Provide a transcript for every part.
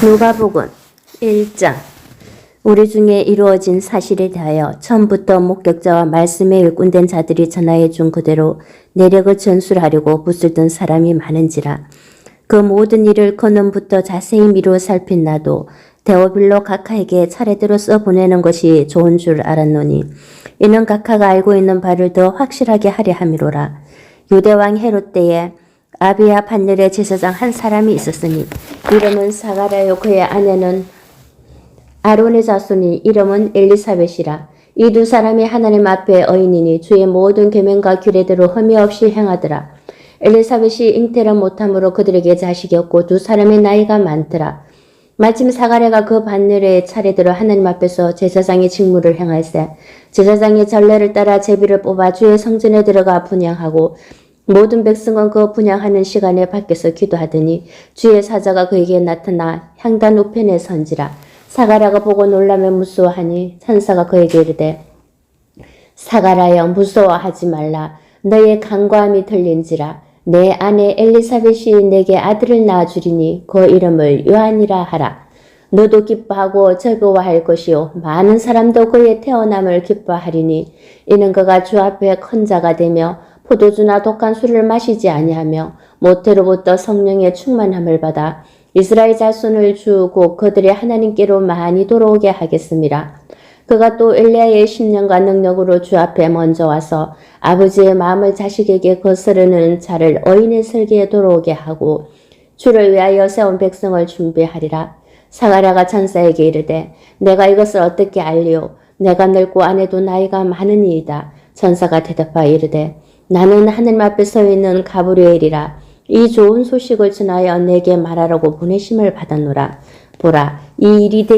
누가복음 1장. 우리 중에 이루어진 사실에 대하여 처음부터 목격자와 말씀에 일꾼된 자들이 전하여 준 그대로 내력을 전술하려고 붙들던 사람이 많은지라. 그 모든 일을 근원부터 자세히 미루어 살핀 나도 데오빌로 각하에게 차례대로 써보내는 것이 좋은 줄 알았노니 이는 각하가 알고 있는 바를 더 확실하게 하려 함이로라. 유대왕 헤롯 때에 아비야 반열의 제사장 한 사람이 있었으니 이름은 사가랴요, 그의 아내는 아론의 자손이 이름은 엘리사벳이라. 이 두 사람이 하나님 앞에 의인이니 주의 모든 계명과 규례대로 흠이 없이 행하더라. 엘리사벳이 잉태를 못함으로 그들에게 자식이 없고 두 사람의 나이가 많더라. 마침 사가랴가 그 반열의 차례대로 하나님 앞에서 제사장의 직무를 행할세 제사장의 전례를 따라 제비를 뽑아 주의 성전에 들어가 분향하고 모든 백성은 그 분향하는 시간에 밖에서 기도하더니 주의 사자가 그에게 나타나 향단 우편에 선지라. 사가랴가 보고 놀라며 무서워하니 천사가 그에게 이르되 사가랴여, 무서워하지 말라. 너의 간과함이 들린지라. 내 아내 엘리사벳이 내게 아들을 낳아주리니 그 이름을 요한이라 하라. 너도 기뻐하고 즐거워할 것이요 많은 사람도 그의 태어남을 기뻐하리니 이는 그가 주 앞에 큰 자가 되며 포도주나 독한 술을 마시지 아니하며 모태로부터 성령의 충만함을 받아 이스라엘 자손을 주고 그들의 하나님께로 많이 돌아오게 하겠습니다. 그가 또 엘리야의 심령과 능력으로 주 앞에 먼저 와서 아버지의 마음을 자식에게 거스르는 자를 의인의 설계에 돌아오게 하고 주를 위하여 세운 백성을 준비하리라. 사가랴가 천사에게 이르되 내가 이것을 어떻게 알리오? 내가 늙고 아내도 나이가 많으니이다. 천사가 대답하여 이르되 나는 하늘 앞에 서 있는 가브리엘이라. 이 좋은 소식을 전하여 내게 말하라고 보내심을 받았노라. 보라, 이 일이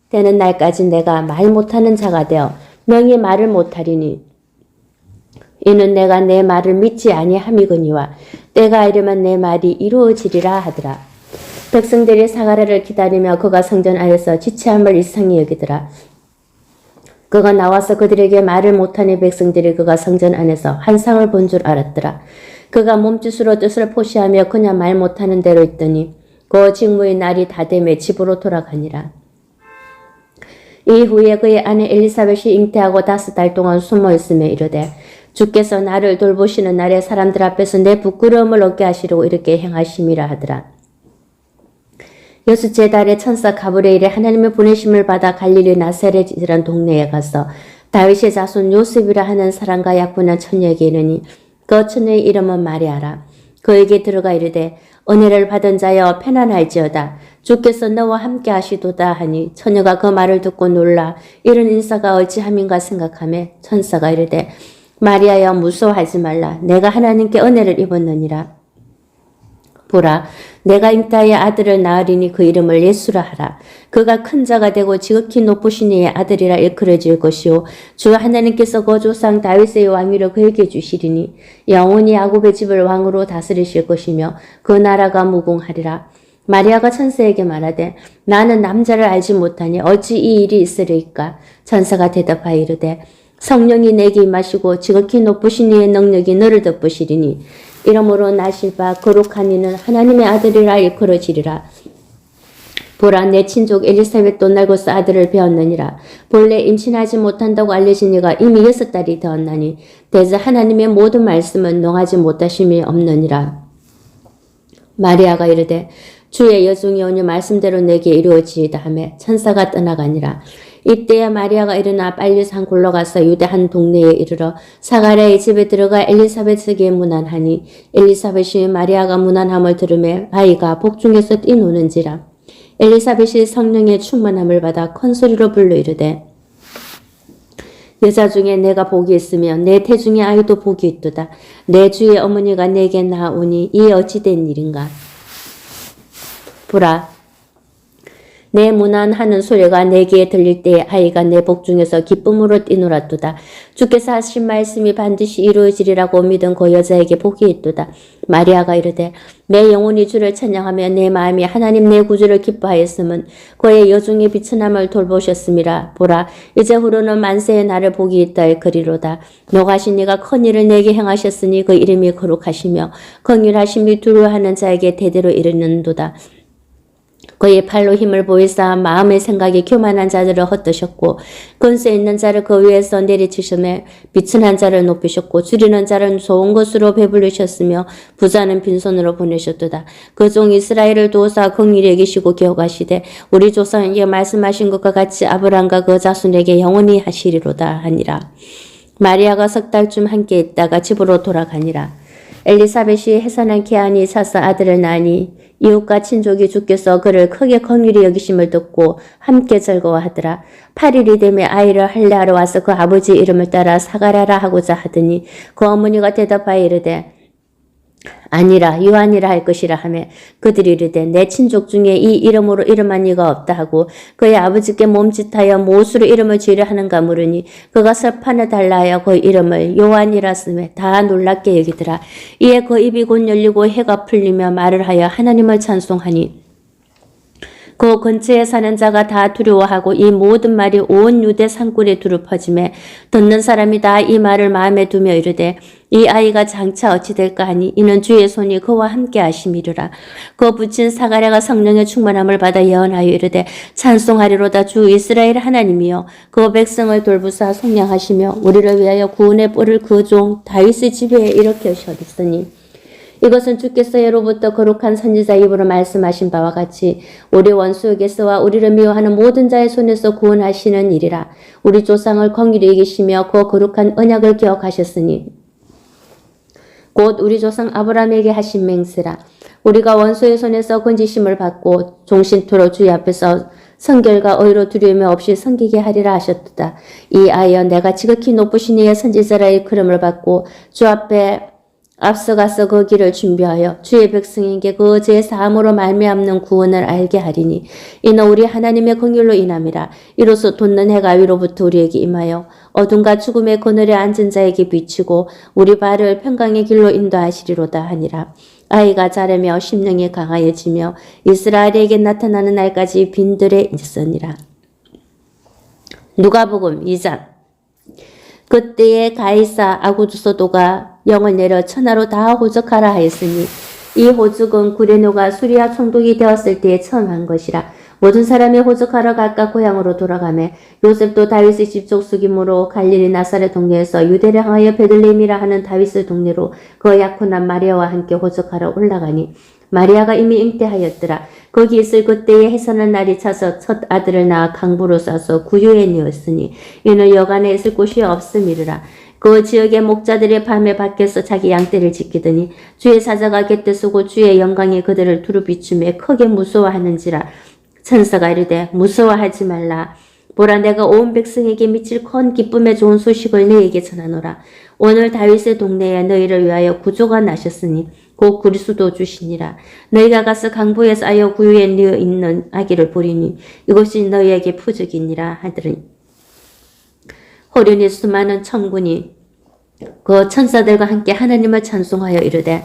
되는 날까지 내가 말 못하는 자가 되어 명히 말을 못하리니 이는 내가 내 말을 믿지 아니함이거니와 때가 이르면 내 말이 이루어지리라 하더라. 백성들이 사가랴를 기다리며 그가 성전 안에서 지체함을 이상히 여기더라. 그가 나와서 그들에게 말을 못하니 백성들이 그가 성전 안에서 환상을 본 줄 알았더라. 그가 몸짓으로 뜻을 포시하며 그냥 말 못하는 대로 있더니 그 직무의 날이 다 되매 집으로 돌아가니라. 이후에 그의 아내 엘리사벳이 잉태하고 5달 동안 숨어 있으며 이르되 주께서 나를 돌보시는 날에 사람들 앞에서 내 부끄러움을 얻게 하시려고 이렇게 행하심이라 하더라. 6째 달에 천사 가브리엘이 하나님의 보내심을 받아 갈릴리 나사렛이라는 동네에 가서 다윗의 자손 요셉이라 하는 사람과 약혼한 처녀에게 이르니 그 처녀의 이름은 마리아라. 그에게 들어가 이르되 은혜를 받은 자여 편안할지어다. 주께서 너와 함께 하시도다 하니 처녀가 그 말을 듣고 놀라 이런 인사가 어찌함인가 생각하며 천사가 이르되 마리아여, 무서워하지 말라. 내가 하나님께 은혜를 입었느니라. 보라, 내가 잉태하여 아들을 낳으리니 그 이름을 예수라 하라. 그가 큰 자가 되고 지극히 높으신 이의 아들이라 일컬어질 것이요 주 하나님께서 그 조상 다윗의 왕위를 그에게 주시리니 영원히 야곱의 집을 왕으로 다스리실 것이며 그 나라가 무궁하리라. 마리아가 천사에게 말하되 나는 남자를 알지 못하니 어찌 이 일이 있으리까? 천사가 대답하여 이르되 성령이 내게 임하시고 지극히 높으신 이의 능력이 너를 덮으시리니 이러므로 나실 바 거룩한 이는 하나님의 아들이라 일컬어지리라. 보라, 내 친족 엘리사벳도 늙어서 아들을 배웠느니라. 본래 임신하지 못한다고 알려진 이가 이미 6달이 되었나니 대저 하나님의 모든 말씀은 농하지 못하심이 없느니라. 마리아가 이르되 주의 여종이 오니 말씀대로 내게 이루어지이다 하며 천사가 떠나가니라. 이때에 마리아가 일어나 빨리 산 골로 가서 유대 한 동네에 이르러 사가랴의 집에 들어가 엘리사벳에게 문안하니 엘리사벳이 마리아가 문안함을 들으며 아이가 복중에서 뛰노는지라. 엘리사벳이 성령의 충만함을 받아 큰 소리로 불러 이르되 여자 중에 내가 복이 있으며 내 태중의 아이도 복이 있도다. 내 주의 어머니가 내게 낳으니 이 어찌된 일인가? 보라, 내 문안하는 소리가 내 귀에 들릴 때에 아이가 내 복중에서 기쁨으로 뛰놀았도다. 주께서 하신 말씀이 반드시 이루어지리라고 믿은 그 여자에게 복이 있도다. 마리아가 이르되 내 영혼이 주를 찬양하며 내 마음이 하나님 내 구주를 기뻐하였음은 그의 여중의 비천함을 돌보셨음이라. 보라, 이제후로는 만세의 나를 복이 있다 일컬이로다. 노가신 이가 큰 일을 내게 행하셨으니 그 이름이 거룩하시며 긍휼하심이 두려워하는 자에게 대대로 이르는도다. 그의 팔로 힘을 보이사 마음의 생각이 교만한 자들을 헛드셨고 근세 있는 자를 그 위에서 내리치시며 비천한 자를 높이셨고 줄이는 자를 좋은 것으로 배불리셨으며 부자는 빈손으로 보내셨도다. 그 종 이스라엘을 도우사 긍휼히 여기시고 기억하시되 우리 조상에게 말씀하신 것과 같이 아브람과 그 자손에게 영원히 하시리로다 하니라. 마리아가 석 달쯤 함께 있다가 집으로 돌아가니라. 엘리사벳이 해산한 기한이 차서 아들을 낳으니 이웃과 친족이 주께서 그를 크게 긍휼히 여기심을 듣고 함께 즐거워하더라. 8일이 되매 아이를 할례하러 와서 그 아버지 이름을 따라 사가랴라 하고자 하더니 그 어머니가 대답하여 이르되 아니라 요한이라 할 것이라 하며 그들이 이르되 내 친족 중에 이 이름으로 이름한 이가 없다 하고 그의 아버지께 몸짓하여 무엇으로 이름을 지으려 하는가 물으니 그가 설판을 달라하여 그 이름을 요한이라 쓰며 다 놀랍게 여기더라. 이에 그 입이 곧 열리고 해가 풀리며 말을 하여 하나님을 찬송하니 그 근처에 사는 자가 다 두려워하고 이 모든 말이 온 유대 산골에 두루 퍼지매 듣는 사람이 다 이 말을 마음에 두며 이르되 이 아이가 장차 어찌 될까 하니 이는 주의 손이 그와 함께 하심이리라. 그 붙인 사가랴가 성령의 충만함을 받아 예언하여 이르되 찬송하리로다. 주 이스라엘 하나님이여 그 백성을 돌보사 속량하시며 우리를 위하여 구원의 뿔을 그 종 다윗의 집에 일으키셨으니 이것은 주께서 예로부터 거룩한 선지자 입으로 말씀하신 바와 같이 우리 원수에게서와 우리를 미워하는 모든 자의 손에서 구원하시는 일이라. 우리 조상을 긍휼히 여기시며 그 거룩한 언약을 기억하셨으니 곧 우리 조상 아브라함에게 하신 맹세라. 우리가 원수의 손에서 건지심을 받고 종신토로 주의 앞에서 성결과 의로 두려움 없이 섬기게 하리라 하셨도다. 이 아이여 내가 지극히 높으신 이의 선지자라 일컬음을 받고 주 앞에 앞서가서 그 길을 준비하여 주의 백성에게 그 제 사함으로 말미암는 구원을 알게 하리니 이는 우리 하나님의 긍휼로 인함이라. 이로써 돋는 해가 위로부터 우리에게 임하여 어둠과 죽음의 그늘에 앉은 자에게 비치고 우리 발을 평강의 길로 인도하시리로다 하니라. 아이가 자라며 심령이 강하여지며 이스라엘에게 나타나는 날까지 빈들에 있으니라. 누가복음 2장. 그때에 가이사 아구두소도가 영을 내려 천하로 다 호적하라 하였으니 이 호적은 구레노가 수리아 총독이 되었을 때에 처음 한 것이라. 모든 사람이 호적하러 각각 고향으로 돌아가매 요셉도 다윗의 집족속이므로 갈릴리 나사렛 동네에서 유대를 향하여 베들레헴이라 하는 다윗의 동네로 그 약혼한 마리아와 함께 호적하러 올라가니 마리아가 이미 잉태하였더라. 거기 있을 그때에 해산한 날이 차서 첫 아들을 낳아 강부로 싸서 구유에 누웠으니 이는 여간에 있을 곳이 없음이르라. 그 지역의 목자들이 밤에 밖에서 자기 양떼를 지키더니 주의 사자가 갯대 서고 주의 영광이 그들을 두루 비추며 크게 무서워하는지라. 천사가 이르되 무서워하지 말라. 보라 내가 온 백성에게 미칠 큰 기쁨의 좋은 소식을 너희에게 전하노라. 오늘 다윗의 동네에 너희를 위하여 구조가 나셨으니 곧 그리스도 주시니라. 너희가 가서 강보에 쌓여 구유에 누워 있는 아기를 보리니 이것이 너희에게 표적이니라 하더니 호련히 수많은 천군이 그 천사들과 함께 하나님을 찬송하여 이르되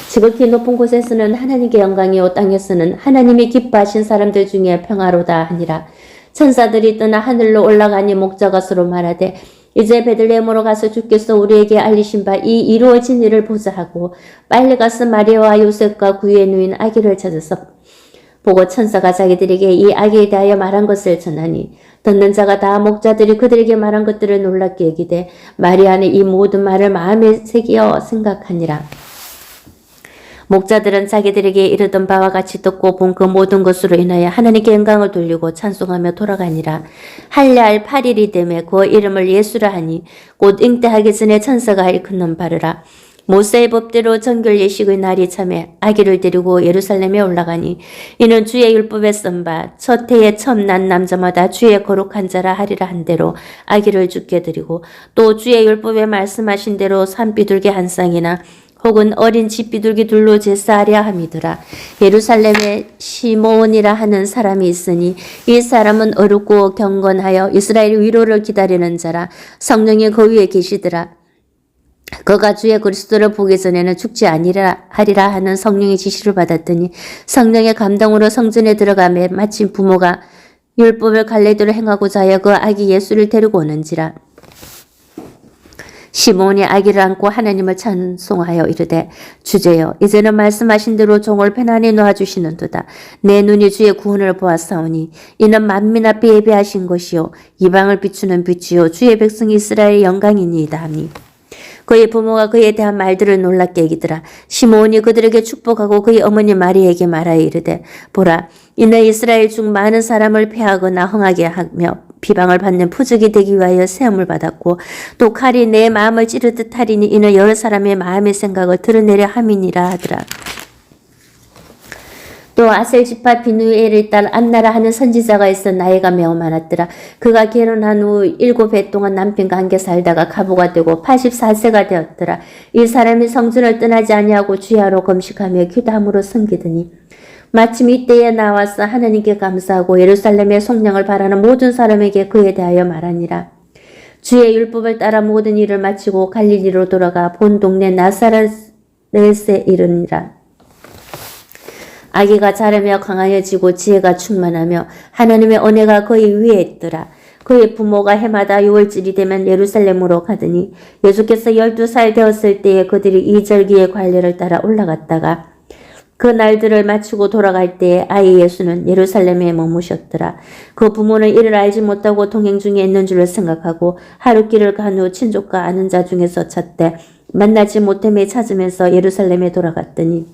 지극히 높은 곳에서는 하나님께 영광이요 땅에서는 하나님이 기뻐하신 사람들 중에 평화로다 하니라. 천사들이 떠나 하늘로 올라가니 목자가 서로 말하되 이제 베들레헴으로 가서 주께서 우리에게 알리신 바 이 이루어진 일을 보자 하고 빨리 가서 마리아와 요셉과 구유에 누인 아기를 찾아서 보고 천사가 자기들에게 이 아기에 대하여 말한 것을 전하니 듣는 자가 다 목자들이 그들에게 말한 것들을 놀랍게 여기되 마리아는 이 모든 말을 마음에 새기어 생각하니라. 목자들은 자기들에게 이르던 바와 같이 듣고 본 그 모든 것으로 인하여 하나님께 영광을 돌리고 찬송하며 돌아가니라. 할례할 8일이 되매 그 이름을 예수라 하니 곧 잉태하기 전에 천사가 일컫는 바르라. 모세의 법대로 정결 예식의 날이 참에 아기를 데리고 예루살렘에 올라가니 이는 주의 율법에 쓴 바 첫 해에 처음 난 남자마다 주의 거룩한 자라 하리라 한 대로 아기를 죽게 드리고 또 주의 율법에 말씀하신 대로 산비둘기 한 쌍이나 혹은 어린 집비둘기 둘로 제사하려 함이더라. 예루살렘에 시므온이라 하는 사람이 있으니 이 사람은 어렵고 경건하여 이스라엘 위로를 기다리는 자라. 성령이 그 위에 계시더라. 그가 주의 그리스도를 보기 전에는 죽지 아니라 하리라 하는 성령의 지시를 받았더니 성령의 감동으로 성전에 들어가매 마침 부모가 율법을 갈래대로 행하고자 하여 그 아기 예수를 데리고 오는지라. 시몬이 아기를 안고 하나님을 찬송하여 이르되 주제여 이제는 말씀하신 대로 종을 편안히 놓아주시는도다. 내 눈이 주의 구원을 보았사오니 이는 만민 앞에 예비하신 것이요 이방을 비추는 빛이요 주의 백성 이스라엘의 영광이니이다 하니 그의 부모가 그에 대한 말들을 놀랍게 여기더라. 시몬이 그들에게 축복하고 그의 어머니 마리에게 말하여 이르되 보라 이는 이스라엘 중 많은 사람을 패하거나 흥하게 하며 비방을 받는 표적이 되기 위하여 세움을 받았고 또 칼이 내 마음을 찌르듯 하리니 이는 여러 사람의 마음의 생각을 드러내려 함이니라 하더라. 또 아셀 지파 비누엘의 딸 안나라 하는 선지자가 있어 나이가 매우 많았더라. 그가 결혼한 후 7해 동안 남편과 함께 살다가 가부가 되고 84세가 되었더라. 이 사람이 성전을 떠나지 아니하고 주야로 금식하며 기도함으로 섬기더니 마침 이때에 나와서 하나님께 감사하고 예루살렘의 속량을 바라는 모든 사람에게 그에 대하여 말하니라. 주의 율법을 따라 모든 일을 마치고 갈릴리로 돌아가 본 동네 나사렛에 이르니라. 아기가 자라며 강하여지고 지혜가 충만하며 하나님의 은혜가 그의 위에 있더라. 그의 부모가 해마다 6월절이 되면 예루살렘으로 가더니 예수께서 12살 되었을 때에 그들이 이 절기의 관례를 따라 올라갔다가 그 날들을 마치고 돌아갈 때에 아이 예수는 예루살렘에 머무셨더라. 그 부모는 이를 알지 못하고 동행 중에 있는 줄을 생각하고 하룻길을 간 후 친족과 아는 자 중에서 찾되 만나지 못함에 찾으면서 예루살렘에 돌아갔더니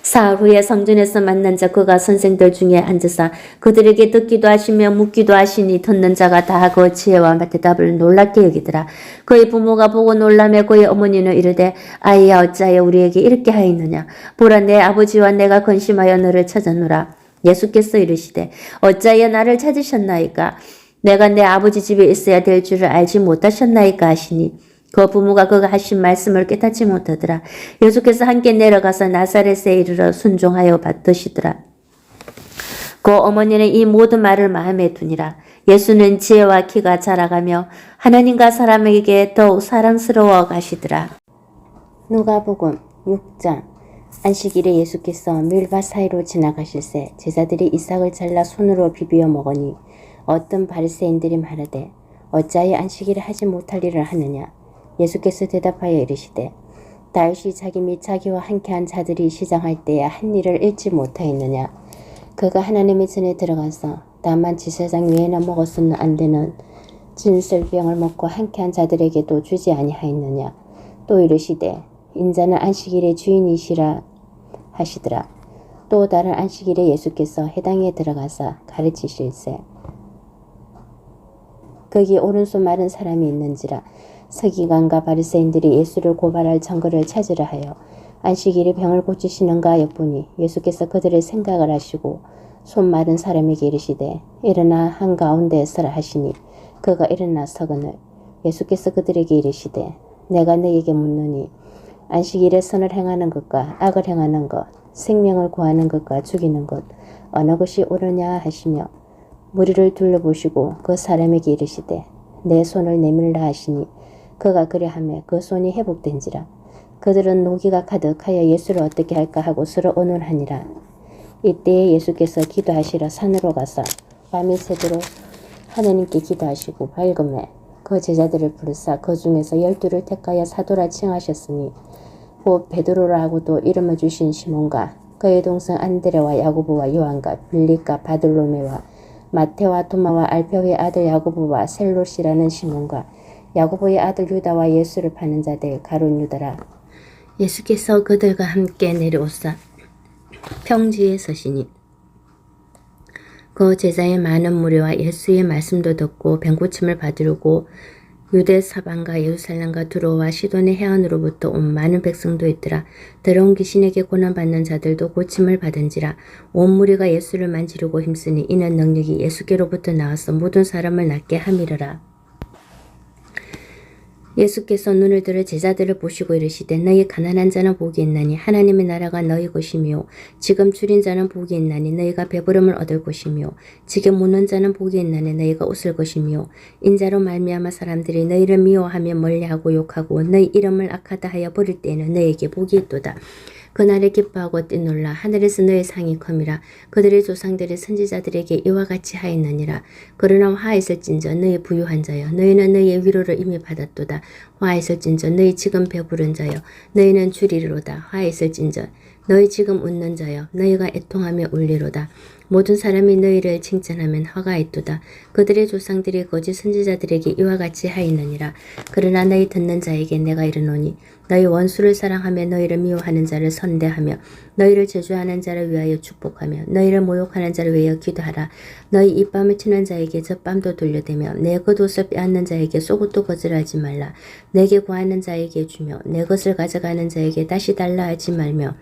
사흘 후에 성전에서 만난 자 그가 선생들 중에 앉으사 그들에게 듣기도 하시며 묻기도 하시니 듣는 자가 다 그 지혜와 대답을 놀랍게 여기더라. 그의 부모가 보고 놀라며 그의 어머니는 이르되 아이야 어찌하여 우리에게 이렇게 하였느냐. 보라 내 아버지와 내가 근심하여 너를 찾았노라. 예수께서 이르시되 어찌하여 나를 찾으셨나이까. 내가 내 아버지 집에 있어야 될 줄을 알지 못하셨나이까 하시니 그 부모가 그가 하신 말씀을 깨닫지 못하더라. 예수께서 함께 내려가서 나사렛에 이르러 순종하여 받으시더라. 그 어머니는 이 모든 말을 마음에 두니라. 예수는 지혜와 키가 자라가며 하나님과 사람에게 더욱 사랑스러워 가시더라. 누가복음 6장. 안식일에 예수께서 밀밭 사이로 지나가실새 제자들이 이삭을 잘라 손으로 비비어 먹으니 어떤 바리새인들이 말하되 어찌하여 안식일에 하지 못할 일을 하느냐. 예수께서 대답하여 이르시되 다윗이 자기 및 자기와 함께한 자들이 시장할 때에 한 일을 잊지 못하였느냐. 그가 하나님의 전에 들어가서 다만 제사장 외에나 먹어서는 안 되는 진설병을 먹고 함께한 자들에게도 주지 아니하였느냐. 또 이르시되 인자는 안식일의 주인이시라 하시더라. 또 다른 안식일에 예수께서 회당에 들어가서 가르치실세 거기 오른손 마른 사람이 있는지라. 서기관과 바리새인들이 예수를 고발할 증거를 찾으려 하여 안식일에 병을 고치시는가 엿보니 예수께서 그들의 생각을 아시고 손 마른 사람에게 이르시되 일어나 한가운데에 서라 하시니 그가 일어나 서거늘 예수께서 그들에게 이르시되 내가 너에게 묻노니 안식일에 선을 행하는 것과 악을 행하는 것 생명을 구하는 것과 죽이는 것 어느 것이 옳으냐 하시며 무리를 둘러보시고 그 사람에게 이르시되 내 손을 내밀라 하시니 그가 그리하며 그 손이 회복된지라. 그들은 노기가 가득하여 예수를 어떻게 할까 하고 서로 의논하니라. 이때에 예수께서 기도하시러 산으로 가서 밤이 새도록 하나님께 기도하시고 밝음에 그 제자들을 부르사 그 중에서 12를 택하여 사도라 칭하셨으니 곧 베드로라 하고도 이름을 주신 시몬과 그의 동생 안드레와 야고보와 요한과 빌립과 바들로메와 마테와 도마와 알페오의 아들 야고보와 셀롯이라는 시몬과 야고보의 아들 유다와 예수를 파는 자들 가룟 유다라. 예수께서 그들과 함께 내려오사 평지에 서시니 그 제자의 많은 무리와 예수의 말씀도 듣고 병고침을 받으려고 유대 사방과 예루살렘과 두로와 시돈의 해안으로부터 온 많은 백성도 있더라. 더러운 귀신에게 고난받는 자들도 고침을 받은지라. 온 무리가 예수를 만지려고 힘쓰니 이는 능력이 예수께로부터 나와서 모든 사람을 낫게 함이러라. 예수께서 눈을 들어 제자들을 보시고 이르시되 너희 가난한 자는 복이 있나니 하나님의 나라가 너희 것이며 지금 줄인 자는 복이 있나니 너희가 배부름을 얻을 것이며 지금 묻는 자는 복이 있나니 너희가 웃을 것이며 인자로 말미암아 사람들이 너희를 미워하며 멀리하고 욕하고 너희 이름을 악하다 하여 버릴 때에는 너희에게 복이 있도다. 그날에 기뻐하고 뛰놀라. 하늘에서 너의 상이 컴이라. 그들의 조상들이 선지자들에게 이와 같이 하였느니라. 그러나 화했을진저 너희 부유한 자여, 너희는 너희의 위로를 이미 받았도다. 화했을진저 너희 지금 배부른 자여, 너희는 주리로다. 화했을진저 너희 지금 웃는 자여, 너희가 애통하며 울리로다. 모든 사람이 너희를 칭찬하면 화가 있도다. 그들의 조상들이 거짓 선지자들에게 이와 같이 하였느니라. 그러나 너희 듣는 자에게 내가 이르노니 너희 원수를 사랑하며 너희를 미워하는 자를 선대하며 너희를 저주하는 자를 위하여 축복하며 너희를 모욕하는 자를 위하여 기도하라. 너희 입밤을 치는 자에게 젖밤도 돌려대며 내 겉옷을 빼앗는 자에게 속옷도 거절하지 말라. 내게 구하는 자에게 주며 내 것을 가져가는 자에게 다시 달라 하지 말며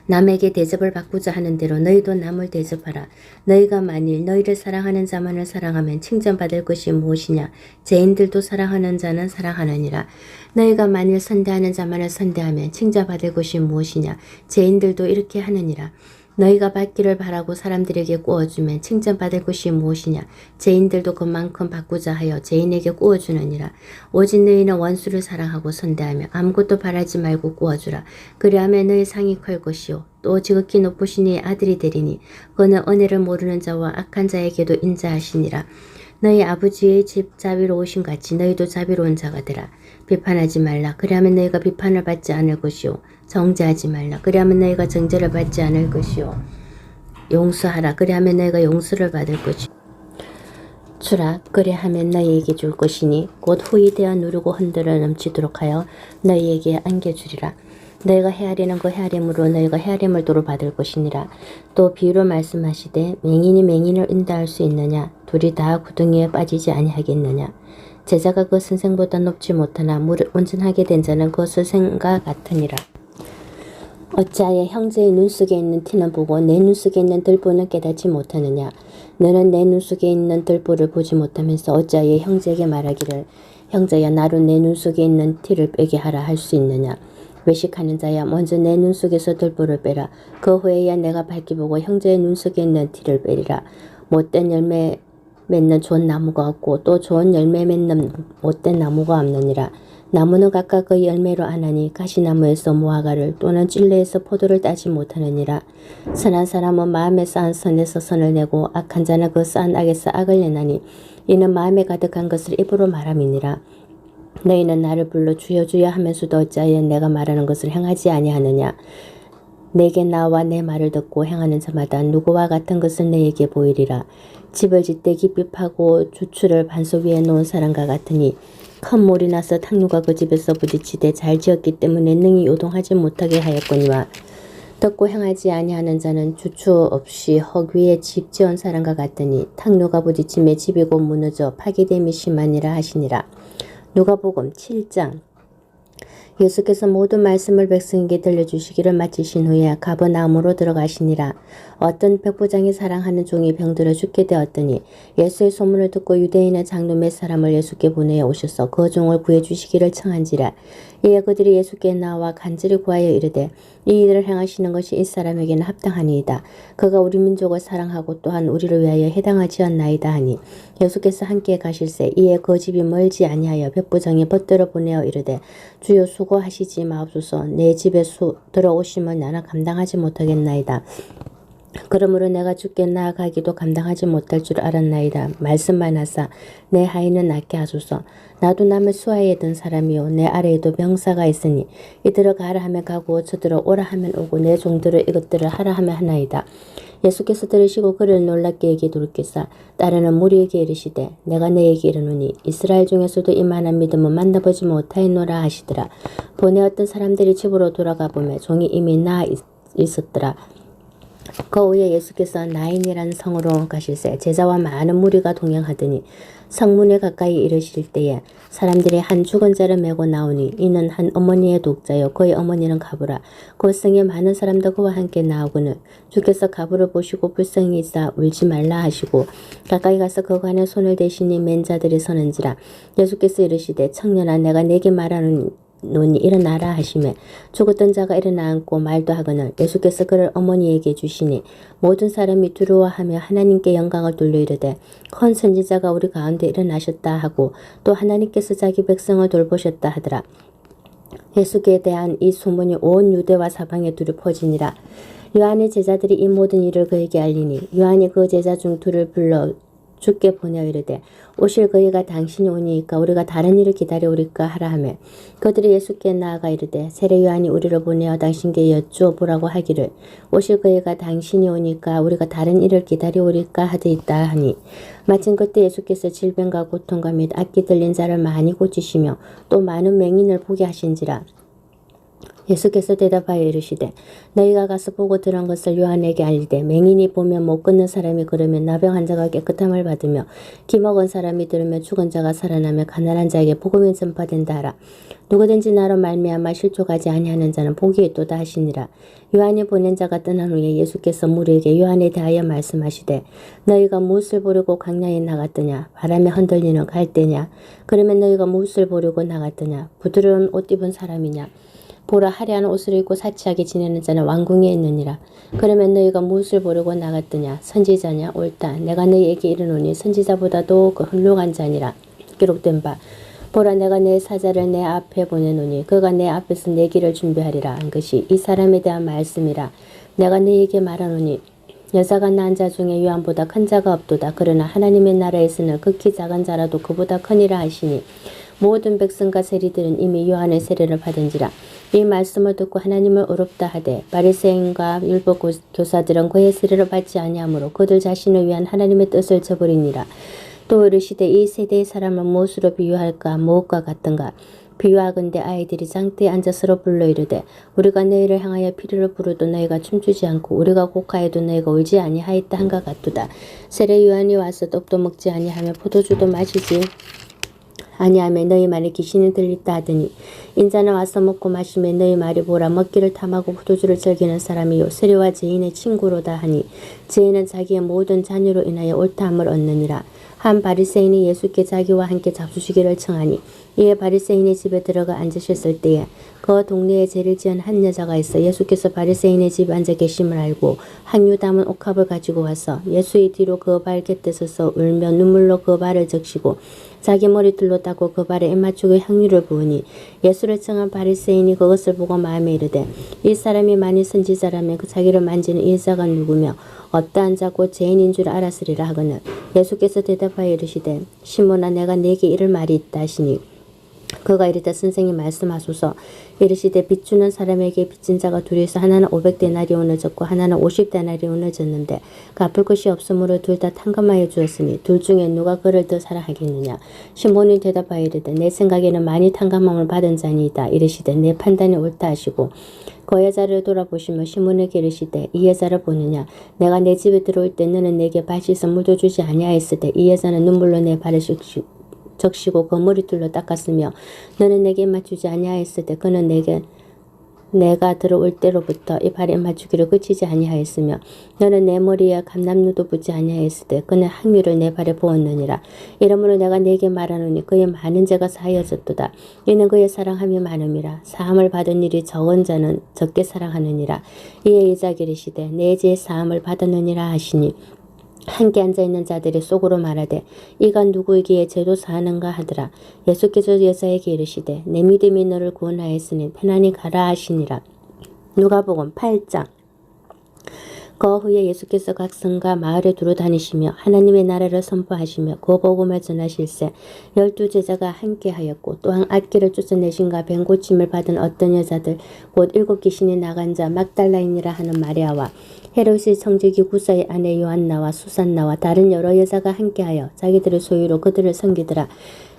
남에게 대접을 바꾸자 하는 대로 너희도 남을 대접하라. 너희가 만일 너희를 사랑하는 자만을 사랑하면 칭찬받을 것이 무엇이냐. 죄인들도 사랑하는 자는 사랑하느니라. 너희가 만일 선대하는 자만을 선대하면 칭찬받을 것이 무엇이냐. 죄인들도 이렇게 하느니라. 너희가 받기를 바라고 사람들에게 꾸어주면 칭찬받을 것이 무엇이냐. 죄인들도 그만큼 바꾸자 하여 죄인에게 꾸어주느니라. 오직 너희는 원수를 사랑하고 선대하며 아무것도 바라지 말고 꾸어주라. 그리하면 너희 상이 클 것이요 또 지극히 높으신 이의 아들이 되리니 그는 은혜를 모르는 자와 악한 자에게도 인자하시니라. 너희 아버지의 집 자비로우신 같이 너희도 자비로운 자가 되라. 비판하지 말라. 그리하면 너희가 비판을 받지 않을 것이요 정죄하지 말라. 그리하면 너희가 정죄를 받지 않을 것이요 용서하라. 그리하면 너희가 용서를 받을 것이요 주라. 그리하면 너희에게 줄 것이니 곧 후이 되어 누르고 흔들어 넘치도록 하여 너희에게 안겨주리라. 너희가 헤아리는 그 헤아림으로 너희가 헤아림을 도로 받을 것이니라. 또 비유로 말씀하시되 맹인이 맹인을 인도할 수 있느냐. 둘이 다 구덩이에 빠지지 아니하겠느냐. 제자가 그 선생보다 높지 못하나 물을 온전하게 된 자는 그 선생과 같으니라. 어찌하여 형제의 눈 속에 있는 티는 보고 내 눈 속에 있는 들보는 깨닫지 못하느냐. 너는 내 눈 속에 있는 들보를 보지 못하면서 어찌하여 형제에게 말하기를 형제야 나로 내 눈 속에 있는 티를 빼게 하라 할 수 있느냐. 외식하는 자야 먼저 내 눈 속에서 들보를 빼라. 그 후에야 내가 밝게 보고 형제의 눈 속에 있는 티를 빼리라. 못된 열매 맺는 좋은 나무가 없고 또 좋은 열매 맺는 못된 나무가 없느니라. 나무는 각각 그 열매로 아나니 가시나무에서 무화과를 또는 찔레에서 포도를 따지 못하느니라. 선한 사람은 마음에 쌓은 선에서 선을 내고 악한 자는 그 쌓은 악에서 악을 내나니 이는 마음에 가득한 것을 입으로 말함이니라. 너희는 나를 불러 주여 주여 하면서도 어찌하여 내가 말하는 것을 행하지 아니하느냐. 내게 나와 내 말을 듣고 행하는 자마다 누구와 같은 것을 내게 보이리라. 집을 짓되 깊이 파고 주추를 반석 위에 놓은 사람과 같으니 큰 물이 나서 탕류가 그 집에서 부딪히되 잘 지었기 때문에 능히 요동하지 못하게 하였거니와 듣고 행하지 아니하는 자는 주추 없이 흙 위에 집 지은 사람과 같으니 탕류가 부딪힘에 집이 곧 무너져 파괴됨이 심하니라 하시니라. 누가복음 7장. 예수께서 모든 말씀을 백성에게 들려주시기를 마치신 후에 가버나움으로 들어가시니라. 어떤 백부장이 사랑하는 종이 병들어 죽게 되었더니 예수의 소문을 듣고 유대인의 장로 몇 사람을 예수께 보내어 오셔서 그 종을 구해주시기를 청한지라. 이에 그들이 예수께 나와 간절히 구하여 이르되 이 일을 행하시는 것이 이 사람에게는 합당하니이다. 그가 우리 민족을 사랑하고 또한 우리를 위하여 해당하지않나이다 하니 예수께서 함께 가실새 이에 그 집이 멀지 아니하여 백부장이 벗들어 보내어 이르되 주여 수고하시지 마옵소서. 내 집에 들어오심을 나는 감당하지 못하겠나이다. 그러므로 내가 죽게 나아가기도 감당하지 못할 줄 알았나이다. 말씀만 하사 내 하인은 낫게 하소서. 나도 남의 수하에 든 사람이요 내 아래에도 병사가 있으니 이들을 가라 하면 가고 저들을 오라 하면 오고 내 종들을 이것들을 하라 하면 하나이다. 예수께서 들으시고 그를 놀랍게 여겨 돌이키사 따르는 무리에게 이르시되 내가 너에게 이르노니 이스라엘 중에서도 이만한 믿음은 만나보지 못하였노라 하시더라. 보내었던 사람들이 집으로 돌아가 보매 종이 이미 나아 있었더라. 그 후에 예수께서 나인이라는 성으로 가실새 제자와 많은 무리가 동행하더니 성문에 가까이 이르실 때에 사람들이 한 죽은 자를 메고 나오니 이는 한 어머니의 독자요 그의 어머니는 가부라. 그 성에 많은 사람도 그와 함께 나오거늘 주께서 가부를 보시고 불쌍히 있사 울지 말라 하시고 가까이 가서 그 관에 손을 대시니 맨 자들이 서는지라. 예수께서 이르시되 청년아 내가 네게 말하는 노니 일어나라 하시매 죽었던 자가 일어나 앉고 말도 하거늘 예수께서 그를 어머니에게 주시니 모든 사람이 두려워하며 하나님께 영광을 돌려 이르되 큰 선지자가 우리 가운데 일어나셨다 하고 또 하나님께서 자기 백성을 돌보셨다 하더라. 예수께 대한 이 소문이 온 유대와 사방에 두루 퍼지니라. 요한의 제자들이 이 모든 일을 그에게 알리니 요한이 그 제자 중 둘을 불러 주께 보내어 이르되 오실 그이가 당신이 오니이까 우리가 다른 일을 기다려오리까 하라 하매 그들이 예수께 나아가 이르되 세례 요한이 우리를 보내어 당신께 여쭈어 보라고 하기를 오실 그이가 당신이 오니까 우리가 다른 일을 기다려오리까 하되있다 하니 마침 그때 예수께서 질병과 고통과 및 악기 들린 자를 많이 고치시며 또 많은 맹인을 보게 하신지라. 예수께서 대답하여 이르시되 너희가 가서 보고 들은 것을 요한에게 알리되 맹인이 보면 못 걷는 사람이 걸으면 나병 환자가 깨끗함을 받으며 기먹은 사람이 들으면 죽은 자가 살아나며 가난한 자에게 복음이 전파된다 하라. 누구든지 나로 말미암아 실족하지 아니하는 자는 복이 있도다 하시니라. 요한이 보낸 자가 떠난 후에 예수께서 무리에게 요한에 대하여 말씀하시되 너희가 무엇을 보려고 광야에 나갔더냐 바람에 흔들리는 갈대냐 그러면 너희가 무엇을 보려고 나갔더냐 부드러운 옷 입은 사람이냐 보라 화려한 옷을 입고 사치하게 지내는 자는 왕궁에 있느니라. 그러면 너희가 무엇을 보려고 나갔더냐 선지자냐 옳다 내가 너희에게 이르노니 선지자보다도 그 훌륭한 자니라. 기록된 바 보라 내가 내 사자를 내 앞에 보내노니 그가 내 앞에서 내 길을 준비하리라 한 것이 이 사람에 대한 말씀이라. 내가 너희에게 말하노니 여자가 낳은 자 중에 요한보다 큰 자가 없도다. 그러나 하나님의 나라에서는 극히 작은 자라도 그보다 크니라 하시니 모든 백성과 세리들은 이미 요한의 세례를 받은지라. 이 말씀을 듣고 하나님을 어렵다 하되 바리새인과 율법 교사들은 그의 세례를 받지 아니하므로 그들 자신을 위한 하나님의 뜻을 저버리니라. 또 이르시되 이 세대의 사람을 무엇으로 비유할까 무엇과 같은가 비유하건대 아이들이 장대에 앉아 서로 불러 이르되 우리가 너희를 향하여 피리를 부르도 너희가 춤추지 않고 우리가 곡하여도 너희가 울지 아니하였다 한가 같도다. 세례 요한이 와서 떡도 먹지 아니하며 포도주도 마시지 아니하며 너희 말에 귀신이 들렸다 하더니 인자는 와서 먹고 마시며 너희 말이 보라 먹기를 탐하고 포도주를 즐기는 사람이요 세례와 죄인의 친구로다 하니 죄인은 자기의 모든 자녀로 인하여 옳다함을 얻느니라. 한 바리새인이 예수께 자기와 함께 잡수시기를 청하니 이에 바리새인의 집에 들어가 앉으셨을 때에 그 동네에 죄를 지은 한 여자가 있어 예수께서 바리새인의 집에 앉아 계심을 알고 향유 담은 옥합을 가지고 와서 예수의 뒤로 그 발 곁에 서서 울며 눈물로 그 발을 적시고 자기 머리털로 닦고 그 발에 입맞추고 향유를 부으니 예수를 청한 바리새인이 그것을 보고 마음에 이르되 이 사람이 만일 선지자라면 그 자기를 만지는 이 여자가 누구며 어떠한 자고 죄인인 줄 알았으리라 하거늘 예수께서 대답하여 이르시되 시몬아 내가 네게 이를 말이 있다 하시니 그가 이르되 선생님 말씀하소서. 이르시되 빚주는 사람에게 빚진 자가 둘이 있어 하나는 500데나리온을 졌고 하나는 50데나리온을 졌는데 갚을 것이 없으므로 둘 다 탕감하여 주었으니 둘 중에 누가 그를 더 사랑하겠느냐. 시몬이 대답하여 이르되 내 생각에는 많이 탕감함을 받은 자니이다. 이르시되 내 판단이 옳다 하시고 그 여자를 돌아보시며 시몬에게 이르시되 이 여자를 보느냐. 내가 내 집에 들어올 때 너는 내게 발 씻어 물도 주지 아니하였으되 이 여자는 눈물로 내 발을 적시고 그 머리털로 닦았으며 너는 내게 맞추지 아니하였을 때 그는 내가 들어올 때로부터 이 발에 맞추기를 그치지 아니하였으며 너는 내 머리에 감람누도 붙지 아니하였을 때 그는 향유를 내 발에 부었느니라. 이러므로 내가 네게 말하노니 그의 많은 죄가 사하여졌도다. 이는 그의 사랑함이 많음이라. 사함을 받은 일이 적은 자는 적게 사랑하느니라. 이에 여자가 이르시되 내 죄 사함을 받았느니라 하시니 함께 앉아있는 자들이 속으로 말하되 이가 누구이기에 죄도 사하는가 하더라. 예수께서 여자에게 이르시되 내 믿음이 너를 구원하였으니 편안히 가라 하시니라. 누가복음 8장. 그 후에 예수께서 각 성과 마을에 두루 다니시며 하나님의 나라를 선포하시며 그 복음을 전하실세 12제자가 함께하였고 또한 악귀를 쫓아내신가 뱀 고침을 받은 어떤 여자들 곧 7 귀신이 나간 자 막달라인이라 하는 마리아와 헤롯의 성직이 구사의 아내 요한나와 수산나와 다른 여러 여자가 함께하여 자기들의 소유로 그들을 섬기더라.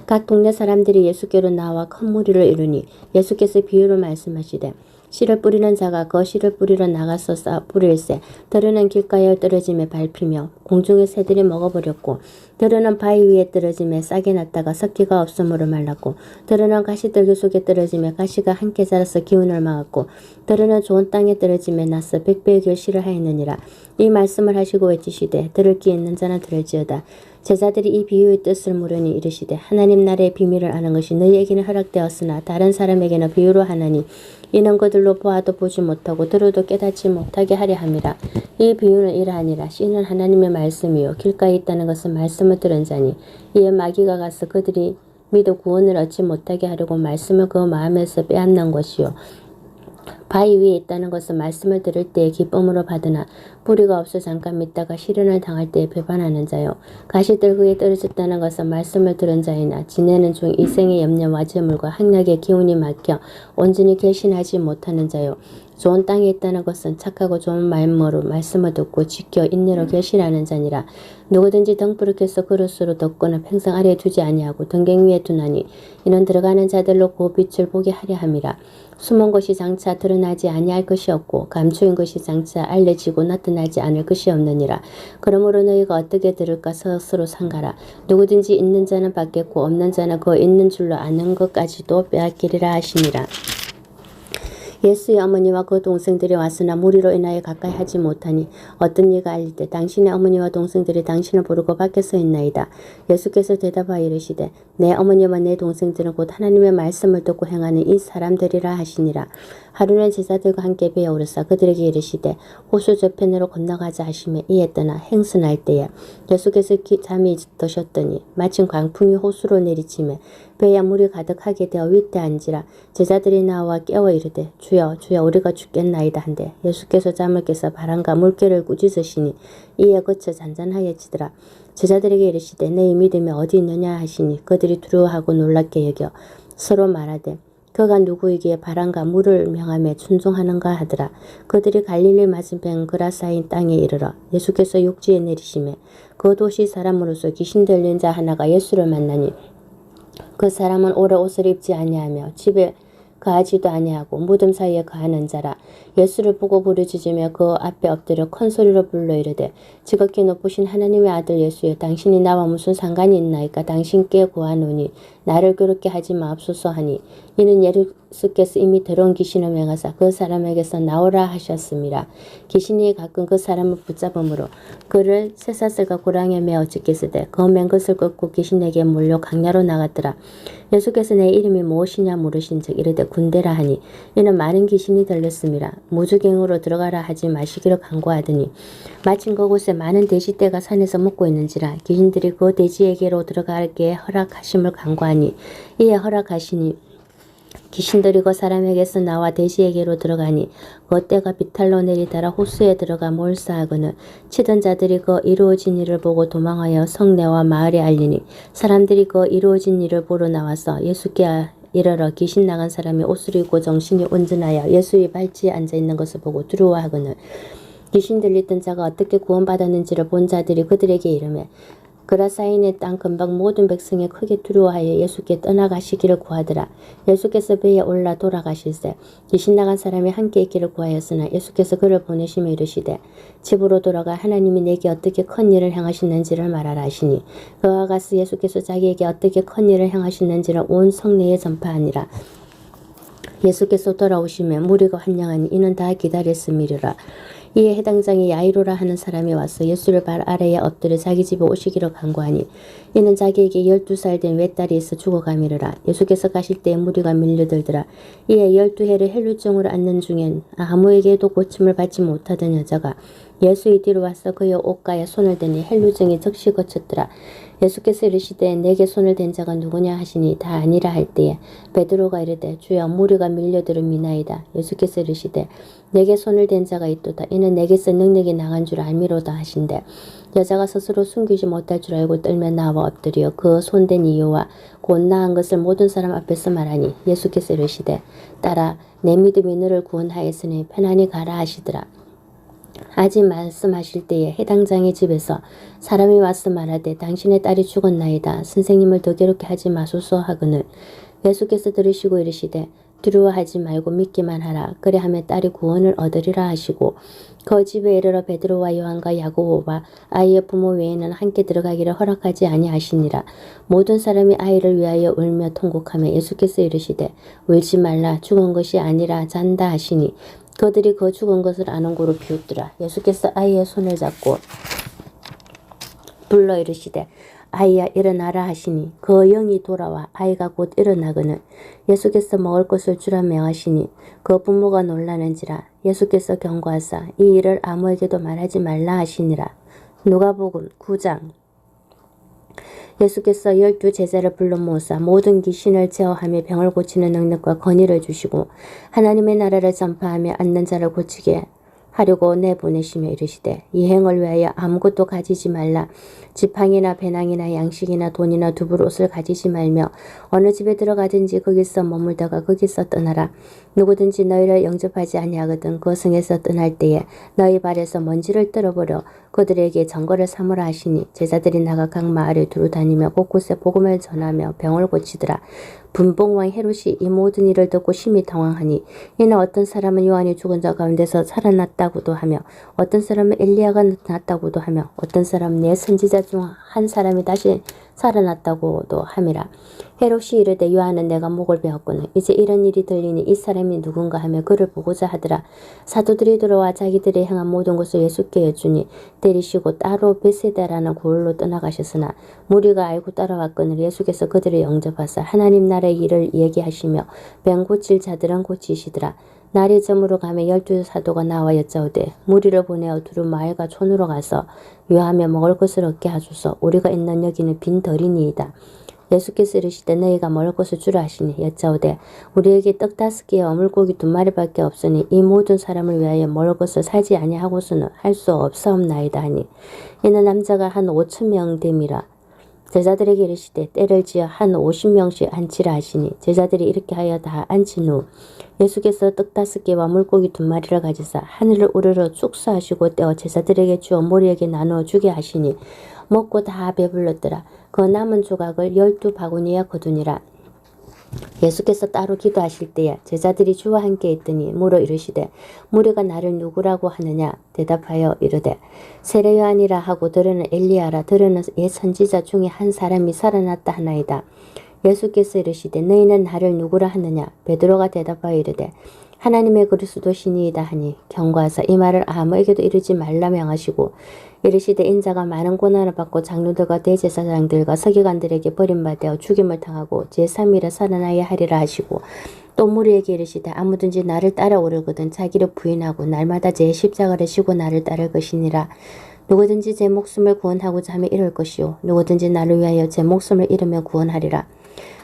각 동네 사람들이 예수께로 나와 큰 무리를 이루니 예수께서 비유로 말씀하시되 씨를 뿌리는 자가 그 씨를 뿌리러 나가서 뿌릴새 들으는 길가에 떨어짐에 밟히며 공중의 새들이 먹어버렸고 들으는 바위 위에 떨어짐에 싹이 났다가 섞기가 없으므로 말랐고 들으는 가시떨기 속에 떨어짐에 가시가 함께 자라서 기운을 막았고 들으는 좋은 땅에 떨어짐에 나서 백배의 씨를 하였느니라. 이 말씀을 하시고 외치시되 들을 귀 있는 자는 들을지어다. 제자들이 이 비유의 뜻을 물으니 이르시되 하나님 나라의 비밀을 아는 것이 너희에게는 허락되었으나 다른 사람에게는 비유로 하나니 이는 그들로 보아도 보지 못하고 들어도 깨닫지 못하게 하려 함이라. 이 비유는 이러하니라. 씨는 하나님의 말씀이요 길가에 있다는 것은 말씀을 들은 자니 이에 마귀가 가서 그들이 믿어 구원을 얻지 못하게 하려고 말씀을 그 마음에서 빼앗는 것이요 바위 위에 있다는 것은 말씀을 들을 때에 기쁨으로 받으나 뿌리가 없어 잠깐 믿다가 시련을 당할 때에 배반하는 자요. 가시들 그에 떨어졌다는 것은 말씀을 들은 자이나 지내는 중 이생의 염려와 재물과 학력의 기운이 막혀 온전히 결신하지 못하는 자요. 좋은 땅에 있다는 것은 착하고 좋은 마음으로 말씀을 듣고 지켜 인내로 결실하는 자니라. 누구든지 등불을 켜서 그릇으로 덮거나 평생 아래에 두지 아니하고 등갱 위에 두나니 이는 들어가는 자들로 그 빛을 보게 하려 함이라. 숨은 것이 장차 드러나지 아니할 것이 없고 감추인 것이 장차 알려지고 나타나지 않을 것이 없느니라. 그러므로 너희가 어떻게 들을까 스스로 상가라. 누구든지 있는 자는 받겠고 없는 자는 그 있는 줄로 아는 것까지도 빼앗기리라 하시니라. 예수의 어머니와 그 동생들이 왔으나 무리로 인하여 가까이 하지 못하니 어떤 이가 알릴 때 당신의 어머니와 동생들이 당신을 부르고 밖에 서 있나이다. 예수께서 대답하여 이르시되 내 어머니와 내 동생들은 곧 하나님의 말씀을 듣고 행하는 이 사람들이라 하시니라. 하루는 제자들과 함께 배에 오르사 그들에게 이르시되 호수 저편으로 건너가자 하시며 이에 떠나 행선할 때에 예수께서 잠이 드셨더니 마침 광풍이 호수로 내리치매 배에 물이 가득하게 되어 위태한지라. 제자들이 나와 깨워 이르되 주여 주여 우리가 죽겠나이다 한데 예수께서 잠을 깨서 바람과 물결을 꾸짖으시니 이에 그쳐 잔잔하여지더라. 제자들에게 이르시되 너희 믿음이 어디 있느냐 하시니 그들이 두려워하고 놀랍게 여겨 서로 말하되 그가 누구이기에 바람과 물을 명함에 순종하는가 하더라. 그들이 갈릴리 맞은편 그라사인 땅에 이르러 예수께서 육지에 내리시매 그 도시 사람으로서 귀신 들린 자 하나가 예수를 만나니 그 사람은 오래 옷을 입지 아니하며 집에 거하지도 아니하고 무덤 사이에 거하는 자라. 예수를 보고 부르짖으며 그 앞에 엎드려 큰 소리로 불러 이르되 지극히 높으신 하나님의 아들 예수여 당신이 나와 무슨 상관이 있나이까. 당신께 구하노니 나를 괴롭게 하지 마옵소서 하니 이는 예수께서 이미 더러운 귀신을 맹하사 그 사람에게서 나오라 하셨습니다. 귀신이 가끔 그 사람을 붙잡음으로 그를 쇠사슬과 고랑에 매어 찢기으되 그 맨 것을 꺾고 귀신에게 몰려 강야로 나갔더라. 예수께서 내 이름이 무엇이냐 물으신즉 이르되 군대라 하니 이는 많은 귀신이 들렸습니다. 무주갱으로 들어가라 하지 마시기를 간구하더니 마침 그곳에 많은 돼지떼가 산에서 먹고 있는지라 귀신들이 그 돼지에게로 들어가게 허락하심을 간구하니 이에 허락하시니 귀신들이 그 사람에게서 나와 돼지에게로 들어가니 그 떼가 비탈로 내리달아 호수에 들어가 몰사하거늘 치던 자들이 그 이루어진 일을 보고 도망하여 성내와 마을에 알리니 사람들이 그 이루어진 일을 보러 나와서 예수께 이르러 귀신 나간 사람이 옷을 입고 정신이 온전하여 예수의 발치에 앉아있는 것을 보고 두려워하거늘 귀신 들렸던 자가 어떻게 구원받았는지를 본 자들이 그들에게 이르매 그라사인의 땅 근방 모든 백성이 크게 두려워하여 예수께 떠나가시기를 구하더라. 예수께서 배에 올라 돌아가실새 귀신 나간 사람이 함께 있기를 구하였으나 예수께서 그를 보내시며 이르시되 집으로 돌아가 하나님이 내게 어떻게 큰 일을 행하셨는지를 말하라 하시니 그와 가서 예수께서 자기에게 어떻게 큰 일을 행하셨는지를 온 성내에 전파하니라. 예수께서 돌아오시며 무리가 환영하니 이는 다 기다렸음이리라. 이에 해당장에 야이로라 하는 사람이 와서 예수를 발 아래에 엎드려 자기 집에 오시기를 간구하니 이는 자기에게 12살 된 외딸이 있어 죽어가미르라. 예수께서 가실 때에 무리가 밀려들더라. 이에 12해를 헬루증으로 앓는 중엔 아무에게도 고침을 받지 못하던 여자가 예수의 뒤로 와서 그의 옷가에 손을 대니 헬루증이 즉시 거쳤더라. 예수께서 이르시되 내게 손을 댄 자가 누구냐 하시니 다 아니라 할 때에 베드로가 이르되 주여 무리가 밀려들음이나이다. 예수께서 이르시되 내게 손을 댄 자가 있도다. 이는 내게서 능력이 나간 줄 알미로다 하신대 여자가 스스로 숨기지 못할 줄 알고 떨며 나와 엎드려 그 손댄 이유와 곧 나은 것을 모든 사람 앞에서 말하니 예수께서 이르시되 딸아 내 믿음이 너를 구원하였으니 편안히 가라 하시더라. 아직 말씀하실 때에 해당장의 집에서 사람이 와서 말하되 당신의 딸이 죽었나이다. 선생님을 더 괴롭게 하지 마소서 하거늘 예수께서 들으시고 이르시되 두려워하지 말고 믿기만 하라. 그래하며 딸이 구원을 얻으리라 하시고 그 집에 이르러 베드로와 요한과 야고보와 아이의 부모 외에는 함께 들어가기를 허락하지 아니하시니라. 모든 사람이 아이를 위하여 울며 통곡하며 예수께서 이르시되 울지 말라. 죽은 것이 아니라 잔다 하시니 그들이 그 죽은 것을 아는 고로 비웃더라. 예수께서 아이의 손을 잡고 불러 이르시되 아이야 일어나라 하시니 그 영이 돌아와 아이가 곧 일어나거늘 예수께서 먹을 것을 주라 명하시니 그 부모가 놀라는지라. 예수께서 경고하사 이 일을 아무에게도 말하지 말라 하시니라. 누가복음 9장. 예수께서 12 제자를 불러 모으사 모든 귀신을 제어하며 병을 고치는 능력과 권위를 주시고 하나님의 나라를 전파하며 앓는 자를 고치게 하려고 내보내시며 이르시되 이 행을 위하여 아무것도 가지지 말라. 지팡이나 배낭이나 양식이나 돈이나 두불 옷을 가지지 말며 어느 집에 들어가든지 거기서 머물다가 거기서 떠나라. 누구든지 너희를 영접하지 아니하거든 그 성에서 떠날 때에 너희 발에서 먼지를 떨어버려 그들에게 전거를 삼으라 하시니 제자들이 나가 각 마을에 두루 다니며 곳곳에 복음을 전하며 병을 고치더라. 분봉왕 헤롯이 이 모든 일을 듣고 심히 당황하니 이는 어떤 사람은 요한이 죽은 자 가운데서 살아났다고도 하며 어떤 사람은 엘리야가 나타났다고도 하며 어떤 사람은 내 선지자 중 한 사람이 다시 살아났다고도 함이라. 헤롯이 이르되 요한은 내가 목을 베었거늘 이제 이런 일이 들리니 이 사람이 누군가 하며 그를 보고자 하더라. 사도들이 들어와 자기들이 행한 모든 것을 예수께 여쭈니 데리시고 따로 베세다라는 고을로 떠나가셨으나 무리가 알고 따라왔거늘 예수께서 그들을 영접하사 하나님 나라의 일을 얘기하시며 병 고칠 자들은 고치시더라. 날이 저물어 가며 12 사도가 나와 여짜오되 무리를 보내어 두루 마을과 촌으로 가서 요하며 먹을 것을 얻게 하소서. 우리가 있는 여기는 빈 덜이니이다. 예수께서 이르시되 너희가 먹을 것을 주라 하시니 여짜오되 우리에게 떡 5개와 물고기 2마리밖에 없으니 이 모든 사람을 위하여 먹을 것을 사지 아니하고서는 할 수 없사옵나이다 하니 이는 남자가 한 5,000명 됨이라. 제자들에게 이르시되 때를 지어 한 50명씩 앉히라 하시니 제자들이 이렇게 하여 다 앉힌 후 예수께서 떡 5개와 물고기 2마리를 가지사 하늘을 우러러 축사하시고 떼어 제자들에게 주어 무리에게 나누어 주게 하시니 먹고 다 배불렀더라. 그 남은 조각을 12 바구니에 거두니라. 예수께서 따로 기도하실 때에 제자들이 주와 함께 있더니 물어 이르시되 무리가 나를 누구라고 하느냐. 대답하여 이르되 세례 요한이라 하고 들으는 엘리야라 들으는 옛 선지자 중에 한 사람이 살아났다 하나이다. 예수께서 이르시되 너희는 나를 누구라 하느냐. 베드로가 대답하여 이르되 하나님의 그리스도시니이다 하니 경고하사 이 말을 아무에게도 이르지 말라 명하시고 이르시되 인자가 많은 고난을 받고 장로들과 대제사장들과 서기관들에게 버림받아 죽임을 당하고 제3일에 살아나야 하리라 하시고 또 무리에게 이르시되 아무든지 나를 따라오려거든 자기를 부인하고 날마다 제 십자가를 지고 나를 따를 것이니라. 누구든지 제 목숨을 구원하고자 하면 이룰 것이요 누구든지 나를 위하여 제 목숨을 잃으면 구원하리라.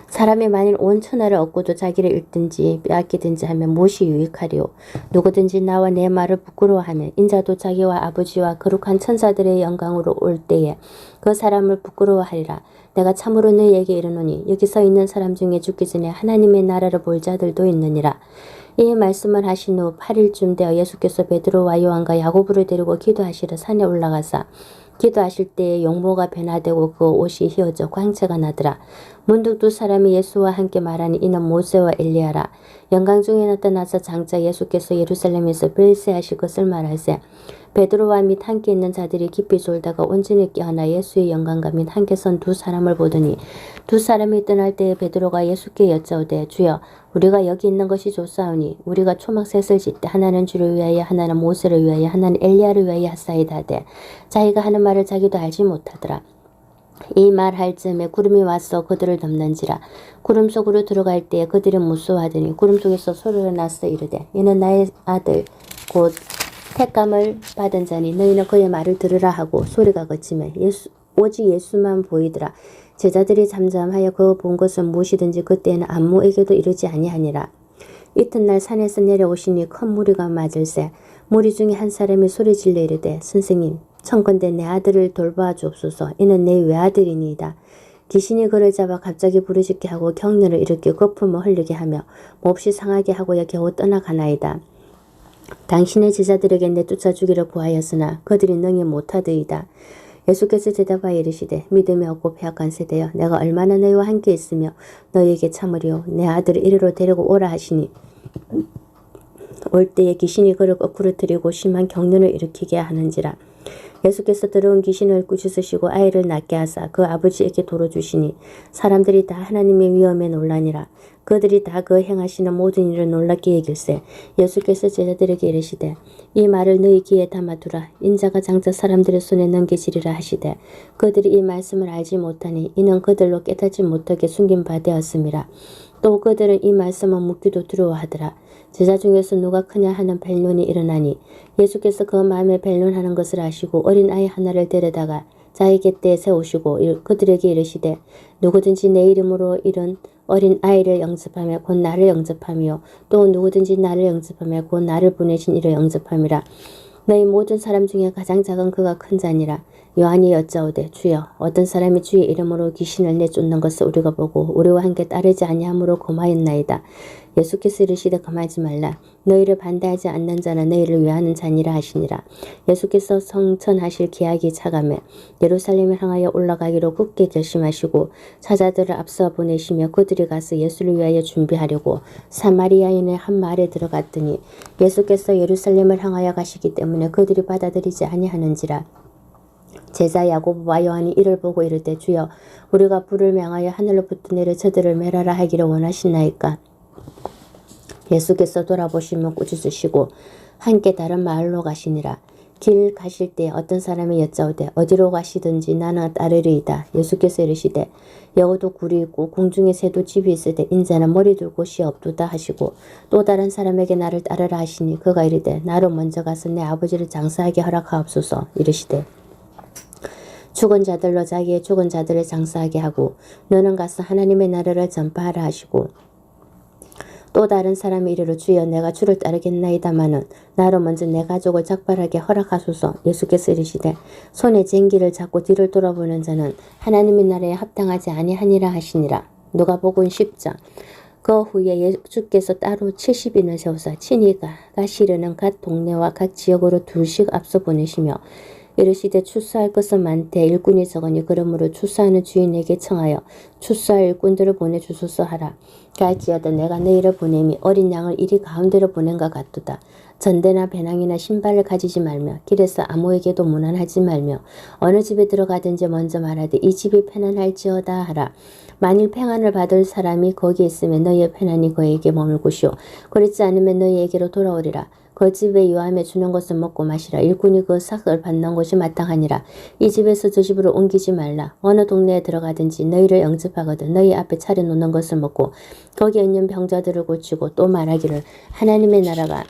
사람이 만일 온 천하를 얻고도 자기를 잃든지 빼앗기든지 하면 무엇이 유익하리요. 누구든지 나와 내 말을 부끄러워하면 인자도 자기와 아버지와 거룩한 천사들의 영광으로 올 때에 그 사람을 부끄러워하리라. 내가 참으로 너희에게 이르노니 여기 서 있는 사람 중에 죽기 전에 하나님의 나라를 볼 자들도 있느니라. 이 말씀을 하신 후 8일쯤 되어 예수께서 베드로와 요한과 야고보를 데리고 기도하시러 산에 올라가사 기도하실 때에 용모가 변화되고 그 옷이 휘어져 광채가 나더라. 문득 2 사람이 예수와 함께 말하니 이는 모세와 엘리야라. 영광 중에 나타나서 장차 예수께서 예루살렘에서 별세하실 것을 말하세 베드로와 및 함께 있는 자들이 깊이 졸다가 온전히 깨어나 예수의 영광과 및 함께 선 2 사람을 보더니 2 사람이 떠날 때에 베드로가 예수께 여짜오되 주여 우리가 여기 있는 것이 좋사오니 우리가 초막셋을 짓되 하나는 주를 위하여 하나는 모세를 위하여 하나는 엘리야를 위하여 하사이다 하되 자기가 하는 말을 자기도 알지 못하더라. 이 말할 즈음에 구름이 와서 그들을 덮는지라. 구름 속으로 들어갈 때에 그들이 무서워하더니 구름 속에서 소리가 나서 이르되 이는 나의 아들 곧 택감을 받은 자니 너희는 그의 말을 들으라 하고 소리가 그치며 오직 예수만 보이더라. 제자들이 잠잠하여 그 본 것은 무엇이든지 그때에는 아무에게도 이르지 아니하니라. 이튿날 산에서 내려오시니 큰 무리가 맞을세 무리 중에 한 사람이 소리질러 이르되 선생님 청컨대 내 아들을 돌봐 주옵소서. 이는 내 외아들이니이다. 귀신이 그를 잡아 갑자기 부르짖게 하고 격려를 일으켜 거품을 흘리게 하며 몹시 상하게 하고야 겨우 떠나가나이다. 당신의 제자들에게 내쫓아 주기를 구하였으나 그들이 능히 못하더이다. 예수께서 대답하여 이르시되 믿음이 없고 패악한 세대여 내가 얼마나 너희와 함께 있으며 너희에게 참으리요 내 아들을 이리로 데리고 오라 하시니 올 때에 귀신이 그를 거꾸로 들이고 심한 격론을 일으키게 하는지라. 예수께서 들어온 귀신을 꾸짖으시고 아이를 낳게 하사 그 아버지에게 돌어주시니 사람들이 다 하나님의 위엄에 놀라니라. 그들이 다 그 행하시는 모든 일을 놀랍게 여길세 예수께서 제자들에게 이르시되 이 말을 너희 귀에 담아두라. 인자가 장차 사람들의 손에 넘겨지리라 하시되 그들이 이 말씀을 알지 못하니 이는 그들로 깨닫지 못하게 숨긴 바 되었음이라. 또 그들은 이 말씀을 묻기도 두려워하더라. 제자 중에서 누가 크냐 하는 변론이 일어나니 예수께서 그 마음에 변론하는 것을 아시고 어린 아이 하나를 데려다가 자기 곁에 세우시고 그들에게 이르시되 누구든지 내 이름으로 이른 어린 아이를 영접하며 곧 나를 영접하며 또 누구든지 나를 영접하며 곧 나를 보내신 이를 영접함이라. 너희 모든 사람 중에 가장 작은 그가 큰 자니라. 요한이 여짜오되 주여 어떤 사람이 주의 이름으로 귀신을 내쫓는 것을 우리가 보고 우리와 함께 따르지 아니함으로 고마였나이다. 예수께서 이르시되 금하지 말라. 너희를 반대하지 않는 자는 너희를 위하는 자니라 하시니라. 예수께서 성천하실 기약이 차감해 예루살렘을 향하여 올라가기로 굳게 결심하시고 사자들을 앞서 보내시며 그들이 가서 예수를 위하여 준비하려고 사마리아인의 한 마을에 들어갔더니 예수께서 예루살렘을 향하여 가시기 때문에 그들이 받아들이지 아니하는지라. 제자 야고보와 요한이 이를 보고 이르되 주여 우리가 불을 명하여 하늘로부터 내려 저들을 멸하라 하기를 원하시나이까. 예수께서 돌아보시며 꾸짖으시고 함께 다른 마을로 가시니라. 길 가실 때 어떤 사람이 여짜오되 어디로 가시든지 나는 따르리이다. 예수께서 이르시되 여우도 굴이 있고 공중의 새도 집이 있으되 인자는 머리 둘 곳이 없도다 하시고 또 다른 사람에게 나를 따르라 하시니 그가 이르되 나로 먼저 가서 내 아버지를 장사하게 허락하옵소서. 이르시되 죽은 자들로 자기의 죽은 자들을 장사하게 하고 너는 가서 하나님의 나라를 전파하라 하시고 또 다른 사람이 이르러 주여 내가 주를 따르겠나이다마는 나로 먼저 내 가족을 작발하게 허락하소서. 예수께서 이르시되 손에 쟁기를 잡고 뒤를 돌아보는 자는 하나님의 나라에 합당하지 아니하니라 하시니라. 누가복음 10장. 그 후에 예수께서 따로 70인을 세우사 친히 가시려는 각 동네와 각 지역으로 둘씩 앞서 보내시며 이르시되 추수할 것은 많되 일꾼이 적으니 그러므로 추수하는 주인에게 청하여 추수할 일꾼들을 보내주소서 하라. 갈지어다 내가 너희를 보냄이 어린 양을 이리 가운데로 보낸것 같도다. 전대나 배낭이나 신발을 가지지 말며 길에서 아무에게도 문안하지 말며 어느 집에 들어가든지 먼저 말하되 이 집이 편안할지어다 하라. 만일 평안을 받을 사람이 거기 있으면 너희의 편안이 그에게 머물 곳이요 그렇지 않으면 너희에게로 돌아오리라. 그 집에 요함에 주는 것을 먹고 마시라. 일꾼이 그 삭을 받는 것이 마땅하니라. 이 집에서 저 집으로 옮기지 말라. 어느 동네에 들어가든지 너희를 영접하거든 너희 앞에 차려놓는 것을 먹고 거기에 있는 병자들을 고치고 또 말하기를 하나님의 나라가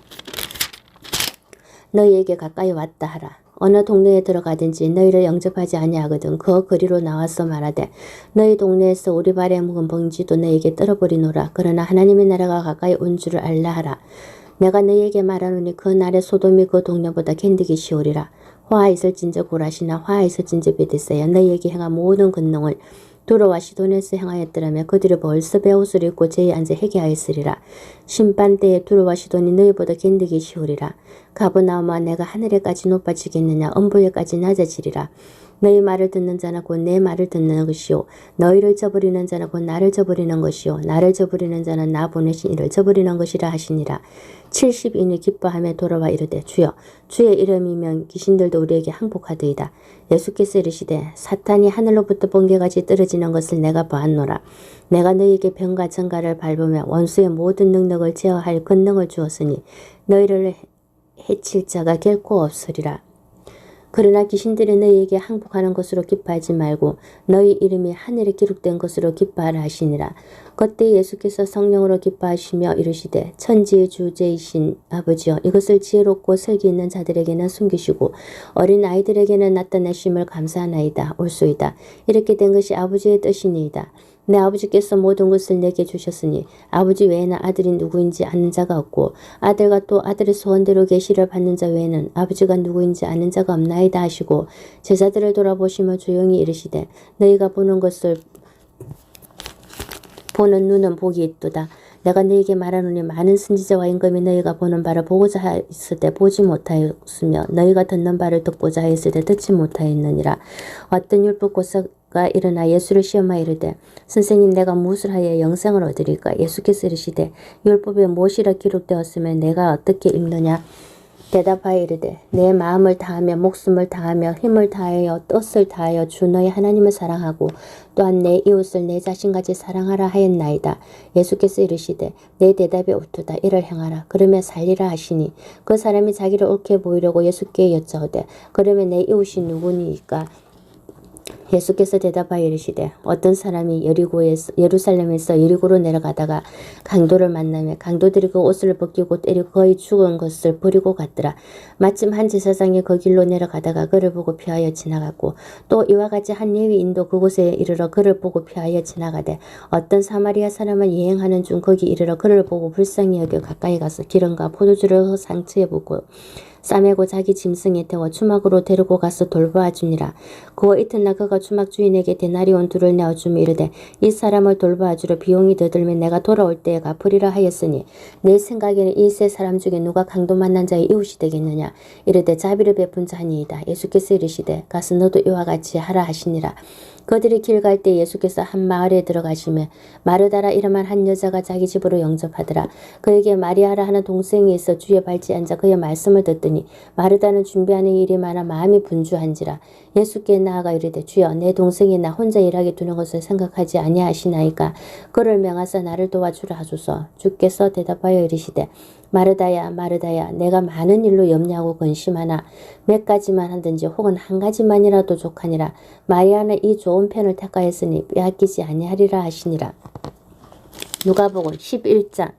너희에게 가까이 왔다 하라. 어느 동네에 들어가든지 너희를 영접하지 아니하거든 그 거리로 나와서 말하되 너희 동네에서 우리 발에 묵은 봉지도 너희에게 떨어버리노라. 그러나 하나님의 나라가 가까이 온 줄을 알라 하라. 내가 너희에게 말하노니 그 날에 소돔이 그 동네보다 견디기 쉬우리라. 화가 있을진저 고라시나 화가 있을진저 베데스야 너희에게 행한 모든 권능을 두로와 시돈에서 행하였더라면 그들이 벌써 베옷을 입고 제에 앉아 회개하였으리라. 심판때에 두로와 시돈이 너희보다 견디기 쉬우리라. 가버나움아 내가 하늘에까지 높아지겠느냐 엄부에까지 낮아지리라. 너희 말을 듣는 자는 곧 내 말을 듣는 것이요 너희를 저버리는 자는 곧 나를 저버리는 것이요 나를 저버리는 자는 나 보내신 이를 저버리는 것이라 하시니라. 70인이 기뻐하며 돌아와 이르되 주여 주의 이름이면 귀신들도 우리에게 항복하더이다. 예수께서 이르시되 사탄이 하늘로부터 번개같이 떨어지는 것을 내가 보았노라. 내가 너희에게 병과 전갈을 밟으며 원수의 모든 능력을 제어할 권능을 주었으니 너희를 해칠 자가 결코 없으리라. 그러나 귀신들이 너희에게 항복하는 것으로 기뻐하지 말고 너희 이름이 하늘에 기록된 것으로 기뻐하라 하시니라. 그때 예수께서 성령으로 기뻐하시며 이르시되 천지의 주제이신 아버지여 이것을 지혜롭고 슬기 있는 자들에게는 숨기시고 어린 아이들에게는 나타내심을 감사하나이다. 옳소이다. 이렇게 된 것이 아버지의 뜻이니이다. 내 아버지께서 모든 것을 내게 주셨으니 아버지 외에는 아들이 누구인지 아는 자가 없고 아들과 또 아들의 소원대로 계시를 받는 자 외에는 아버지가 누구인지 아는 자가 없나이다 하시고 제자들을 돌아보시며 조용히 이르시되 너희가 보는 것을 보는 눈은 복이 있도다. 내가 너희에게 말하노니 많은 선지자와 임금이 너희가 보는 바를 보고자 하였을 때 보지 못하였으며 너희가 듣는 바를 듣고자 하였을 때 듣지 못하였느니라. 어떤 율법 고사가 일어나 예수를 시험하여 이르되 선생님 내가 무엇을 하여 영생을 얻으리까. 예수께서 이르시되 율법에 무엇이라 기록되었으면 내가 어떻게 읽느냐. 대답하여 이르되 내 마음을 다하며 목숨을 다하며 힘을 다하여 뜻을 다하여 주 너희 하나님을 사랑하고 또한 내 이웃을 내 자신같이 사랑하라 하였나이다. 예수께서 이르시되 내 대답이 옳도다. 이를 행하라. 그러면 살리라 하시니 그 사람이 자기를 옳게 보이려고 예수께 여짜오되 그러면 내 이웃이 누구니까. 예수께서 대답하여 이르시되 어떤 사람이 예루살렘에서 여리고로 내려가다가 강도를 만나며 강도들이 그 옷을 벗기고 때리고 거의 죽은 것을 버리고 갔더라. 마침 한 제사장이 그 길로 내려가다가 그를 보고 피하여 지나갔고 또 이와 같이 한 레위인도 그곳에 이르러 그를 보고 피하여 지나가되 어떤 사마리아 사람은 여행하는 중 거기 이르러 그를 보고 불쌍히 여겨 가까이 가서 기름과 포도주를 그 상처에 붓고 싸매고 자기 짐승에 태워 추막으로 데리고 가서 돌보아 주니라. 그후 이튿날 그가 추막 주인에게 데나리온 둘을 내어주며 이르되 이 사람을 돌보아 주려 비용이 더 들면 내가 돌아올 때에 갚으리라 하였으니 내 생각에는 이 세 사람 중에 누가 강도 만난 자의 이웃이 되겠느냐. 이르되 자비를 베푼 자니이다. 예수께서 이르시되 가서 너도 이와 같이 하라 하시니라. 그들이 길 갈 때 예수께서 한 마을에 들어가시며 마르다라 이름한 한 여자가 자기 집으로 영접하더라. 그에게 마리아라 하는 동생이 있어 주의 발치에 앉아 그의 말씀을 듣더니 마르다는 준비하는 일이 많아 마음이 분주한지라. 예수께 나아가 이르되 주여 내 동생이 나 혼자 일하게 두는 것을 생각하지 아니하시나이까. 그를 명하사 나를 도와주라 하소서. 주께서 대답하여 이르시되 마르다야 마르다야 내가 많은 일로 염려하고 근심하나 몇 가지만 하든지 혹은 한 가지만이라도 족하니라. 마리아는 이 좋은 편을 택하였으니 빼앗기지 아니하리라 하시니라. 누가복음 11장.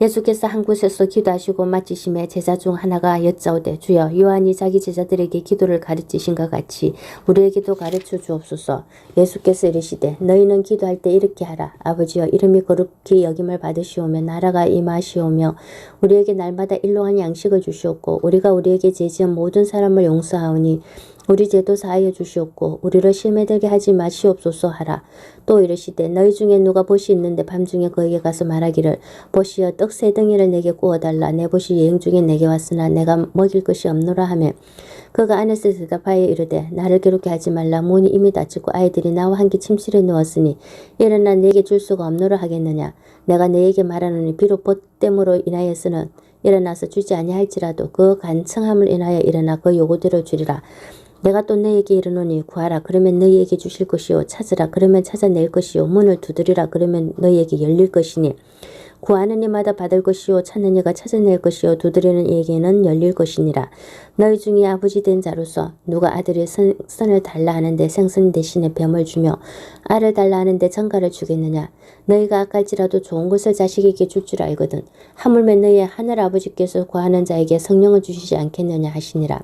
예수께서 한 곳에서 기도하시고 마치심에 제자 중 하나가 여짜오되 주여 요한이 자기 제자들에게 기도를 가르치신 것 같이 우리에게도 가르쳐 주옵소서. 예수께서 이르시되 너희는 기도할 때 이렇게 하라. 아버지여 이름이 거룩히 여김을 받으시오며 나라가 임하시오며 우리에게 날마다 일용할 양식을 주시옵고 우리가 우리에게 죄지은 모든 사람을 용서하오니 우리 죄도 사하여 주시옵고 우리를 시험에 들게 하지 마시옵소서 하라. 또 이르시되 너희 중에 누가 벗이 있는데 밤중에 그에게 가서 말하기를 보시어 떡 세 덩이를 내게 구워달라. 내 벗이 여행 중에 내게 왔으나 내가 먹일 것이 없노라 하며 그가 안에서 대답하여 이르되 나를 괴롭게 하지 말라. 문이 이미 닫히고 아이들이 나와 함께 침실에 누웠으니 일어나 내게 줄 수가 없노라 하겠느냐. 내가 너에게 말하노니 비록 벗됨으로 인하여서는 일어나서 주지 아니할지라도 그 간청함을 인하여 일어나 그 요구대로 주리라. 내가 또 너희에게 이르노니 구하라 그러면 너희에게 주실 것이요 찾으라 그러면 찾아낼 것이요 문을 두드리라 그러면 너희에게 열릴 것이니 구하는 이마다 받을 것이요 찾는 이가 찾아낼 것이요 두드리는 이에게는 열릴 것이니라. 너희 중에 아버지 된 자로서 누가 아들의 선을 달라 하는데 생선 대신에 뱀을 주며 알을 달라 하는데 전갈을 주겠느냐. 너희가 악할지라도 좋은 것을 자식에게 줄 줄 알거든 하물며 너희의 하늘 아버지께서 구하는 자에게 성령을 주시지 않겠느냐 하시니라.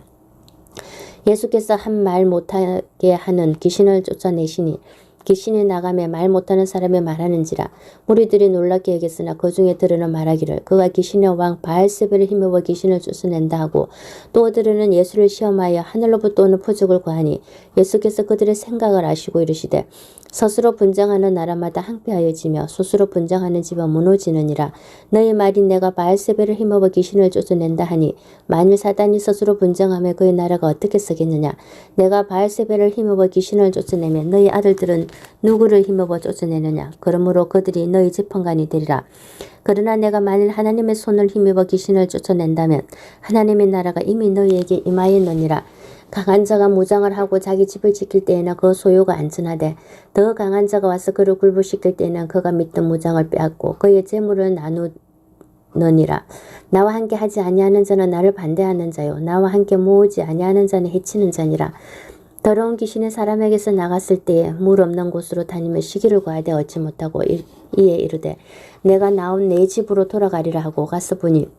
예수께서 한 말 못하게 하는 귀신을 쫓아내시니 귀신이 나가며 말 못하는 사람이 말하는지라. 무리들이 놀랍게 여겼으나 그 중에 들으는 말하기를 그가 귀신의 왕 바알세불을 힘입어 귀신을 쫓아낸다 하고 또 들으는 예수를 시험하여 하늘로부터 오는 표적을 구하니 예수께서 그들의 생각을 아시고 이르시되 스스로 분쟁하는 나라마다 항폐하여지며 스스로 분쟁하는 집은 무너지느니라. 너희 말이 내가 바알세불을 힘입어 귀신을 쫓아낸다 하니 만일 사단이 스스로 분쟁하며 그의 나라가 어떻게 서겠느냐. 내가 바알세불을 힘입어 귀신을 쫓아내면 너희 아들들은 누구를 힘입어 쫓아내느냐. 그러므로 그들이 너희 재판관이 되리라. 그러나 내가 만일 하나님의 손을 힘입어 귀신을 쫓아낸다면 하나님의 나라가 이미 너희에게 임하였느니라. 강한 자가 무장을 하고 자기 집을 지킬 때에는 그 소유가 안전하되 더 강한 자가 와서 그를 굴복시킬 때에는 그가 믿던 무장을 빼앗고 그의 재물을 나누느니라. 나와 함께 하지 아니하는 자는 나를 반대하는 자요 나와 함께 모으지 아니하는 자는 해치는 자니라. 더러운 귀신이 사람에게서 나갔을 때에 물 없는 곳으로 다니며 시기를 구하되 얻지 못하고 이에 이르되 내가 나온 내 집으로 돌아가리라 하고 가서 보니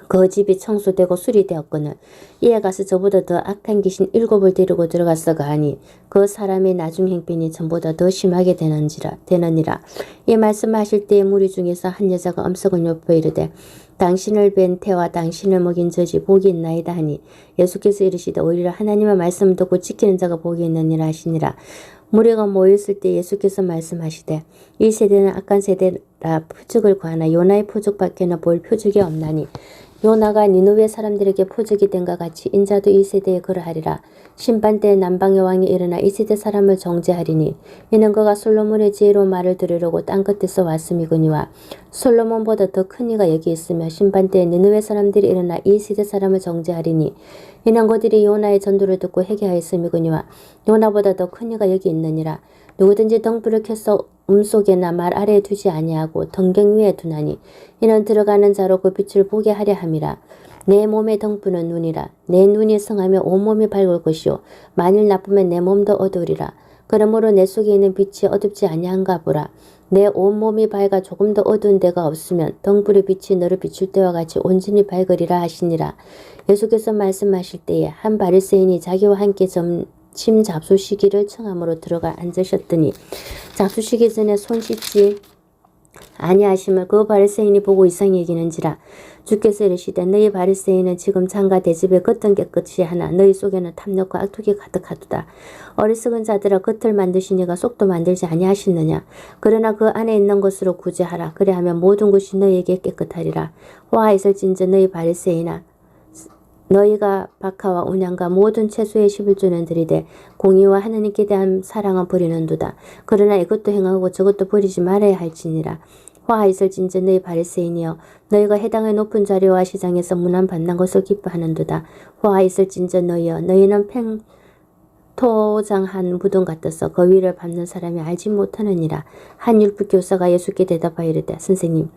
그 집이 청소되고 수리되었거늘 이에 가서 저보다 더 악한 귀신 7을 데리고 들어가서 가하니 그 사람의 나중 행편이 전보다 더 심하게 되느니라. 이 말씀하실 때에 무리 중에서 한 여자가 엄석을 높여 이르되 당신을 뵌 태와 당신을 먹인 저지 복이 있나이다 하니 예수께서 이르시되 오히려 하나님의 말씀을 듣고 지키는 자가 복이 있느니라 하시니라. 무리가 모였을 때 예수께서 말씀하시되 이 세대는 악한 세대라 표적을 구하나 요나의 표적밖에는 볼 표적이 없나니 요나가 니느웨 사람들에게 표적이 된 것 같이 인자도 이 세대에 그러하리라. 심판 때 남방의 왕이 일어나 이 세대 사람을 정죄하리니 이는 그가 솔로몬의 지혜로운 말을 들으려고 땅끝에서 왔음이거니와 솔로몬보다 더 큰 이가 여기 있으며 심판 때 니느웨 사람들이 일어나 이 세대 사람을 정죄하리니 이는 그들이 요나의 전도를 듣고 회개하였음이거니와 요나보다 더 큰 이가 여기 있느니라. 누구든지 덩불을 켜서 음속에나 말 아래에 두지 아니하고 덩경 위에 두나니 이는 들어가는 자로 그 빛을 보게 하려 함이라. 내 몸의 덩불은 눈이라. 내 눈이 성하며 온몸이 밝을 것이요 만일 나쁘면 내 몸도 어두우리라. 그러므로 내 속에 있는 빛이 어둡지 아니한가 보라. 내 온몸이 밝아 조금 더 어두운 데가 없으면 덩불의 빛이 너를 비출 때와 같이 온전히 밝으리라 하시니라. 예수께서 말씀하실 때에 한 바리새인이 자기와 함께 침 잡수시기를 청함으로 들어가 앉으셨더니 잡수시기 전에 손 씻지 아니하심을 그 바리새인이 보고 이상히 여기는지라. 주께서 이르시되 너희 바리새인은 지금 장과 대접에 겉은 깨끗이 하나 너희 속에는 탐욕과 악독이 가득하도다. 어리석은 자들아 겉을 만드시니가 속도 만들지 아니하시느냐. 그러나 그 안에 있는 것으로 구제하라. 그래하면 모든 것이 너희에게 깨끗하리라. 화가 있을진저 너희 바리새인아 너희가 박하와 온양과 모든 채소의 11조는 들이되 공의와 하나님께 대한 사랑은 버리는도다. 그러나 이것도 행하고 저것도 버리지 말아야 할지니라. 화가 있을진저 너희 바리새인이여 너희가 해당의 높은 자리와 시장에서 문안받는 것을 기뻐하는도다. 화가 있을진저 너희여 너희는 토장한 무덤 같아서 그 위를 밟는 사람이 알지 못하느니라. 한 율법교사가 예수께 대답하여 이르되 선생님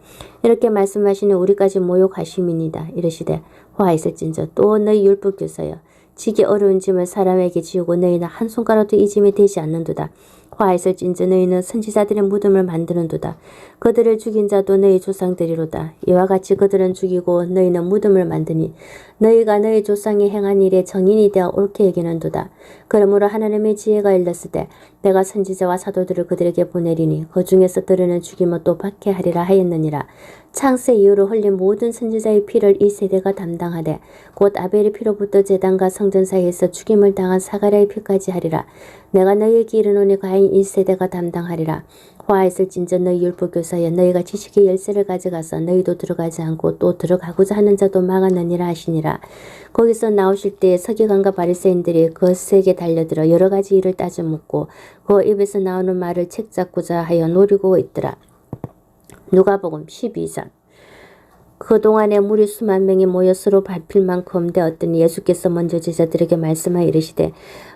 이렇게 말씀하시는 우리까지 모욕하심이니이다. 이르시되 화가 있을진저 또 너희 율법교사여 지기 어려운 짐을 사람에게 지우고 너희는 한 손가락도 이 짐이 되지 않는도다. 화가 있을진저 너희는 선지자들의 무덤을 만드는도다. 그들을 죽인 자도 너희 조상들이로다. 이와 같이 그들은 죽이고 너희는 무덤을 만드니 너희가 너희 조상이 행한 일에 정인이 되어 옳게 여기는도다. 그러므로 하나님의 지혜가 일렀으되 내가 선지자와 사도들을 그들에게 보내리니 그 중에서 들으는 죽임을 또 받게 하리라 하였느니라. 창세 이후로 흘린 모든 선지자의 피를 이 세대가 담당하되 곧 아벨의 피로부터 제단과 성전 사이에서 죽임을 당한 사가랴의 피까지 하리라. 내가 너희에게 이르노니 과연 이 세대가 담당하리라. 화가 있을진저 너희 율법교사여 너희가 지식의 열쇠를 가져가서 너희도 들어가지 않고 또 들어가고자 하는 자도 막았느니라 하시니라. 거기서 나오실 때에 서기관과 바리새인들이 거세게 달려들어 여러 가지 일을 따져 묻고 그 입에서 나오는 말을 책잡고자 하여 노리고 있더라. 누가복음 12장. 그동안에 무리 수만 명이 모여 서로 밟힐 만큼 되었더니 예수께서 먼저 제자들에게 말씀하여 이르시되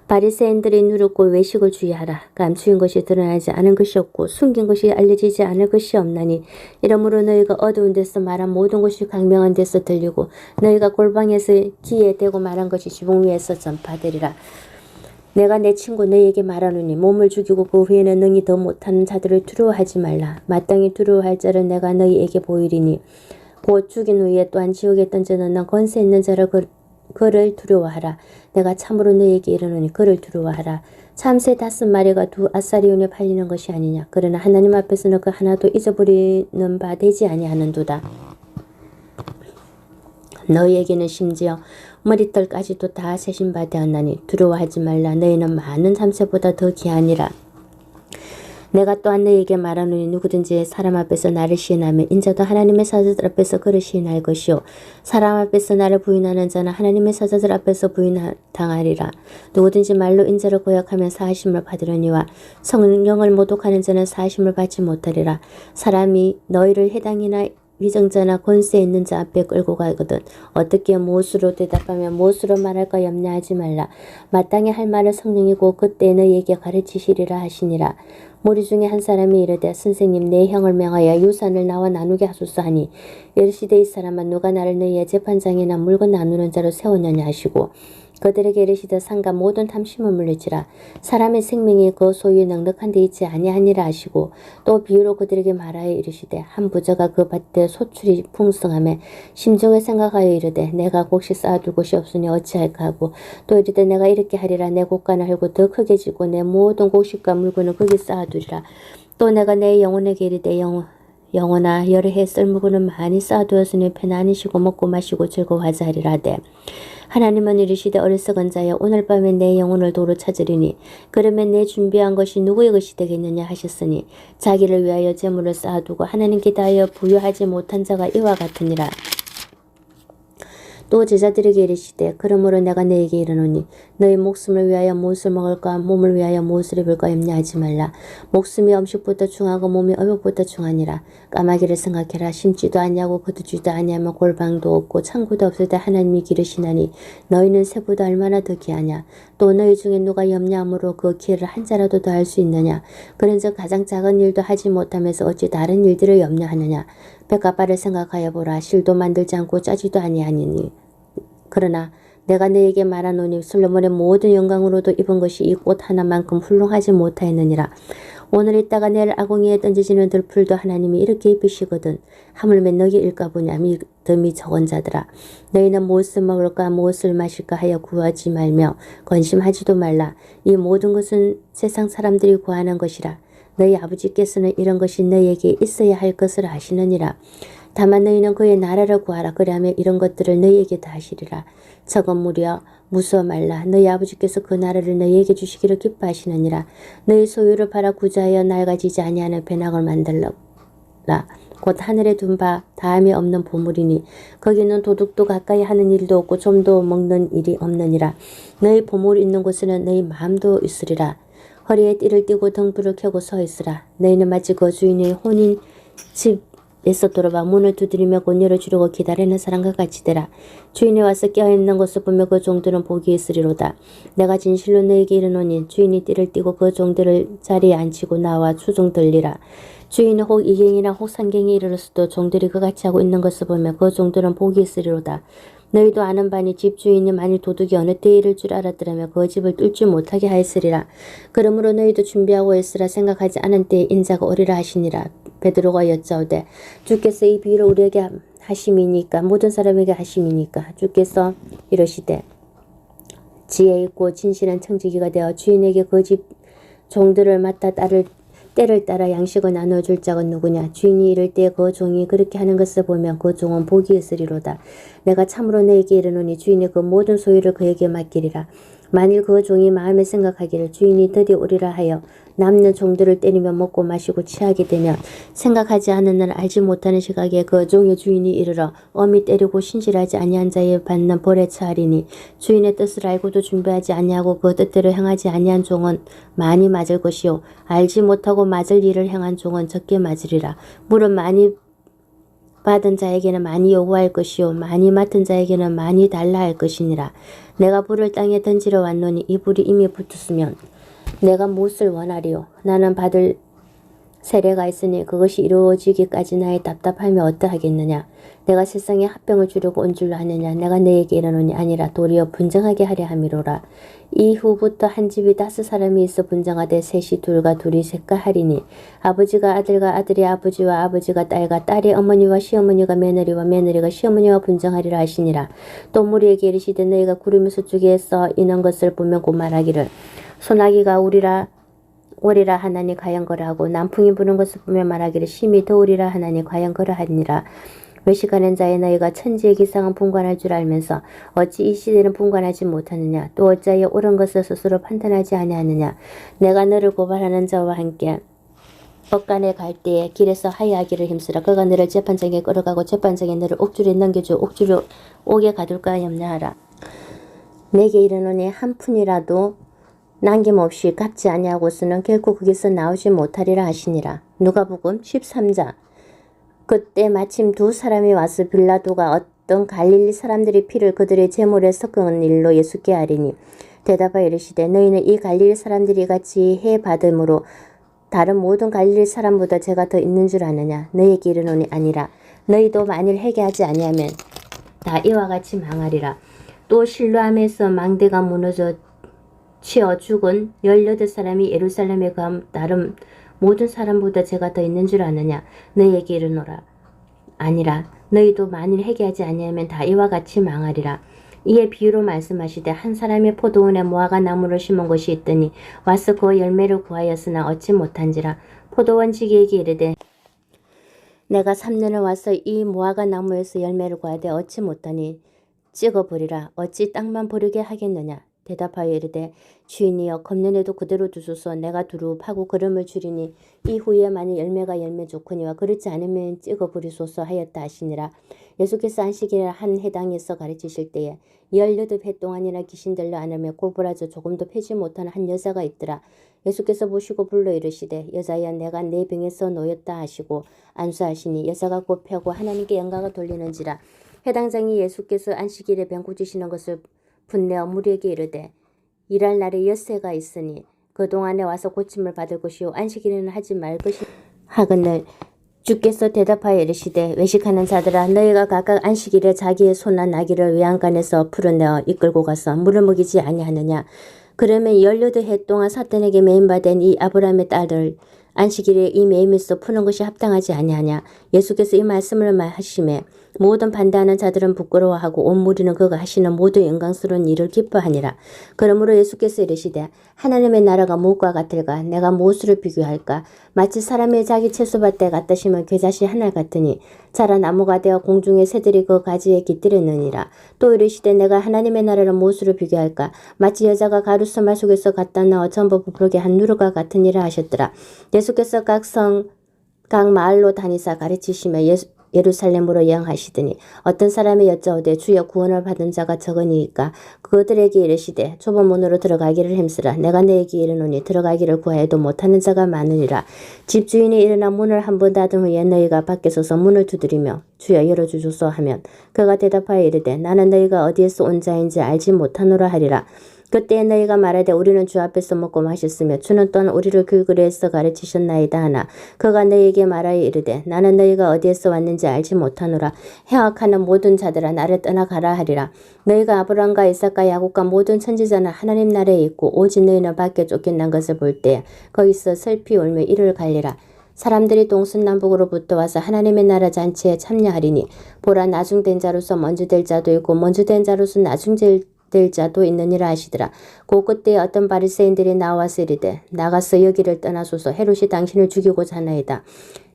바리새인들이 누렸고 외식을 주의하라. 감추인 것이 드러나지 않은 것이 없고 숨긴 것이 알려지지 않을 것이 없나니 이러므로 너희가 어두운 데서 말한 모든 것이 광명한 데서 들리고 너희가 골방에서 귀에 대고 말한 것이 지붕 위에서 전파되리라. 내가 내 친구 너희에게 말하노니 몸을 죽이고 그 후에는 능히 더 못하는 자들을 두려워하지 말라. 마땅히 두려워할 자를 내가 너희에게 보이리니 곧 죽인 후에 또한 지옥에 던져넣는 권세 있는 자를 그를 두려워하라. 내가 참으로 너희에게 이르노니 그를 두려워하라. 참새 5마리가 2아사리온에 팔리는 것이 아니냐. 그러나 하나님 앞에서는 그 하나도 잊어버리는 바 되지 아니하는도다. 너희에게는 심지어 머리털까지도 다 세신 바 되었나니 두려워하지 말라. 너희는 많은 참새보다 더 귀하니라. 내가 또한 너희에게 말하노니 누구든지 사람 앞에서 나를 시인하면 인자도 하나님의 사자들 앞에서 그를 시인할 것이요 사람 앞에서 나를 부인하는 자는 하나님의 사자들 앞에서 부인당하리라. 누구든지 말로 인자를 고약하면 사하심을 받으려니와 성령을 모독하는 자는 사하심을 받지 못하리라. 사람이 너희를 해당이나 위정자나 권세 있는 자 앞에 끌고 가거든 어떻게 무엇으로 대답하며 무엇으로 말할까 염려하지 말라. 마땅히 할 말을 성령이고 그때 너희에게 가르치시리라 하시니라. 무리 중에 한 사람이 이르되 선생님 내 형을 명하여 유산을 나와 나누게 하소서 하니 이르시되 이 사람은 누가 나를 너희의 재판장이나 물건 나누는 자로 세웠느냐 하시고 그들에게 이르시되 상가 모든 탐심을 물리치라. 사람의 생명이 그 소유에 넉넉한 데 있지 아니하니라 하시고 또 비유로 그들에게 말하여 이르시되 한 부자가 그 밭에 소출이 풍성하며 심중에 생각하여 이르되 내가 곡식 쌓아둘 곳이 없으니 어찌할까 하고 또 이르되 내가 이렇게 하리라. 내 곡간을 헐고 더 크게 지고 내 모든 곡식과 물건을 거기 쌓아두리라. 또 내가 내 영혼에게 이르되 영혼아 여러 해 썰물건을 많이 쌓아두었으니 편안히 쉬고 먹고 마시고 즐거워하자 하리라 하되 하나님은 이르시되 어리석은 자여 오늘 밤에 내 영혼을 도로 찾으리니 그러면 내 준비한 것이 누구의 것이 되겠느냐 하셨으니 자기를 위하여 재물을 쌓아두고 하나님께 대하여 부유하지 못한 자가 이와 같으니라. 또 제자들에게 이르시되 그러므로 내가 너에게 이르노니 너희 목숨을 위하여 무엇을 먹을까 몸을 위하여 무엇을 입을까 염려하지 말라. 목숨이 음식보다 중하고 몸이 의복보다 중하니라. 까마귀를 생각해라. 심지도 아니하고 거두지도 아니하며 골방도 없고 창고도 없을 때 하나님이 기르시나니 너희는 새보다 얼마나 더 귀하냐. 또 너희 중에 누가 염려함으로 그 기회를 한 자라도 더 할 수 있느냐? 그런즉 가장 작은 일도 하지 못하면서 어찌 다른 일들을 염려하느냐? 백합발을 생각하여 보라. 실도 만들지 않고 짜지도 아니하니니. 그러나 내가 너에게 말하노니 솔로몬의 모든 영광으로도 입은 것이 이 꽃 하나만큼 훌륭하지 못하였느니라. 오늘 있다가 내일 아궁이에 던져지는 들풀도 하나님이 이렇게 입히시거든. 하물며 너희 일까보냐 믿음이 적은 자들아. 너희는 무엇을 먹을까 무엇을 마실까 하여 구하지 말며 건심하지도 말라. 이 모든 것은 세상 사람들이 구하는 것이라. 너희 아버지께서는 이런 것이 너희에게 있어야 할 것을 아시느니라. 다만 너희는 그의 나라를 구하라. 그리하면 이런 것들을 너희에게 다 하시리라. 저건 무려 무서워 말라. 너희 아버지께서 그 나라를 너희에게 주시기를 기뻐하시느니라. 너희 소유를 팔아 구자하여 낡아지지 아니하는 배낭을 만들라. 곧 하늘에 둔 바 다음에 없는 보물이니 거기는 도둑도 가까이 하는 일도 없고 좀도 먹는 일이 없느니라. 너희 보물이 있는 곳에는 너희 마음도 있으리라. 허리에 띠를 띠고 등불을 켜고 서 있으라. 너희는 마치 그 주인의 혼인 집에서 돌아와 문을 두드리며 곧 열어주려고 기다리는 사람과 같이 되라. 주인이 와서 깨어있는 것을 보며 그 종들은 복이 있으리로다. 내가 진실로 너희에게 이르노니 주인이 띠를 띠고 그 종들을 자리에 앉히고 나와 추종 들리라. 주인은 혹 이갱이나 혹 상갱이 이르렀어도 종들이 그같이 하고 있는 것을 보며 그 종들은 복이 있으리로다. 너희도 아는 바니 집주인이 만일 도둑이 어느 때에 이를 줄 알았더라면 그 집을 뚫지 못하게 하였으리라. 그러므로 너희도 준비하고 있으라. 생각하지 않은 때에 인자가 오리라 하시니라. 베드로가 여짜오되 주께서 이 비유를 우리에게 하심이니까 모든 사람에게 하심이니까. 주께서 이러시되 지혜 있고 진실한 청지기가 되어 주인에게 그 집 종들을 맡아 때를 따라 양식을 나누어줄 자가 누구냐? 주인이 이를 때 그 종이 그렇게 하는 것을 보면 그 종은 복이 있으리로다. 내가 참으로 너에게 이르노니 주인이 그 모든 소유를 그에게 맡기리라. 만일 그 종이 마음에 생각하기를 주인이 드디어 오리라 하여 남는 종들을 때리며 먹고 마시고 취하게 되면 생각하지 않은 날 알지 못하는 시각에 그 종의 주인이 이르러 엄히 때리고 신실하지 아니한 자에 받는 벌에 처하리니 주인의 뜻을 알고도 준비하지 아니하고 그 뜻대로 행하지 아니한 종은 많이 맞을 것이요 알지 못하고 맞을 일을 행한 종은 적게 맞으리라. 물은 많이 받은 자에게는 많이 요구할 것이요 많이 맡은 자에게는 많이 달라 할 것이니라. 내가 불을 땅에 던지러 왔노니 이 불이 이미 붙었으면 내가 무엇을 원하리요? 나는 받을 세례가 있으니 그것이 이루어지기까지 나의 답답함이 어떠하겠느냐? 내가 세상에 합병을 주려고 온 줄로 하느냐? 내가 너에게 이르노니 아니라 도리어 분쟁하게 하려 함이로라. 이후부터 한 집이 5 사람이 있어 분쟁하되 셋이 둘과 둘이 셋과 하리니 아버지가 아들과 아들이 아버지와 아버지가 딸과 딸이 어머니와 시어머니가 며느리와 며느리가 시어머니와 분쟁하리라 하시니라. 또 무리에게 이르시되 너희가 구름의 서쪽에서 이는 것을 보면 곧 말하기를 소나기가 오리라 하나니 과연 그러하고 남풍이 부는 것을 보며 말하기를 심히 더우리라 하나니 과연 그러하니라. 외식하는 자의 너희가 천지의 기상은 분간할 줄 알면서 어찌 이 시대는 분간하지 못하느냐? 또 어찌하여 옳은 것을 스스로 판단하지 아니하느냐? 내가 너를 고발하는 자와 함께 법관에 갈 때에 길에서 하야하기를 힘쓰라. 그가 너를 재판장에 끌어가고 재판장에 너를 옥줄에 넘겨줘 옥줄에 옥에 가둘까 염려하라. 내게 이르노니 한 푼이라도 남김없이 갚지 아니하고서는 결코 거기서 나오지 못하리라 하시니라. 누가복음 13장. 그때 마침 2 사람이 와서 빌라도가 어떤 갈릴리 사람들의 피를 그들의 제물에 섞은 일로 예수께 아리니 대답하여 이르시되 너희는 이 갈릴리 사람들이 같이 해 받음으로 다른 모든 갈릴리 사람보다 죄가 더 있는 줄 아느냐? 너희에게 이르노니 아니라. 너희도 만일 회개하지 아니하면 다 이와 같이 망하리라. 또 실로암에서 망대가 무너져 치어 죽은 18 사람이 예루살렘에 감 다른 모든 사람보다 죄가 더 있는 줄 아느냐? 너희에게 이르노라. 아니라. 너희도 만일 회개하지 아니하면 다 이와 같이 망하리라. 이에 비유로 말씀하시되 한 사람이 포도원에 무화과 나무를 심은 것이 있더니 와서 그 열매를 구하였으나 얻지 못한지라. 포도원 지기에게 이르되 내가 3년을 와서 이 무화과 나무에서 열매를 구하되 얻지 못하니 찍어버리라. 어찌 땅만 버리게 하겠느냐? 대답하여 이르되 주인이여 검년에도 그대로 두소서. 내가 두루 파고 거름을 줄이니 이후에 만일 열매가 열매 좋거니와 그렇지 않으면 찍어버리소서 하였다 하시니라. 예수께서 안식일에 한 회당에서 가르치실 때에 18해 동안이나 귀신 들려 안으며 골골하져 조금도 패지 못하는 한 여자가 있더라. 예수께서 보시고 불러 이르시되 여자여 내가 내 병에서 놓였다 하시고 안수하시니 여자가 곧 펴고 하나님께 영광을 돌리는지라. 회당장이 예수께서 안식일에 병 고치시는 것을 분내어 무리에게 이르되 일할 날에 엿새가 있으니 그동안에 와서 고침을 받을 것이요 안식일에는 하지 말 것이 하거늘 주께서 대답하여 이르시되 외식하는 자들아 너희가 각각 안식일에 자기의 소나 나귀를 외양간에서 풀어내어 이끌고 가서 물을 먹이지 아니하느냐. 그러면 18해 동안 사탄에게 매임받은 이 아브라함의 딸을 안식일에 이 매임에서 푸는 것이 합당하지 아니하냐. 예수께서 이 말씀을 하시매 모든 반대하는 자들은 부끄러워하고 온 무리는 그가 하시는 모든 영광스러운 일을 기뻐하니라. 그러므로 예수께서 이르시되 하나님의 나라가 무엇과 같을까? 내가 무엇으로 비교할까? 마치 사람이 자기 채소밭에 갖다 심은 겨자씨 하나 같으니 자라 나무가 되어 공중의 새들이 그 가지에 깃들었느니라. 또 이르시되 내가 하나님의 나라를 무엇으로 비교할까? 마치 여자가 가루스말 속에서 갖다 넣어 전부 부풀게 한 누르가 같으니라 하셨더라. 예수께서 각 마을로 다니사 가르치시며 예루살렘으로 여행하시더니 어떤 사람이 여짜오되 주여 구원을 받은 자가 적으니이까. 그들에게 이르시되 좁은 문으로 들어가기를 힘쓰라. 내가 너에게 이르노니 들어가기를 구하여도 못하는 자가 많으니라. 집주인이 일어나 문을 한 번 닫은 후에 너희가 밖에 서서 문을 두드리며 주여 열어주소서 하면 그가 대답하여 이르되 나는 너희가 어디에서 온 자인지 알지 못하노라 하리라. 그때 너희가 말하되 우리는 주 앞에서 먹고 마셨으며 주는 또한 우리를 길거리에서 가르치셨나이다 하나 그가 너희에게 말하여 이르되 나는 너희가 어디에서 왔는지 알지 못하노라. 행악하는 모든 자들아 나를 떠나가라 하리라. 너희가 아브라함과 이삭과 야곱과 모든 선지자는 하나님 나라에 있고 오직 너희는 밖에 쫓겨난 것을 볼 때 거기서 슬피 울며 이를 갈리라. 사람들이 동서남북으로부터 와서 하나님의 나라 잔치에 참여하리니 보라 나중된 자로서 먼저 될 자도 있고 먼저 된 자로서 나중될 자도 있느니라 하시더라. 그 그때 어떤 바리새인들이 나와서 이르되 나가서 여기를 떠나소서 헤롯이 당신을 죽이고자 하나이다.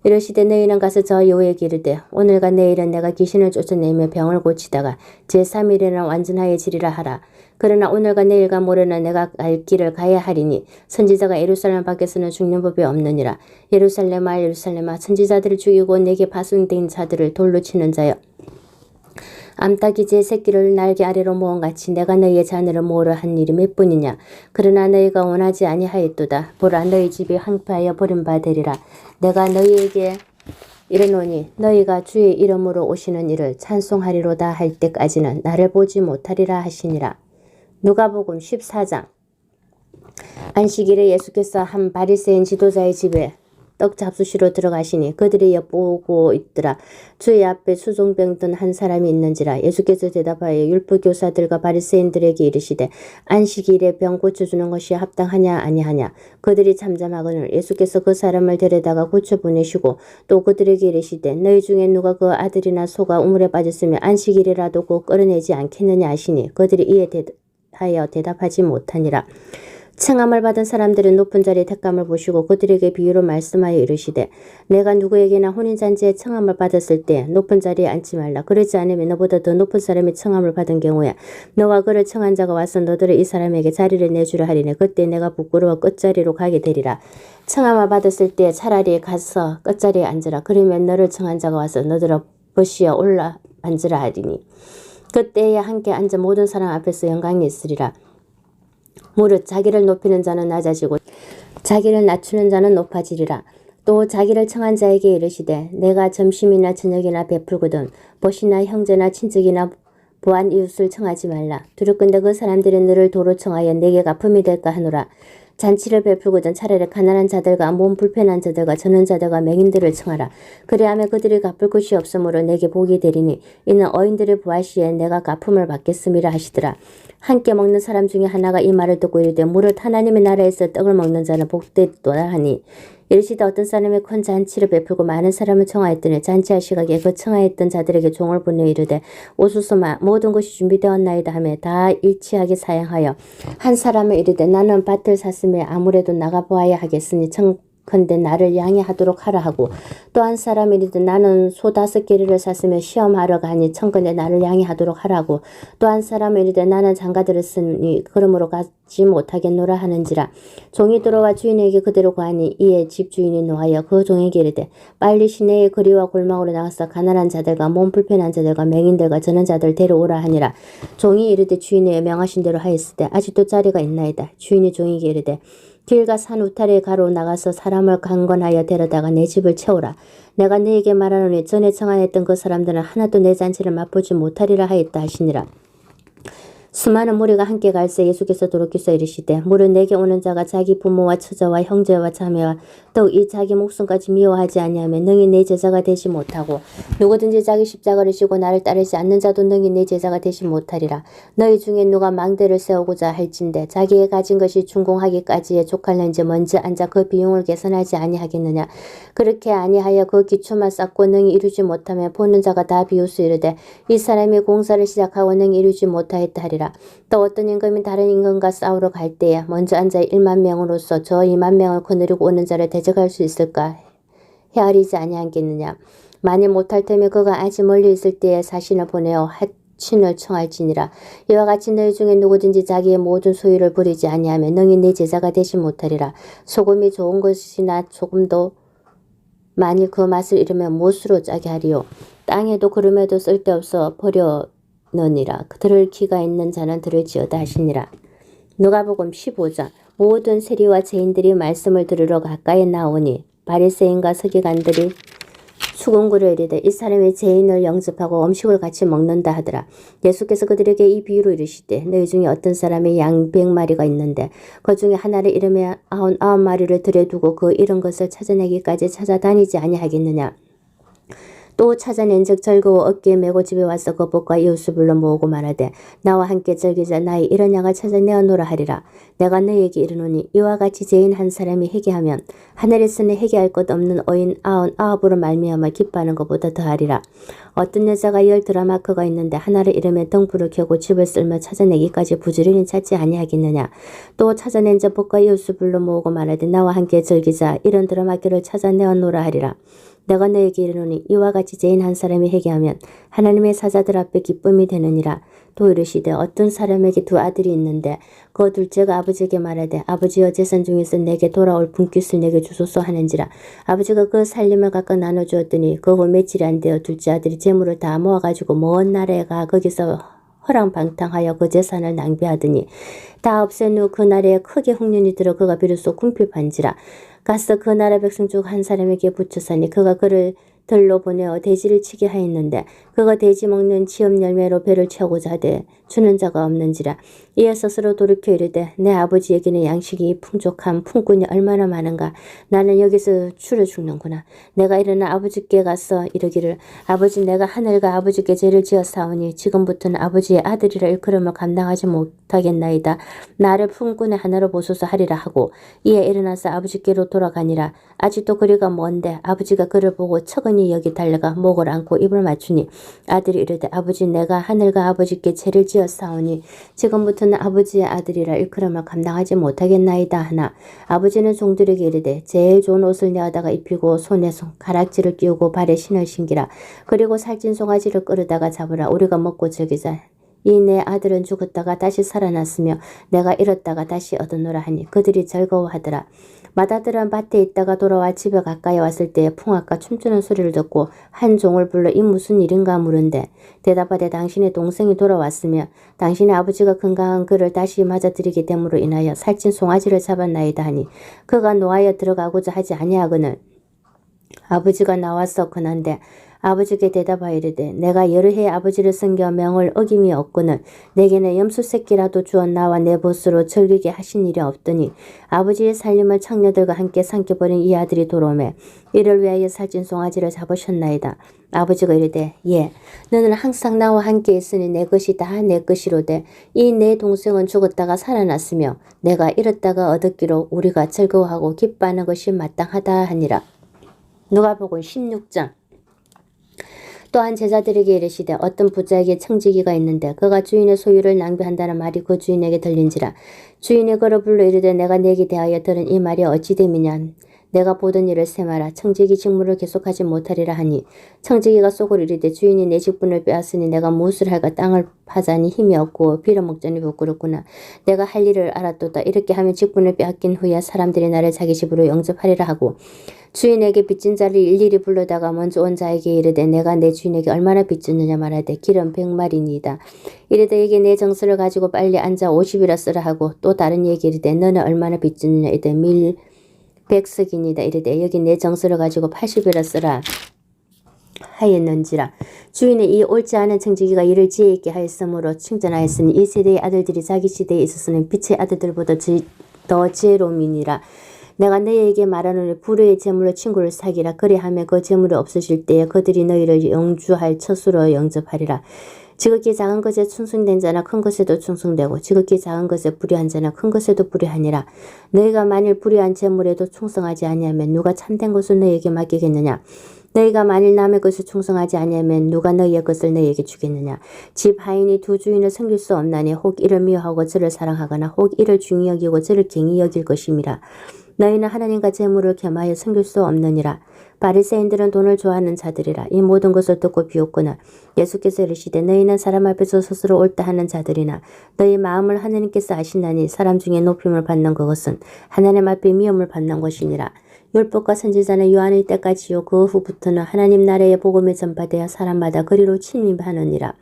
이르시되 너희는 가서 저 여호에게 이르되 오늘과 내일은 내가 귀신을 쫓아내며 병을 고치다가 제3일에는 완전하여지리라 하라. 그러나 오늘과 내일과 모레는 내가 갈 길을 가야 하리니 선지자가 예루살렘 밖에서는 죽는 법이 없느니라. 예루살렘아 예루살렘아 선지자들을 죽이고 내게 파송된 자들을 돌로 치는 자여 암탉이 제 새끼를 날개 아래로 모은같이 내가 너희의 자녀를 모으려 한 일이 몇 분이냐. 그러나 너희가 원하지 아니하였도다. 보라 너희 집이 황폐하여 버림받으리라. 내가 너희에게 이르노니 너희가 주의 이름으로 오시는 이를 찬송하리로다 할 때까지는 나를 보지 못하리라 하시니라. 누가복음 14장. 안식일에 예수께서 한 바리새인 지도자의 집에 떡 잡수시러 들어가시니 그들이 엿보고 있더라. 주의 앞에 수종병 든 한 사람이 있는지라. 예수께서 대답하여 율법교사들과 바리새인들에게 이르시되 안식일에 병 고쳐주는 것이 합당하냐 아니하냐. 그들이 잠잠하거늘 예수께서 그 사람을 데려다가 고쳐보내시고 또 그들에게 이르시되 너희 중에 누가 그 아들이나 소가 우물에 빠졌으면 안식일이라도 곧 끌어내지 않겠느냐 하시니 그들이 이에 대하여 대답하지 못하니라. 청함을 받은 사람들은 높은 자리의 택감을 보시고 그들에게 비유로 말씀하여 이르시되 내가 누구에게나 혼인잔치에 청함을 받았을 때 높은 자리에 앉지 말라. 그러지 않으면 너보다 더 높은 사람이 청함을 받은 경우에 너와 그를 청한 자가 와서 너들을 이 사람에게 자리를 내주려 하리니 그때 내가 부끄러워 끝자리로 가게 되리라. 청함을 받았을 때 차라리 가서 끝자리에 앉으라. 그러면 너를 청한 자가 와서 너들을 버시어 올라 앉으라 하리니 그때에 함께 앉아 모든 사람 앞에서 영광이 있으리라. 무릇 자기를 높이는 자는 낮아지고 자기를 낮추는 자는 높아지리라. 또 자기를 청한 자에게 이르시되 내가 점심이나 저녁이나 베풀거든 벗이나 형제나 친척이나 보안 이웃을 청하지 말라. 두렵건대 그 사람들이 너를 도로 청하여 내게 갚음이 될까 하노라. 잔치를 베풀거든 차라리 가난한 자들과 몸 불편한 자들과 저는 자들과 맹인들을 청하라. 그리하면 그들이 갚을 것이 없으므로 내게 복이 되리니 이는 어인들의 부활 시에 내가 갚음을 받겠음이라 하시더라. 함께 먹는 사람 중에 하나가 이 말을 듣고 이르되 무릇 하나님의 나라에서 떡을 먹는 자는 복되도다 하니 이르시되 어떤 사람이 큰 잔치를 베풀고 많은 사람을 청하였더니 잔치할 시각에 그 청하였던 자들에게 종을 보내 이르되 오소서 모든 것이 준비되었나이다 하며 다 일치하게 사양하여 한 사람을 이르되 나는 밭을 샀으며 아무래도 나가보아야 하겠으니 컨대 나를 양해하도록 하라 하고 또 한 사람이 이르되 나는 소 5개를 샀으며 시험하러 가니 청컨대 나를 양해하도록 하라고 또 한 사람이 이르되 나는 장가들을 쓰니 그러므로 가지 못하겠노라 하는지라. 종이 들어와 주인에게 그대로 구하니 이에 집주인이 노하여 그 종에게 이르되 빨리 시내의 거리와 골망으로 나가서 가난한 자들과 몸 불편한 자들과 맹인들과 저는 자들 데려오라 하니라. 종이 이르되 주인의 명하신 대로 하였으되 아직도 자리가 있나이다. 주인이 종에게 이르되 길과 산 우타리에 가로 나가서 사람을 강권하여 데려다가 내 집을 채우라. 내가 너에게 말하노니 전에 청하였던 그 사람들은 하나도 내 잔치를 맛보지 못하리라 하였다 하시니라. 수많은 무리가 함께 갈새 예수께서 돌이키서 이르시되 무릇 내게 오는 자가 자기 부모와 처자와 형제와 자매와 더욱 이 자기 목숨까지 미워하지 아니하면 능히 내 제자가 되지 못하고 누구든지 자기 십자가를 지고 나를 따르지 않는 자도 능히 내 제자가 되지 못하리라. 너희 중에 누가 망대를 세우고자 할진대 자기의 가진 것이 준공하기까지에 족할는지 먼저 앉아 그 비용을 계산하지 아니하겠느냐. 그렇게 아니하여 그 기초만 쌓고 능히 이루지 못하면 보는 자가 다 비웃으 이르되 이 사람이 공사를 시작하고 능히 이루지 못하였다 하리라. 또 어떤 임금이 다른 임금과 싸우러 갈 때에 먼저 앉아 1만 명으로서 저 2만 명을 거느리고 오는 자를 대적할 수 있을까 헤아리지 아니하겠느냐. 만일 못할 테면 그가 아직 멀리 있을 때에 사신을 보내어 친을 청할지니라. 이와 같이 너희 중에 누구든지 자기의 모든 소유를 부리지 아니하면 능히 내 제자가 되지 못하리라. 소금이 좋은 것이나 조금도 만일 그 맛을 잃으면 무엇으로 짜게 하리요. 땅에도 구름에도 쓸데없어 버려느니라. 들을 귀가 있는 자는 들을지어다 하시니라. 누가복음 15장. 모든 세리와 죄인들이 말씀을 들으러 가까이 나오니 바리새인과 서기관들이 수군구려 이르되 이 사람이 죄인을 영접하고 음식을 같이 먹는다 하더라. 예수께서 그들에게 이 비유로 이르시되 너희 중에 어떤 사람이 양 100마리가 있는데 그 중에 하나를 잃으면 99마리를 들여 두고 그 잃은 것을 찾아내기까지 찾아다니지 아니하겠느냐. 또 찾아낸즉 즐거워 어깨에 메고 집에 와서 거복과 이웃을 불러 모으고 말하되 나와 함께 즐기자. 나의 이런 양을 찾아내어노라 하리라. 내가 너희에게 이르노니 이와 같이 죄인 한 사람이 회개하면 하늘에서는 회개할 것 없는 어인 99으로 말미암아 기뻐하는 것보다 더하리라. 어떤 여자가 10 드라마크가 있는데 하나를 잃으면 등불을 켜고 집을 쓸며 찾아내기까지 부지런히 찾지 아니하겠느냐. 또 찾아낸 자복과 이웃을 불러 모으고 말하되 나와 함께 즐기자. 이런 드라마크를 찾아내어노라 하리라. 내가 너에게 이르노니 이와 같이 죄인 한 사람이 회개하면 하나님의 사자들 앞에 기쁨이 되느니라. 또 이르시되 어떤 사람에게 2 아들이 있는데 그 둘째가 아버지에게 말하되 아버지여 재산 중에서 내게 돌아올 분깃을 내게 주소서 하는지라. 아버지가 그 살림을 각각 나눠주었더니 그 후 며칠이 안 되어 둘째 아들이 재물을 다 모아가지고 먼 나라에 가 거기서 허랑방탕하여 그 재산을 낭비하더니 다 없앤 후 그 나라에 크게 흉년이 들어 그가 비로소 궁핍한지라. 가서 그 나라 백성 중 한 사람에게 붙여서니 그가 그를 들로 보내어 돼지를 치게 하였는데 그가 돼지 먹는 지업 열매로 배를 채우고자 하되 주는 자가 없는지라. 이에 스스로 돌이켜 이르되 내 아버지에게는 양식이 풍족한 품꾼이 얼마나 많은가. 나는 여기서 추려 죽는구나. 내가 일어나 아버지께 가서 이르기를 아버지 내가 하늘과 아버지께 죄를 지었사오니 지금부터는 아버지의 아들이라 일컬음을 감당하지 못하겠나이다. 나를 품꾼의 하나로 보소서 하리라 하고 이에 일어나서 아버지께로 돌아가니라. 아직도 거리가 먼데 아버지가 그를 보고 척은히 여기 달려가 목을 안고 입을 맞추니 아들이 이르되 아버지 내가 하늘과 아버지께 죄를 지었사오니 지금부터는 아버지의 아들이라 일컬음을 감당하지 못하겠나이다 하나 아버지는 종들에게 이르되 제일 좋은 옷을 내어다가 입히고 손에 가락지를 끼우고 발에 신을 신기라. 그리고 살찐 송아지를 끌어다가 잡으라. 우리가 먹고 즐기자. 이 내 아들은 죽었다가 다시 살아났으며 내가 잃었다가 다시 얻었노라 하니 그들이 즐거워하더라. 맏아들은 밭에 있다가 돌아와 집에 가까이 왔을 때에 풍악과 춤추는 소리를 듣고 한 종을 불러 이 무슨 일인가 물은데 대답하되 당신의 동생이 돌아왔으며 당신의 아버지가 건강한 그를 다시 맞아들이게 됨으로 인하여 살찐 송아지를 잡았나이다 하니 그가 노하여 들어가고자 하지 아니하거늘 아버지가 나와서 권한데 아버지께 대답하여 이르되 내가 여러 해 아버지를 섬겨 명을 어김이 없거늘 내게는 염소 새끼라도 주어 나와 내 벗으로 즐기게 하신 일이 없더니 아버지의 살림을 창녀들과 함께 삼켜버린 이 아들이 돌아오매 이를 위하여 살찐 송아지를 잡으셨나이다. 아버지가 이르되 예 너는 항상 나와 함께 있으니 내 것이 다 내 것이로되 이 내 동생은 죽었다가 살아났으며 내가 잃었다가 얻었기로 우리가 즐거워하고 기뻐하는 것이 마땅하다 하니라. 누가복음 16장. 또한 제자들에게 이르시되 어떤 부자에게 청지기가 있는데 그가 주인의 소유를 낭비한다는 말이 그 주인에게 들린지라. 주인이 그를 불러 이르되 내가 내게 대하여 들은 이 말이 어찌 됨이냐. 내가 보던 일을 세마라. 청지기 직무를 계속하지 못하리라 하니 청지기가 속으로 이르되 주인이 내 직분을 빼앗으니 내가 무엇을 할까. 땅을 파자니 힘이 없고 빌어먹자니 부끄럽구나. 내가 할 일을 알았도다. 이렇게 하면 직분을 빼앗긴 후에 사람들이 나를 자기 집으로 영접하리라 하고 주인에게 빚진 자를 일일이 불러다가 먼저 온 자에게 이르되 내가 내 주인에게 얼마나 빚졌느냐 말하되 기름 100마리니이다. 이르되 이게 내 정서를 가지고 빨리 앉아 50이라 쓰라 하고 또 다른 얘기 이르되 너는 얼마나 빚졌느냐 이르되 밀 100석이니이다. 이르되 여기 내 정서를 가지고 80이라 쓰라 하였는지라. 주인의 이 옳지 않은 청지기가 이를 지혜 있게 하였으므로 칭찬하였으니 이 세대의 아들들이 자기 시대에 있어서는 빛의 아들들보다 더 지혜로움이니라. 내가 너희에게 말하노니 불의의 재물로 친구를 사귀라. 그리하면 그 재물이 없으실 때에 그들이 너희를 영주할 처수로 영접하리라. 지극히 작은 것에 충성된 자나 큰 것에도 충성되고 지극히 작은 것에 불의한 자나 큰 것에도 불의하니라. 너희가 만일 불의한 재물에도 충성하지 아니하면 누가 참된 것을 너희에게 맡기겠느냐. 너희가 만일 남의 것을 충성하지 아니하면 누가 너희의 것을 너희에게 주겠느냐. 집 하인이 두 주인을 섬길 수 없나니 혹 이를 미워하고 저를 사랑하거나 혹 이를 중히 여기고 저를 경히 여길 것임이라. 너희는 하나님과 재물을 겸하여 섬길 수 없느니라. 바리새인들은 돈을 좋아하는 자들이라. 이 모든 것을 듣고 비웃거나 예수께서 이르시되 너희는 사람 앞에서 스스로 옳다 하는 자들이나 너희 마음을 하나님께서 아시나니 사람 중에 높임을 받는 그것은 하나님 앞에 미움을 받는 것이니라. 율법과 선지자는 요한의 때까지요 그 후부터는 하나님 나라의 복음이 전파되어 사람마다 그리로 침입하느니라.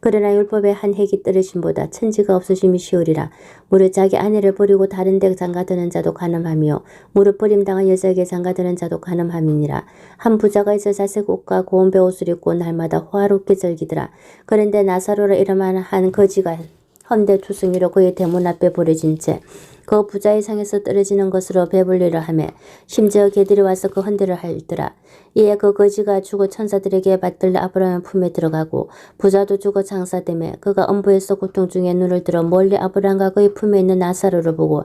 그러나 율법의 한 획이 떨어짐보다 천지가 없으심이 쉬우리라. 무릇 자기 아내를 버리고 다른 데 장가드는 자도 간음하며 무릇 버림당한 여자에게 장가드는 자도 간음함이니라. 한 부자가 있어 자색 옷과 고운 베옷을 입고 날마다 호화롭게 즐기더라. 그런데 나사로라 이름하는 한 거지가 헌데 투승이로 그의 대문 앞에 버려진 채 그 부자의 상에서 떨어지는 것으로 배불리려 하며 심지어 개들이 와서 그 헌데를 할더라. 이에 그 거지가 죽어 천사들에게 받들려 아브라함 품에 들어가고 부자도 죽어 장사되며 그가 엄부에서 고통 중에 눈을 들어 멀리 아브라함과 그의 품에 있는 나사로를 보고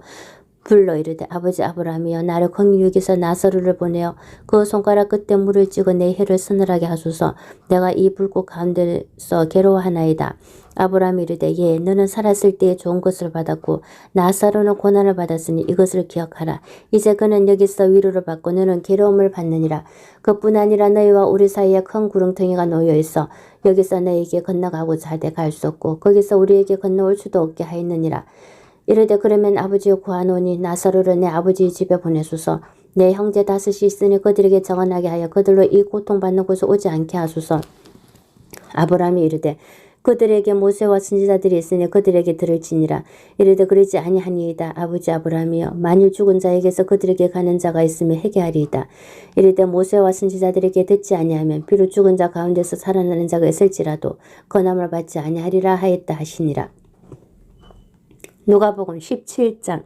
불러 이르되 아버지 아브라함이여 나를 긍휼히 여기서 나사로를 보내어 그 손가락 끝에 물을 찍어 내 혀를 서늘하게 하소서. 내가 이 불꽃 가운데서 괴로워하나이다. 아브라함이 이르되 예 너는 살았을 때에 좋은 것을 받았고 나사로는 고난을 받았으니 이것을 기억하라. 이제 그는 여기서 위로를 받고 너는 괴로움을 받느니라. 그뿐 아니라 너희와 우리 사이에 큰 구렁텅이가 놓여 있어 여기서 너희에게 건너가고자 하되 갈 수 없고 거기서 우리에게 건너올 수도 없게 하였느니라. 이르되 그러면 아버지여 구하노니 나사로를 내 아버지의 집에 보내소서. 내 형제 5이 있으니 그들에게 정언하게 하여 그들로 이 고통받는 곳에 오지 않게 하소서. 아브라함이 이르되 그들에게 모세와 선지자들이 있으니 그들에게 들을지니라. 이르되 그러지 아니하니이다. 아버지 아브라함이여 만일 죽은 자에게서 그들에게 가는 자가 있으면 회개하리이다. 이르되 모세와 선지자들에게 듣지 아니하면 비록 죽은 자 가운데서 살아나는 자가 있을지라도 건함을 받지 아니하리라 하였다 하시니라. 누가복음 17장.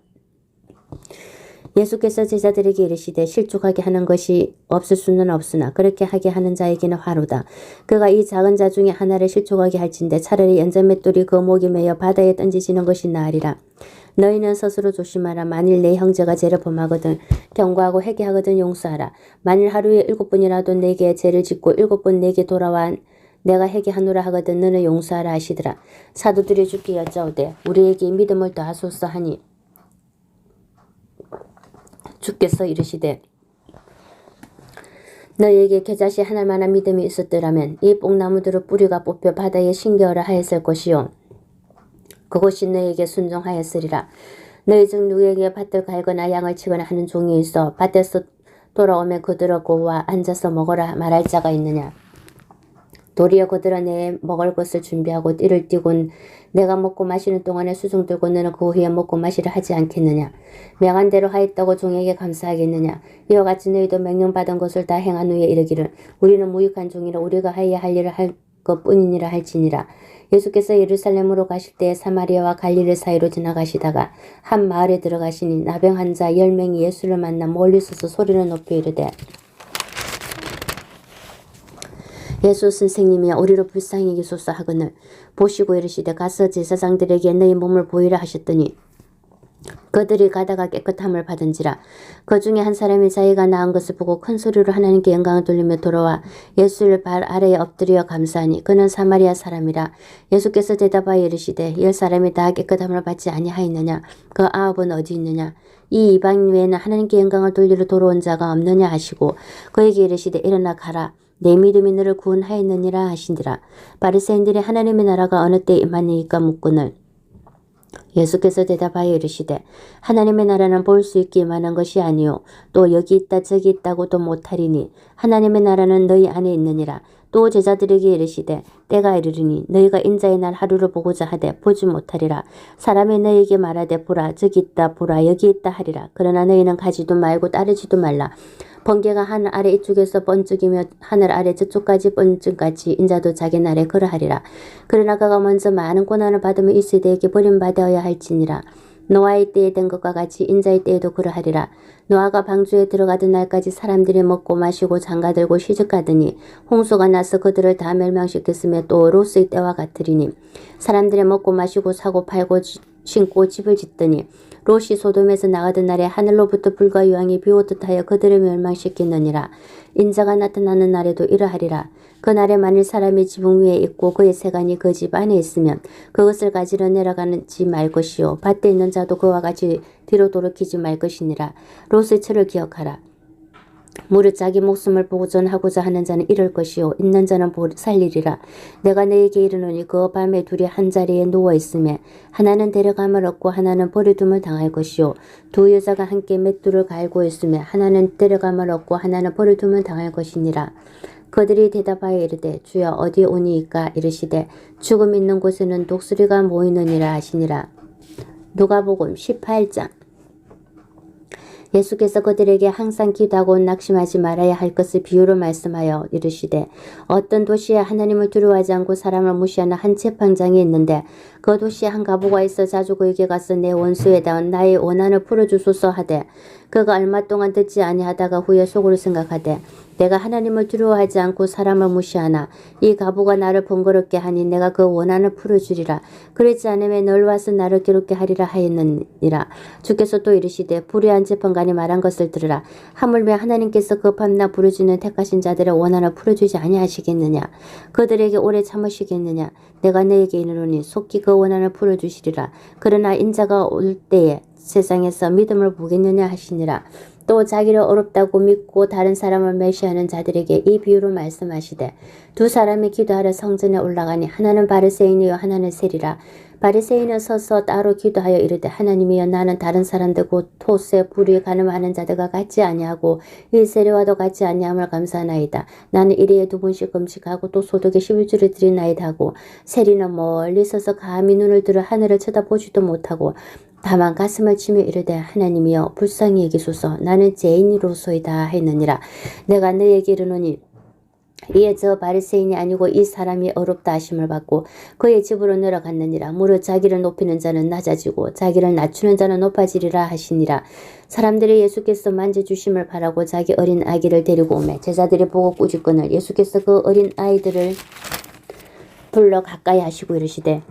예수께서 제자들에게 이르시되 실족하게 하는 것이 없을 수는 없으나 그렇게 하게 하는 자에게는 화로다. 그가 이 작은 자 중에 하나를 실족하게 할진대 차라리 연자맷돌이 그 목에 매여 바다에 던지지는 것이 나으리라. 너희는 스스로 조심하라. 만일 내 형제가 죄를 범하거든 경고하고 회개하거든 용서하라. 만일 하루에 7번이라도 내게 죄를 짓고 7번 내게 돌아와 내가 회개하노라 하거든 너는 용서하라 하시더라. 사도들이 주께 여짜오되 우리에게 믿음을 더하소서 하니 주께서 이르시되 너희에게 겨자씨 하나만한 믿음이 있었더라면 이 뽕나무들의 뿌리가 뽑혀 바다에 신겨라 하였을 것이요 그것이 너희에게 순종하였으리라. 너희 중 누구에게 밭을 갈거나 양을 치거나 하는 종이 있어 밭에서 돌아오면 그들을 고와 앉아서 먹어라 말할 자가 있느냐. 도리어 그들은 내 먹을 것을 준비하고 띠를 띠곤 내가 먹고 마시는 동안에 수중 들고 너는 그 후에 먹고 마시라 하지 않겠느냐. 명한 대로 하였다고 종에게 감사하겠느냐. 이와 같이 너희도 명령받은 것을 다 행한 후에 이르기를 우리는 무익한 종이라 우리가 하여야 할 일을 할 것뿐이니라 할지니라. 예수께서 예루살렘으로 가실 때에 사마리아와 갈릴리 사이로 지나가시다가 한 마을에 들어가시니 나병 자 10명이 예수를 만나 멀리 서서 소리를 높여 이르되 예수 선생님이여 우리로 불쌍히 여기소서 하거늘 보시고 이르시되 가서 제사장들에게 너희 몸을 보이라 하셨더니 그들이 가다가 깨끗함을 받은지라. 그 중에 한 사람이 자기가 나은 것을 보고 큰 소리로 하나님께 영광을 돌리며 돌아와 예수를 발 아래에 엎드려 감사하니 그는 사마리아 사람이라. 예수께서 대답하여 이르시되 10사람이 다 깨끗함을 받지 아니하였느냐. 그 9은 어디 있느냐. 이 이방인 외에는 하나님께 영광을 돌리러 돌아온 자가 없느냐 하시고 그에게 이르시되 일어나 가라. 내 믿음이 너를 구원하였느니라 하신지라. 바리새인들이 하나님의 나라가 어느 때 임하니까 묻거늘 예수께서 대답하여 이르시되 하나님의 나라는 볼 수 있게 임하는 것이 아니요 또 여기 있다 저기 있다고도 못하리니 하나님의 나라는 너희 안에 있느니라. 또 제자들에게 이르시되 때가 이르리니 너희가 인자의 날 하루를 보고자 하되 보지 못하리라. 사람이 너희에게 말하되 보라 저기 있다 보라 여기 있다 하리라. 그러나 너희는 가지도 말고 따르지도 말라. 번개가 하늘 아래 이쪽에서 번쩍이며 하늘 아래 저쪽까지 번쩍같이 인자도 자기 날에 그러하리라. 그러나 그가 먼저 많은 고난을 받으며 이 세대에게 버림받아야 할지니라. 노아의 때에 된 것과 같이 인자의 때에도 그러하리라. 노아가 방주에 들어가던 날까지 사람들이 먹고 마시고 장가들고 시집가더니 홍수가 나서 그들을 다 멸망시켰으며 또 롯의 때와 같으리니 사람들이 먹고 마시고 사고 팔고 신고 집을 짓더니 롯이 소돔에서 나가던 날에 하늘로부터 불과 유황이 비오듯 하여 그들을 멸망시키느니라. 인자가 나타나는 날에도 이러하리라. 그날에 만일 사람이 지붕 위에 있고 그의 세간이 그 집 안에 있으면 그것을 가지러 내려가지 말 것이요 밭에 있는 자도 그와 같이 뒤로 돌이키지 말 것이니라. 롯의 철을 기억하라. 무릇 자기 목숨을 보존하고자 하는 자는 잃을 것이요 있는 자는 살리리라. 내가 너에게 이르노니 그 밤에 둘이 한 자리에 누워 있으며 하나는 데려감을 얻고 하나는 버려둠을 당할 것이요 두 여자가 함께 맷돌을 갈고 있으며 하나는 데려감을 얻고 하나는 버려둠을 당할 것이니라. 그들이 대답하여 이르되 주여 어디 오니이까 이르시되 죽음 있는 곳에는 독수리가 모이느니라 하시니라. 누가복음 18장. 예수께서 그들에게 항상 기도하고 낙심하지 말아야 할 것을 비유로 말씀하여 이르시되 어떤 도시에 하나님을 두려워하지 않고 사람을 무시하는 한 채판장이 있는데 그 도시에 한 가부가 있어 자주 그에게 가서 내 원수에다 나의 원한을 풀어주소서 하되 그가 얼마 동안 듣지 아니하다가 후에 속으로 생각하되 내가 하나님을 두려워하지 않고 사람을 무시하나 이 가부가 나를 번거롭게 하니 내가 그 원한을 풀어주리라. 그렇지 않으면 널 와서 나를 괴롭게 하리라 하였느니라. 주께서 또 이르시되 불의한 재판관이 말한 것을 들으라. 하물며 하나님께서 그 밤낮 부르짖는 택하신 자들의 원한을 풀어주지 아니하시겠느냐. 그들에게 오래 참으시겠느냐. 내가 너에게 이르노니 속히 그 원한을 풀어주시리라. 그러나 인자가 올 때에 세상에서 믿음을 보겠느냐 하시니라. 또 자기를 어렵다고 믿고 다른 사람을 멸시하는 자들에게 이 비유로 말씀하시되 두 사람이 기도하러 성전에 올라가니 하나는 바리새인이요 하나는 세리라. 바리새인은 서서 따로 기도하여 이르되 하나님이여 나는 다른 사람들 곧 토세 불의 가늠하는 자들과 같지 아니하고 이 세리와도 같지 아니함을 감사하나이다. 나는 일회에 2번씩 금식하고 또 소득에 11주를 드리나이다 하고 세리는 멀리 서서 감히 눈을 들어 하늘을 쳐다보지도 못하고 다만 가슴을 치며 이르되 하나님이여 불쌍히 여기소서 나는 죄인이로소이다 했느니라. 내가 너에게 이르노니 이에 저 바리새인이 아니고 이 사람이 어렵다 하심을 받고 그의 집으로 내려갔느니라. 무릇 자기를 높이는 자는 낮아지고 자기를 낮추는 자는 높아지리라 하시니라. 사람들이 예수께서 만져주심을 바라고 자기 어린 아기를 데리고 오매 제자들이 보고 꾸짖거늘 예수께서 그 어린 아이들을 불러 가까이 하시고 이르시되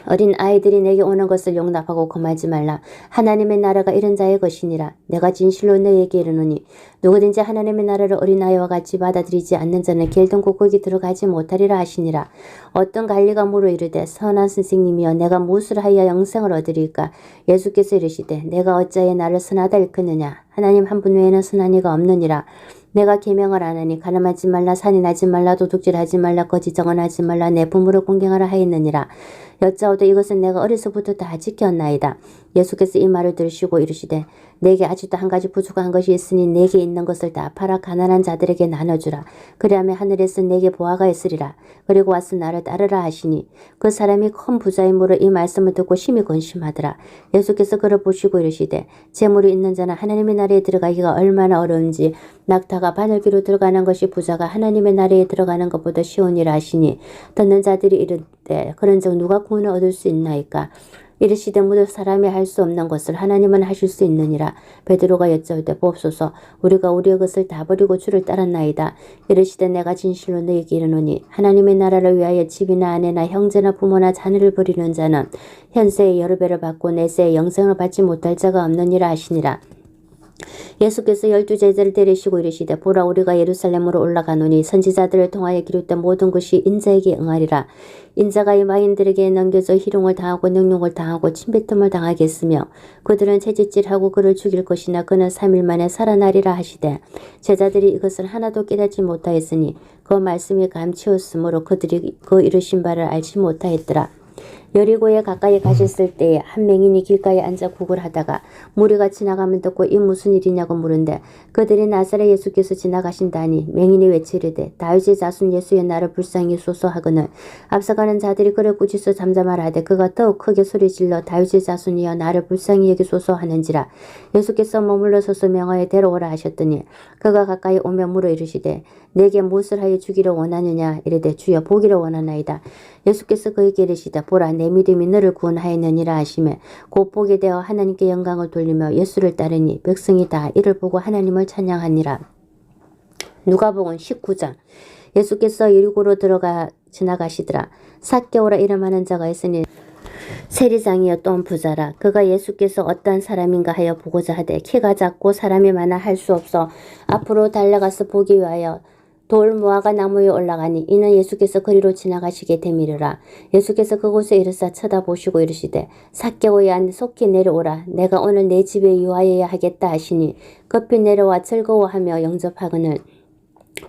어린 아이들이 내게 오는 것을 용납하고 금하지 말라. 하나님의 나라가 이런 자의 것이니라. 내가 진실로 너희에게 이르노니 누구든지 하나님의 나라를 어린아이와 같이 받아들이지 않는 자는 길동고 거기 들어가지 못하리라 하시니라. 어떤 관리가 물어 이르되 선한 선생님이여 내가 무엇을 하여 영생을 얻으리까. 예수께서 이르시되 내가 어찌하여 나를 선하다 일컫느냐. 하나님 한 분 외에는 선한 이가 없느니라. 내가 계명을 안 하니 가늠하지 말라 살인하지 말라 도둑질하지 말라 거짓 증언하지 말라 내 부모를 공경하라 하였느니라. 여짜오도 이것은 내가 어려서부터 다 지켰나이다. 예수께서 이 말을 들으시고 이르시되 내게 아직도 한 가지 부족한 것이 있으니 내게 있는 것을 다 팔아 가난한 자들에게 나눠주라. 그리하면 하늘에서 내게 보화가 있으리라. 그리고 와서 나를 따르라 하시니 그 사람이 큰 부자이므로 이 말씀을 듣고 심히 근심하더라. 예수께서 그를 보시고 이르시되 재물이 있는 자는 하나님의 나라에 들어가기가 얼마나 어려운지 낙타가 바늘귀로 들어가는 것이 부자가 하나님의 나라에 들어가는 것보다 쉬우니라 하시니 듣는 자들이 이르되 그런즉 누가 구원을 얻을 수 있나이까. 이르시되 모든 사람이 할 수 없는 것을 하나님은 하실 수 있느니라. 베드로가 여짜오되 보옵소서 우리가 우리의 것을 다 버리고 주를 따랐나이다. 이르시되 내가 진실로 너희에게 이르노니 하나님의 나라를 위하여 집이나 아내나 형제나 부모나 자녀를 버리는 자는 현세에 여러 배를 받고 내세에 영생을 받지 못할 자가 없느니라 하시니라. 예수께서 12제자를 데리시고 이르시되 보라 우리가 예루살렘으로 올라가노니 선지자들을 통하여 기록된 모든 것이 인자에게 응하리라. 인자가 이 마인들에게 넘겨져 희롱을 당하고 능욕을 당하고 침뱉음을 당하겠으며 그들은 채찍질하고 그를 죽일 것이나 그는 3일 만에 살아나리라 하시되 제자들이 이것을 하나도 깨닫지 못하였으니 그 말씀이 감추었으므로 그들이 그 이르신 바를 알지 못하였더라. 여리고에 가까이 가셨을 때에 한 맹인이 길가에 앉아 국을 하다가 무리가 지나가면 듣고 이 무슨 일이냐고 물은데 그들이 나사렛 예수께서 지나가신다니 맹인이 외치르되 다윗의 자손 예수여 나를 불쌍히 소서 하거늘 앞서가는 자들이 그를 꾸짖어 잠잠하라 하되 그가 더욱 크게 소리질러 다윗의 자손이여 나를 불쌍히 여기소서 하는지라. 예수께서 머물러 서서 명하여 데려오라 하셨더니 그가 가까이 오며 물어 이르시되 내게 무엇을 하여 주기를 원하느냐 이르되 주여 보기를 원하나이다. 예수께서 그에게 이르시되 보라 내 믿음이 너를 구원하였느니라 하시매 곧 보게 되어 하나님께 영광을 돌리며 예수를 따르니 백성이 다 이를 보고 하나님을 찬양하니라. 누가복음 19장. 예수께서 여리고로 지나가시더라. 삭개오라 이름하는 자가 있으니 세리장이었던 부자라. 그가 예수께서 어떠한 사람인가 하여 보고자 하되 키가 작고 사람이 많아 할 수 없어 앞으로 달려가서 보기 위하여 돌 무화과 나무에 올라가니 이는 예수께서 거리로 지나가시게 되미르라. 예수께서 그곳에 이르사 쳐다보시고 이르시되 삭개오야 속히 내려오라. 내가 오늘 내 집에 유하여야 하겠다 하시니 급히 내려와 즐거워하며 영접하거늘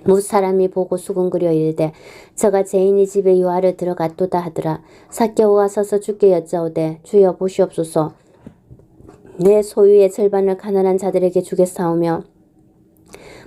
무사람이 보고 수군거려 이르되 저가 죄인이 집에 유하려 들어갔도다 하더라. 삭개오가 서서 주께 여짜오되 주여 보시옵소서 내 소유의 절반을 가난한 자들에게 주겠사오며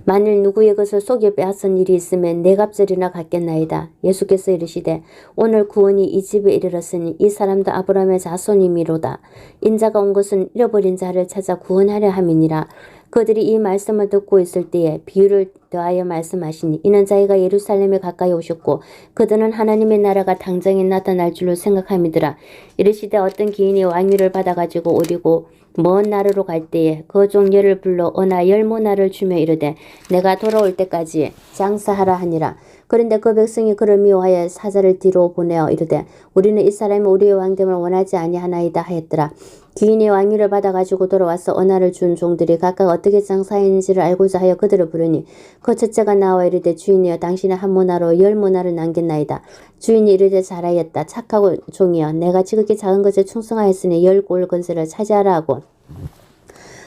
만일 누구의 것을 속여 빼앗은 일이 있으면 네 갑절이나 갚겠나이다. 예수께서 이르시되 오늘 구원이 이 집에 이르렀으니 이 사람도 아브라함의 자손이미로다. 인자가 온 것은 잃어버린 자를 찾아 구원하려 함이니라. 그들이 이 말씀을 듣고 있을 때에 비유를 더하여 말씀하시니 이는 자기가 예루살렘에 가까이 오셨고 그들은 하나님의 나라가 당장에 나타날 줄로 생각함이더라. 이르시되 어떤 기인이 왕위를 받아가지고 오리고 먼 나라로 갈 때에 그 종려를 불러 어나 열모나를 주며 이르되 내가 돌아올 때까지 장사하라 하니라. 그런데 그 백성이 그를 미워하여 사자를 뒤로 보내어 이르되 우리는 이 사람이 우리의 왕됨을 원하지 아니하나이다 하였더라. 귀인이 왕위를 받아가지고 돌아와서 언하를 준 종들이 각각 어떻게 장사했는지를 알고자 하여 그들을 부르니 그 첫째가 나와 이르되 주인이여 당신의 한 모나로 열 모나를 남겼나이다. 주인이 이르되 잘하였다. 착하고 종이여 내가 지극히 작은 것에 충성하였으니 열 골 건세를 차지하라 하고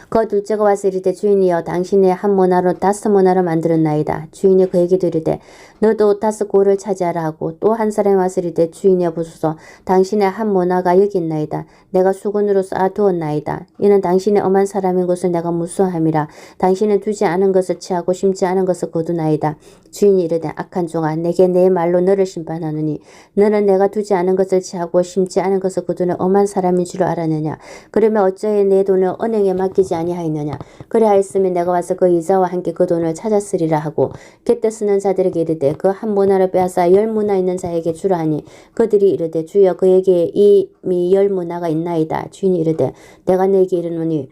그 둘째가 와서 이르되 주인이여 당신의 한 모나로 5모나를 만들었나이다. 주인이 그에게 이르되 너도 5골을 차지하라 하고 또 한 사람이 와서 이르되 주인이여 보소서 당신의 한 모나가 여기 있나이다. 내가 수건으로 쌓아두었나이다. 이는 당신의 엄한 사람인 것을 내가 무수함이라. 당신은 두지 않은 것을 취하고 심지 않은 것을 거두나이다. 주인이 이르되 악한 종아 내게 내 말로 너를 심판하느니 너는 내가 두지 않은 것을 취하고 심지 않은 것을 거두는 엄한 사람인 줄 알았느냐. 그러면 어찌하여 내 돈을 은행에 맡기지 아니하였느냐. 그리하였으면 내가 와서 그 이자와 함께 그 돈을 찾았으리라 하고 겟대 쓰는 자들에게 이르되 그 한 모나를 빼앗아 열 모나 있는 자에게 주라 하니 그들이 이르되 주여 그에게 이미 열 모나가 있나이다. 주인이 이르되 내가 너에게 이르노니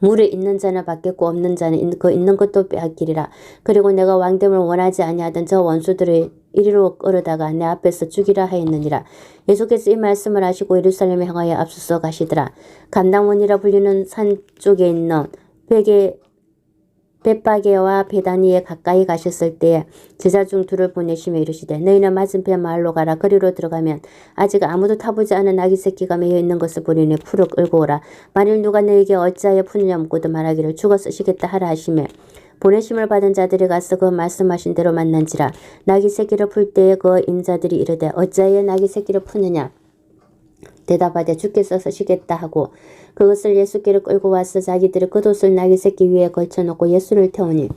물에 있는 자는 받겠고 없는 자는 그 있는 것도 빼앗기리라. 그리고 내가 왕됨을 원하지 아니하던 저 원수들을 이리로 끌어다가 내 앞에서 죽이라 하였느니라. 예수께서 이 말씀을 하시고 예루살렘에 향하여 앞서서 가시더라. 감당원이라 불리는 산 쪽에 있는 벳바게와 베다니에 가까이 가셨을 때에 제자 중 둘을 보내시며 이르시되 너희는 맞은편 마을로 가라. 거리로 들어가면 아직 아무도 타보지 않은 아기 새끼가 매여 있는 것을 보리니 풀어 끌고 오라. 만일 누가 너에게 어찌하여 푸느냐 묻고도 말하기를 죽어 쓰시겠다 하라 하시며 보내심을 받은 자들이 가서 그 말씀하신 대로 만난지라. 나귀 새끼를 풀 때에 그 임자들이 이르되 어찌하여 나귀 새끼를 푸느냐 대답하되 주께서 쓰시겠다 하고 그것을 예수께로 끌고 와서 자기들이 겉옷을 나귀 새끼 위에 걸쳐놓고 예수를 태우니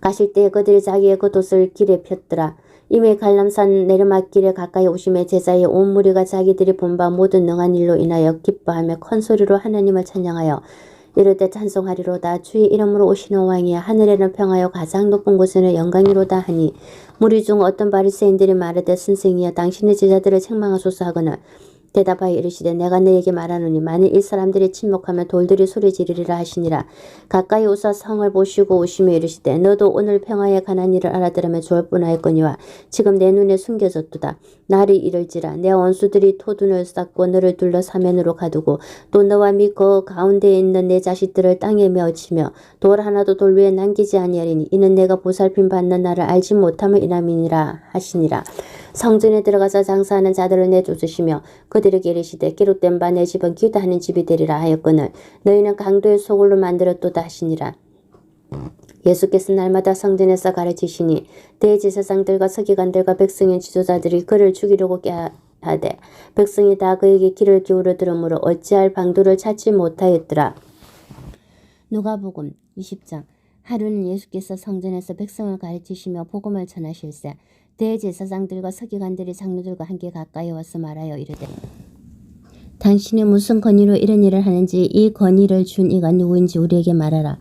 가실 때에 그들이 자기의 겉옷을 길에 폈더라. 이미 갈람산 내리막길에 가까이 오심에 제자의 온 무리가 자기들이 본 바 모든 능한 일로 인하여 기뻐하며 큰 소리로 하나님을 찬양하여 이르되 찬송하리로다. 주의 이름으로 오시는 왕이여 하늘에는 평하여 가장 높은 곳에는 영광이로다 하니 무리 중 어떤 바리새인들이 말하되 선생이여 당신의 제자들을 책망하소서 하거늘 대답하여 이르시되 내가 너에게 말하노니 만일 이 사람들이 침묵하면 돌들이 소리 지르리라 하시니라. 가까이 오사 성을 보시고 오시며 이르시되 너도 오늘 평화에 관한 일을 알아들으면 좋을 뻔하였거니와 지금 내 눈에 숨겨졌도다. 날이 이를지라 내 원수들이 토둔을 쌓고 너를 둘러 사면으로 가두고 또 너와 및 그 가운데에 있는 내 자식들을 땅에 메어치며 돌 하나도 돌 위에 남기지 아니하리니 이는 내가 보살핌 받는 날을 알지 못함을 인함이니라 하시니라. 성전에 들어가서 장사하는 자들을 내쫓으시며 그들에게 이르시되 기록된 바 내 집은 기도하는 집이 되리라 하였거늘 너희는 강도의 소굴로 만들었도다 하시니라. 예수께서 날마다 성전에서 가르치시니 대제사장들과 서기관들과 백성의 지도자들이 그를 죽이려고 하되 백성이 다 그에게 귀를 기울여 들으므로 어찌할 방도를 찾지 못하였더라. 누가복음 20장. 하루는 예수께서 성전에서 백성을 가르치시며 복음을 전하실세 대제사장들과 서기관들이 장로들과 함께 가까이 와서 말하여 이르되 당신이 무슨 권위로 이런 일을 하는지 이 권위를 준 이가 누구인지 우리에게 말하라.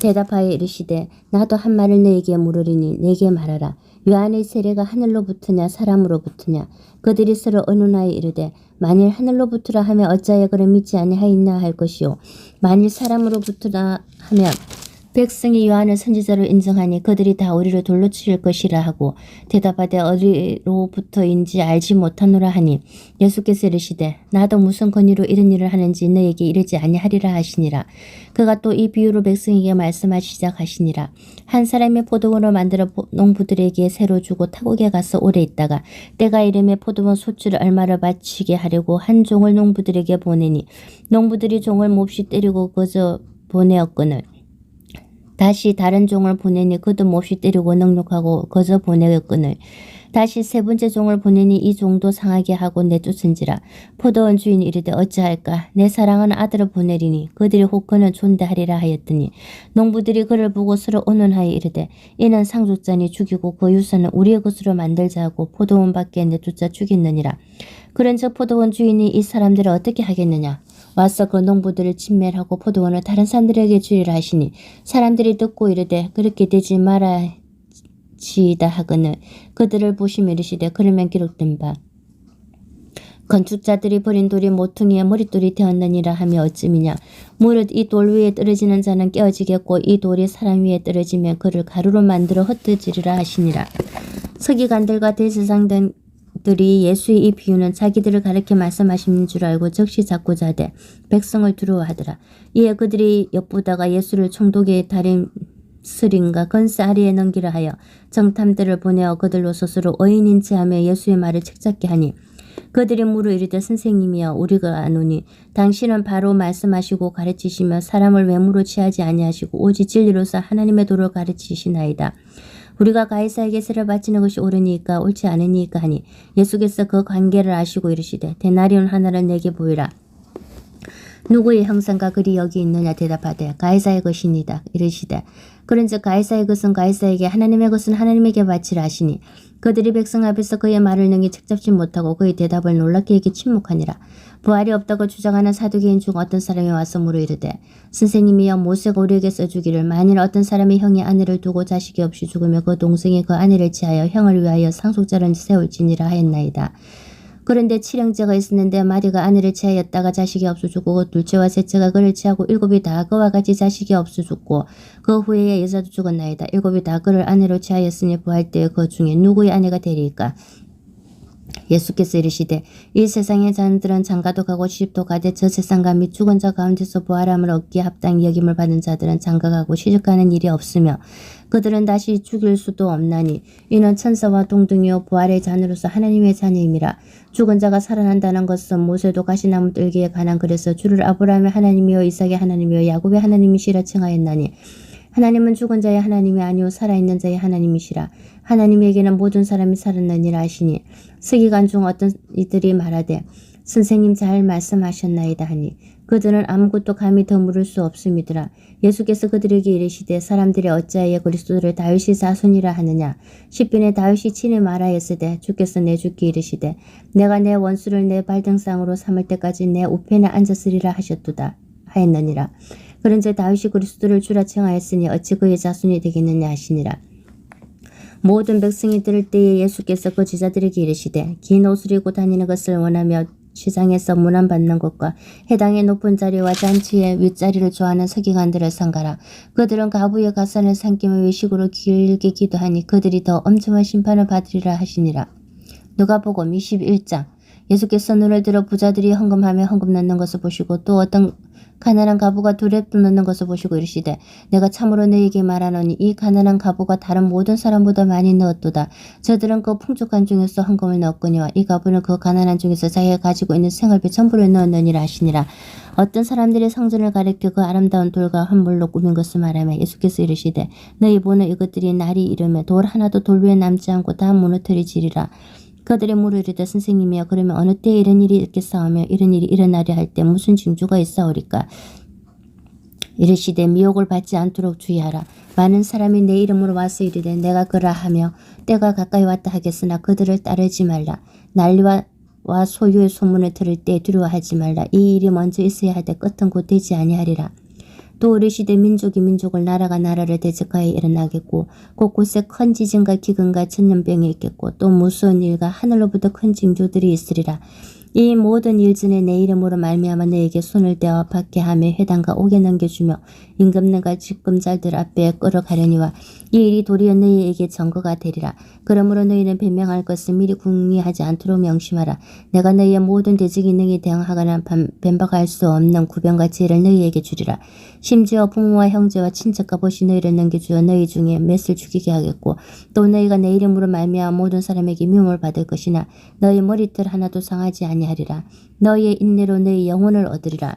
대답하여 이르시되 나도 한 말을 너에게 물으리니 내게 말하라. 요한의 세례가 하늘로부터냐 사람으로부터냐. 그들이 서로 의논하여 이르되 만일 하늘로부터라 하면 어찌하여 그를 믿지 아니하였나 할 것이요 만일 사람으로부터라 하면 백성이 요한을 선지자로 인정하니 그들이 다 우리를 돌로 치실 것이라 하고 대답하되 어디로부터인지 알지 못하노라 하니 예수께서 이르시되 나도 무슨 권위로 이런 일을 하는지 너에게 이르지 아니하리라 하시니라. 그가 또 이 비유로 백성에게 말씀하시 시작하시니라. 한 사람이 포도원을 만들어 농부들에게 새로 주고 타국에 가서 오래 있다가 때가 이르매 포도원 소출을 얼마를 바치게 하려고 한 종을 농부들에게 보내니 농부들이 종을 몹시 때리고 거저 보내었거늘 다시 다른 종을 보내니 그도 몹시 때리고 넉넉하고 거저 보내었거늘 다시 세 번째 종을 보내니 이 종도 상하게 하고 내쫓은지라. 포도원 주인이 이르되 어찌할까 내 사랑하는 아들을 보내리니 그들이 혹 그는 존대하리라 하였더니 농부들이 그를 보고 서로 의논하여 이르되 이는 상속자니 죽이고 그 유산을 우리의 것으로 만들자 하고 포도원 밖에 내쫓아 죽였느니라. 그런즉 포도원 주인이 이 사람들을 어떻게 하겠느냐. 와서 그 농부들을 진멸하고 포도원을 다른 사람들에게 주리라 하시니 사람들이 듣고 이르되 그렇게 되지 말아지이다 하거늘 그들을 보시며 이르시되 그러면 기록된 바 건축자들이 버린 돌이 모퉁이의 머릿돌이 되었느니라 하며 어찌미냐. 무릇 이 돌 위에 떨어지는 자는 깨어지겠고 이 돌이 사람 위에 떨어지면 그를 가루로 만들어 흩어지리라 하시니라. 서기관들과 대제사장들이 예수의 이 비유는 자기들을 가리켜 말씀하시는 줄 알고 즉시 잡고자 하되 백성을 두려워하더라. 이에 그들이 엿보다가 예수를 총독의 다림슬인가 건세 아래에 넘기려 하여 정탐들을 보내어 그들로 스스로 의인인 체하며 예수의 말을 책잡게 하니 그들이 물어 이르되 선생님이여 우리가 아노니 당신은 바로 말씀하시고 가르치시며 사람을 외모로 취하지 아니하시고 오직 진리로서 하나님의 도를 가르치시나이다. 우리가 가이사에게 세를 바치는 것이 옳으니까 옳지 않으니까 하니 예수께서 그 관계를 아시고 이르시되 데나리온 하나를 내게 보이라. 누구의 형상과 글이 여기 있느냐 대답하되 가이사의 것이니이다. 이르시되 그런즉 가이사의 것은 가이사에게 하나님의 것은 하나님에게 바치라 하시니 그들이 백성 앞에서 그의 말을 능히 책잡지 못하고 그의 대답을 놀랍게 여기 침묵하니라. 부활이 없다고 주장하는 사두개인 중 어떤 사람이 와서 물어 이르되 선생님이여 모세가 우리에게 써주기를 만일 어떤 사람이 형이 아내를 두고 자식이 없이 죽으며 그 동생이 그 아내를 취하여 형을 위하여 상속자를 세울지니라 하였나이다. 그런데 7형제가 있었는데 마디가 아내를 취하였다가 자식이 없어 죽고 둘째와 셋째가 그를 취하고 일곱이 다 그와 같이 자식이 없어 죽고 그 후에 여자도 죽었나이다. 일곱이 다 그를 아내로 취하였으니 부활 때에 그 중에 누구의 아내가 되리이까. 예수께서 이르시되 이 세상의 자들은 장가도 가고 시집도 가되 저 세상과 및 죽은 자 가운데서 부활함을 얻기에 합당히 여김을 받은 자들은 장가가고 시집가는 일이 없으며 그들은 다시 죽일 수도 없나니 이는 천사와 동등이요 부활의 자녀로서 하나님의 자녀임이라. 죽은 자가 살아난다는 것은 모세도 가시나무 뜰기에 관한 글에서 주를 아브라함의 하나님이요 이삭의 하나님이요 야곱의 하나님이시라 칭하였나니 하나님은 죽은 자의 하나님이 아니요 살아있는 자의 하나님이시라. 하나님에게는 모든 사람이 살았느니라 하시니 서기관 중 어떤 이들이 말하되 선생님 잘 말씀하셨나이다 하니 그들은 아무것도 감히 더 물을 수 없음이더라. 예수께서 그들에게 이르시되 사람들이 어찌하여 그리스도를 다윗의 자손이라 하느냐. 시편에 다윗이 친히 말하였으되 주께서 내 주께 이르시되 내가 내 원수를 내 발등상으로 삼을 때까지 내 우편에 앉았으리라 하셨도다 하였느니라. 그런즉 다윗이 그리스도를 주라 칭하였으니 어찌 그의 자손이 되겠느냐 하시니라. 모든 백성이 들을 때에 예수께서 그 제자들에게 이르시되 긴 옷을 입고 다니는 것을 원하며 시장에서 문안받는 것과 해당의 높은 자리와 잔치의 윗자리를 좋아하는 서기관들을 삼가라. 그들은 가부의 가산을 삼기며 외식으로 길게 기도하니 그들이 더 엄청난 심판을 받으리라 하시니라. 누가복음 21장. 예수께서 눈을 들어 부자들이 헌금하며 헌금 넣는 것을 보시고 또 어떤 가난한 가부가 두랩도 넣는 것을 보시고 이르시되 내가 참으로 너에게 말하노니 이 가난한 가부가 다른 모든 사람보다 많이 넣었도다. 저들은 그 풍족한 중에서 헌금을 넣었거니와 이 가부는 그 가난한 중에서 자기가 가지고 있는 생활비 전부를 넣었느니라 하시니라. 어떤 사람들이 성전을 가리켜 그 아름다운 돌과 환물로 꾸민 것을 말하며 예수께서 이르시되 너희 보는 이것들이 날이 이르며 돌 하나도 돌 위에 남지 않고 다 무너뜨리지리라. 그들이 물으리되 선생님이여 그러면 어느 때에 이런 일이 있겠사오며 이런 일이 일어나려 할 때 무슨 징조가 있사오리까. 이르시되 미혹을 받지 않도록 주의하라. 많은 사람이 내 이름으로 와서 이르되 내가 그라 하며 때가 가까이 왔다 하겠으나 그들을 따르지 말라. 난리와 소유의 소문을 들을 때 두려워하지 말라. 이 일이 먼저 있어야 할 때 끝은 곧 되지 아니하리라. 또 이르시되 민족이 민족을 나라가 나라를 대적하여 일어나겠고 곳곳에 큰 지진과 기근과 전염병이 있겠고 또 무서운 일과 하늘로부터 큰 징조들이 있으리라. 이 모든 일 전에 내 이름으로 말미암아 너에게 손을 떼어 받게 하며 회당과 옥에 넘겨주며 임금님과 집금자들 앞에 끌어가려니와 이 일이 도리어 너희에게 증거가 되리라. 그러므로 너희는 변명할 것을 미리 궁리하지 않도록 명심하라. 내가 너희의 모든 대적이 능히 대항하거나 변박할 수 없는 구변과 지혜를 너희에게 주리라. 심지어 부모와 형제와 친척과 벗이 너희를 넘겨주어 너희 중에 맷을 죽이게 하겠고 또 너희가 내 이름으로 말미암아 모든 사람에게 미움을 받을 것이나 너희 머리털 하나도 상하지 아니하리라. 너희의 인내로 너희 영혼을 얻으리라.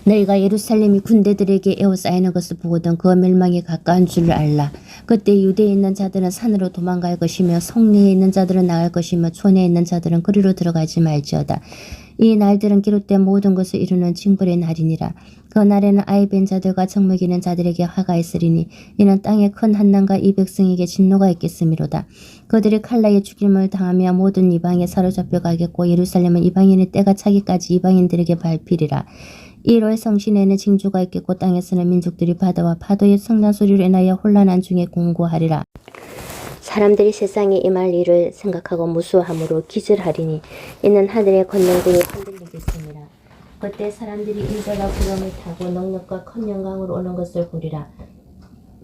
너희가 예루살렘이 군대들에게 에워싸이는 것을 보거든 그 멸망이 가까운 줄을 알라. 그때 유대에 있는 자들은 산으로 도망갈 것이며 성내에 있는 자들은 나갈 것이며 촌에 있는 자들은 그리로 들어가지 말지어다. 이 날들은 기록된 모든 것을 이루는 징벌의 날이니라. 그 날에는 아이 벤 자들과 젖먹이는 자들에게 화가 있으리니 이는 땅에 큰 한난과 이 백성에게 진노가 있겠음이로다. 그들이 칼날에 죽임을 당하며 모든 이방에 사로잡혀 가겠고 예루살렘은 이방인의 때가 차기까지 이방인들에게 밟히리라. 1월 성신에는 징조가 있겠고 땅에서는 민족들이 바다와 파도의 성난 소리로 인하여 혼란한 중에 공고하리라. 사람들이 세상에 임할 일을 생각하고 무수함으로 기절하리니 이는 하늘의 권능들이 흔들리겠습니다. 그때 사람들이 인자가 구름을 타고 넉넉과 큰 영광으로 오는 것을 보리라.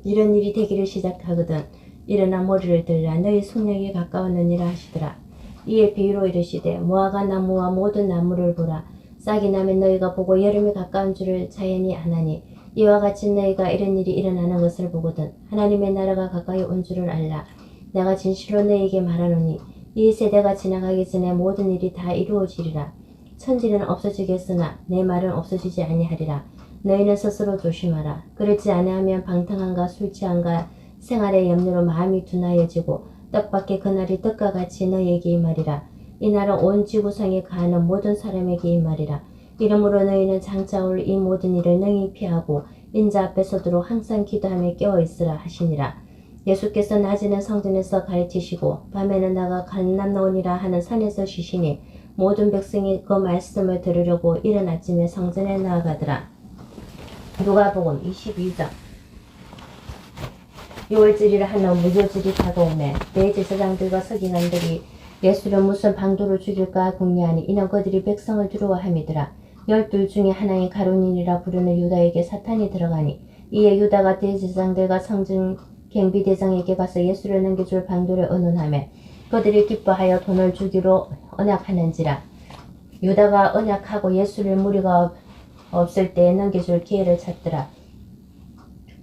이런 일이 되기를 시작하거든 일어나 머리를 들라. 너희 속량이 가까웠느니라 하시더라. 이에 비유로 이르시되 무화과 나무와 모든 나무를 보라. 싹이 나면 너희가 보고 여름이 가까운 줄을 자연히 아나니 이와 같이 너희가 이런 일이 일어나는 것을 보거든 하나님의 나라가 가까이 온 줄을 알라. 내가 진실로 너희에게 말하노니 이 세대가 지나가기 전에 모든 일이 다 이루어지리라. 천지는 없어지겠으나 내 말은 없어지지 아니하리라. 너희는 스스로 조심하라. 그렇지 아니하면 방탕함과 술 취함과 생활의 염려로 마음이 둔하여지고 떡밖에 그날이 떡과 같이 너희에게 임하리라. 이 날은 온 지구상에 가는 모든 사람에게 임하리라. 이러므로 너희는 장차 올 이 모든 일을 능히 피하고 인자 앞에 서도록 항상 기도하며 깨어있으라 하시니라. 예수께서 낮에는 성전에서 가르치시고 밤에는 나가 감람나오니라 하는 산에서 쉬시니 모든 백성이 그 말씀을 들으려고 이른 아침에 성전에 나아가더라. 누가복음 22장. 6월절이라 하는 무교절이 다가오매 대제사장들과 서기관들이 예수를 무슨 방도로 죽일까 궁리하니 이는 그들이 백성을 두려워함이더라. 12 중에 하나인 가룟인이라 부르는 유다에게 사탄이 들어가니 이에 유다가 대제사장들과 성전 경비대장에게 가서 예수를 넘겨줄 방도를 의논하며 그들이 기뻐하여 돈을 주기로 언약하는지라. 유다가 언약하고 예수를 무리가 없을 때에 넘겨줄 기회를 찾더라.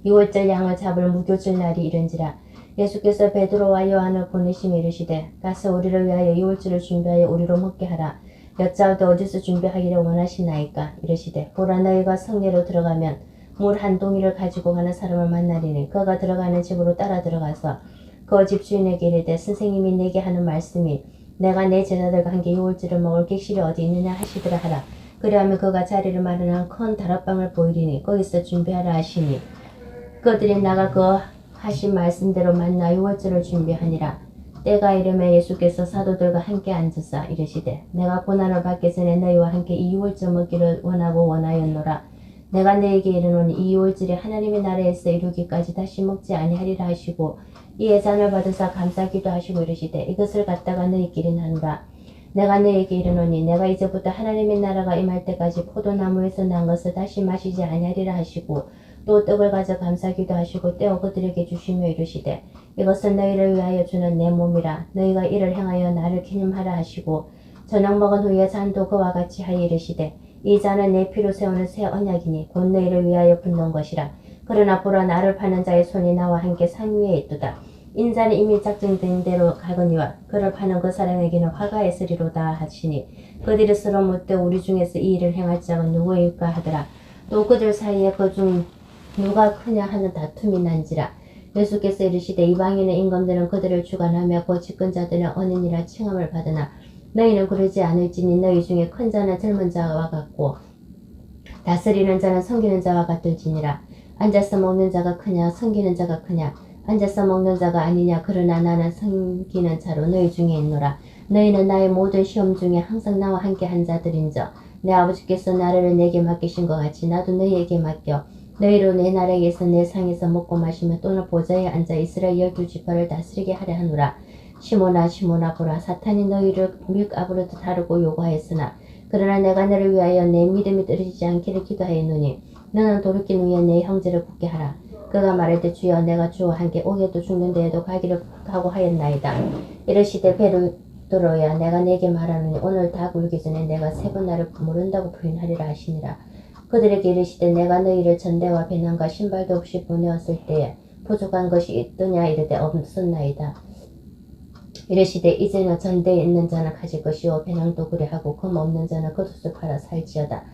6월절 양을 잡을 무교절 날이 이른지라. 예수께서 베드로와 요한을 보내시며 이르시되 가서 우리를 위하여 6월절을 준비하여 우리로 먹게 하라. 여짜오되 어디서 준비하기를 원하시나이까. 이르시되 보라 너희가 성내로 들어가면 물 한 동이를 가지고 가는 사람을 만나리니 그가 들어가는 집으로 따라 들어가서 그 집주인에게 이르되 선생님이 내게 하는 말씀이 내가 내 제자들과 함께 6월절을 먹을 객실이 어디 있느냐 하시더라 하라. 그리하면 그가 자리를 마련한 큰 다락방을 보이리니 거기서 준비하라 하시니 그들이 나가 그 하신 말씀대로 만나 6월절을 준비하니라. 때가 이르매 예수께서 사도들과 함께 앉으사 이르시되 내가 고난을 받기 전에 너희와 함께 이 6월절 먹기를 원하고 원하였노라. 내가 너희에게 이르노니 이 6월절이 하나님의 나라에서 이루기까지 다시 먹지 아니하리라 하시고 이에 잔을 받으사 감사기도 하시고 이르시되 이것을 갖다가 너희끼리 나누라. 내가 너희에게 이르노니 내가 이제부터 하나님의 나라가 임할 때까지 포도나무에서 난 것을 다시 마시지 아니하리라 하시고 또 떡을 가져 감사기도 하시고 떼어 그들에게 주시며 이르시되 이것은 너희를 위하여 주는 내 몸이라. 너희가 이를 행하여 나를 기념하라 하시고 저녁 먹은 후에 잔도 그와 같이 하여 이르시되 이 잔은 내 피로 세우는 새 언약이니 곧 너희를 위하여 붓는 것이라. 그러나 보라 나를 파는 자의 손이 나와 함께 상 위에 있도다. 인자는 이미 작정된 대로 가거니와 그를 파는 그 사람에게는 화가 있으리로다 하시니 그들이 서로 묻되 우리 중에서 이 일을 행할 자가 누구일까 하더라. 또 그들 사이에 그 중 누가 크냐 하는 다툼이 난지라. 예수께서 이르시되 이방인의 임금들은 그들을 주관하며 그 집권자들은 언인이라 칭함을 받으나 너희는 그러지 않을지니 너희 중에 큰 자는 젊은 자와 같고 다스리는 자는 섬기는 자와 같을지니라. 앉아서 먹는 자가 크냐 섬기는 자가 크냐. 앉아서 먹는 자가 아니냐. 그러나 나는 섬기는 자로 너희 중에 있노라. 너희는 나의 모든 시험 중에 항상 나와 함께 한 자들인저 내 아버지께서 나라를 내게 맡기신 것 같이 나도 너희에게 맡겨 너희로 내 나라에서 내 상에서 먹고 마시며 또는 보좌에 앉아 이스라엘 12지파를 다스리게 하려 하노라. 시몬아 시몬아 보라 사탄이 너희를 밀가부르듯 다루고 요구하였으나 그러나 내가 너를 위하여 내 믿음이 떨어지지 않기를 기도하였노니 너는 돌이킨 후에 내 형제를 굳게 하라. 그가 말할때 주여 내가 주와 함께 오게도 죽는 데에도 가기를 각오하였나이다. 이르시되 베드로야 내가 내게 말하노니 오늘 다 굴기 전에 내가 3번 나를 모른다고 부인하리라 하시니라. 그들에게 이르시되 내가 너희를 전대와 배낭과 신발도 없이 보내었을 때에 부족한 것이 있더냐 이르되 없었나이다. 이르시되 이제는 전대에 있는 자는 가질 것이요 배낭도 그래하고 금 없는 자는 겉옷을 팔아 살지어다.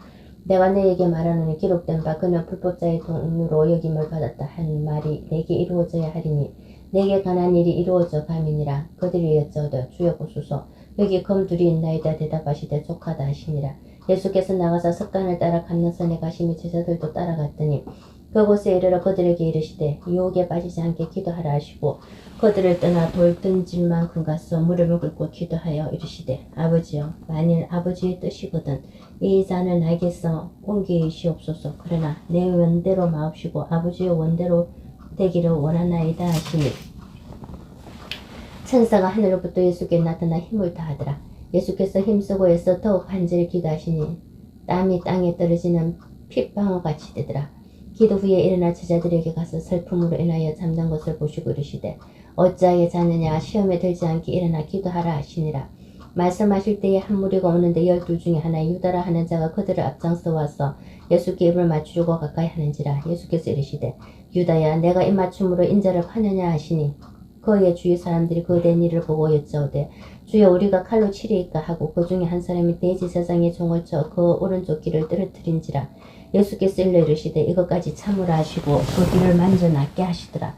내가 너희에게 말하노니 기록된 바 그는 불법자의 돈으로 여김을 받았다 한 말이 내게 이루어져야 하리니 내게 관한 일이 이루어져 감이니라. 그들이 여쭤오되 주여 보소서 여기 검 둘이 있나이다. 대답하시되 족하다 하시니라. 예수께서 나가서 습관을 따라 감난산에 가시며 제자들도 따라갔더니 그곳에 이르러 그들에게 이르시되 유혹에 빠지지 않게 기도하라 하시고 그들을 떠나 돌 던질 만큼 가서 무릎을 꿇고 기도하여 이르시되 아버지여 만일 아버지의 뜻이거든 이 잔을 나에게서 옮기시옵소서. 그러나 내 원대로 마옵시고 아버지의 원대로 되기를 원하나이다 하시니 천사가 하늘로부터 예수께 나타나 힘을 다하더라. 예수께서 힘쓰고 애써 더욱 간절히 기도하시니 땀이 땅에 떨어지는 핏방울같이 되더라. 기도 후에 일어나 제자들에게 가서 슬픔으로 인하여 잠든 것을 보시고 이르시되 어찌하여 자느냐. 시험에 들지 않게 일어나 기도하라 하시니라. 말씀하실 때에 한 무리가 오는데 12 중에 하나 유다라 하는 자가 그들을 앞장서 와서 예수께 입을 맞추려고 가까이 하는지라. 예수께서 이르시되 유다야 내가 입맞춤으로 인자를 파느냐 하시니 그의 주위 사람들이 그 된 일을 보고 여쭤오되 주여 우리가 칼로 치리이까 하고 그 중에 한 사람이 대제사장의 종을 쳐 그 오른쪽 귀를 떨어뜨린지라. 예수께서 일러 이르시되 이것까지 참으라 하시고 그 귀를 만져 낫게 하시더라.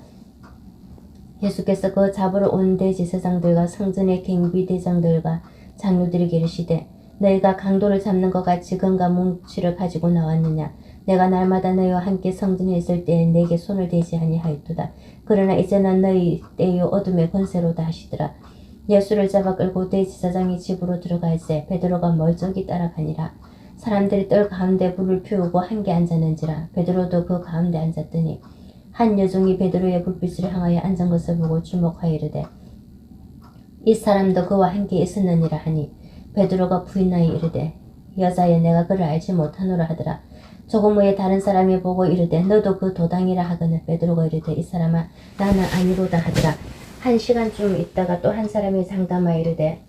예수께서 그 잡으러 온 대제사장들과 성전의 경비대장들과 장로들에게 이르시되 너희가 강도를 잡는 것 같이 금과 뭉치를 가지고 나왔느냐. 내가 날마다 너희와 함께 성전에 있을 때에 내게 손을 대지 아니하였도다. 그러나 이제는 너희 때요 어둠의 권세로다 하시더라. 예수를 잡아 끌고 대제사장의 집으로 들어갈새 베드로가 멀쩡히 따라가니라. 사람들이 뜰 가운데 불을 피우고 함께 앉았는지라. 베드로도 그 가운데 앉았더니 한 여종이 베드로의 불빛을 향하여 앉은 것을 보고 주목하여 이르되 이 사람도 그와 함께 있었느니라 하니 베드로가 부인하여 이르되 여자여 내가 그를 알지 못하노라 하더라. 조금 후에 다른 사람이 보고 이르되 너도 그 도당이라 하거늘 베드로가 이르되 이 사람아 나는 아니로다 하더라. 한 시간쯤 있다가 또 한 사람이 장담하여 이르되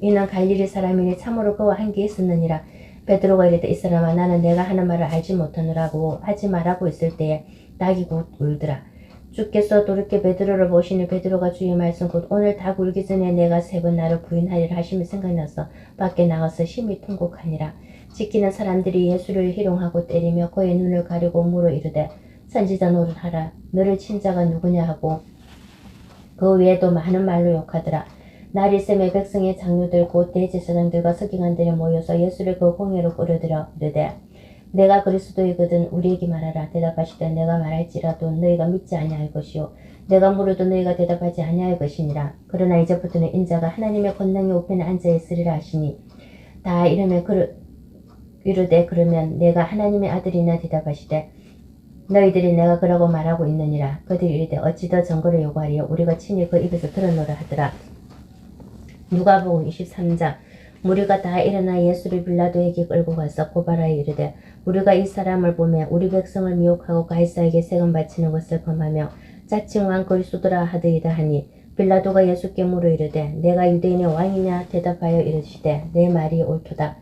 이는 갈릴리 사람이니 참으로 그와 함께 있었느니라. 베드로가 이르되 이 사람아 나는 내가 하는 말을 알지 못하노라고 하지 말라고 있을 때에 낙이 곧 울더라. 주께서 돌이켜 베드로를 보시니 베드로가 주의 말씀 곧 오늘 다 굴기 전에 내가 3번 나를 부인하리라 하심이 생각나서 밖에 나가서 심히 통곡하니라. 지키는 사람들이 예수를 희롱하고 때리며 그의 눈을 가리고 물어 이르되 선지자 노릇하라. 너를 친 자가 누구냐 하고 그 외에도 많은 말로 욕하더라. 날이 새매 백성의 장로들 곧 대제사장들과 서기관들이 모여서 예수를 그 공회로 끌어들여 이르되 내가 그리스도이거든 우리에게 말하라. 대답하시되 내가 말할지라도 너희가 믿지 아니할 것이요 내가 물어도 너희가 대답하지 아니할 것이니라. 그러나 이제부터는 인자가 하나님의 권능의 우편에 앉아 있으리라 하시니 다 이르되 그러면 내가 하나님의 아들이나. 대답하시되 너희들이 내가 그라고 말하고 있느니라. 그들이 이르되 어찌 더 증거를 요구하리요. 우리가 친히 그 입에서 들었노라 하더라. 누가복음 23장. 무리가 다 일어나 예수를 빌라도에게 끌고 가서 고발하여 이르되 우리가 이 사람을 보매 우리 백성을 미혹하고 가이사에게 세금 바치는 것을 범하며 자칭 왕 그리스도라 하더이다 하니 빌라도가 예수께 물어 이르되 내가 유대인의 왕이냐. 대답하여 이르시되 내 말이 옳도다.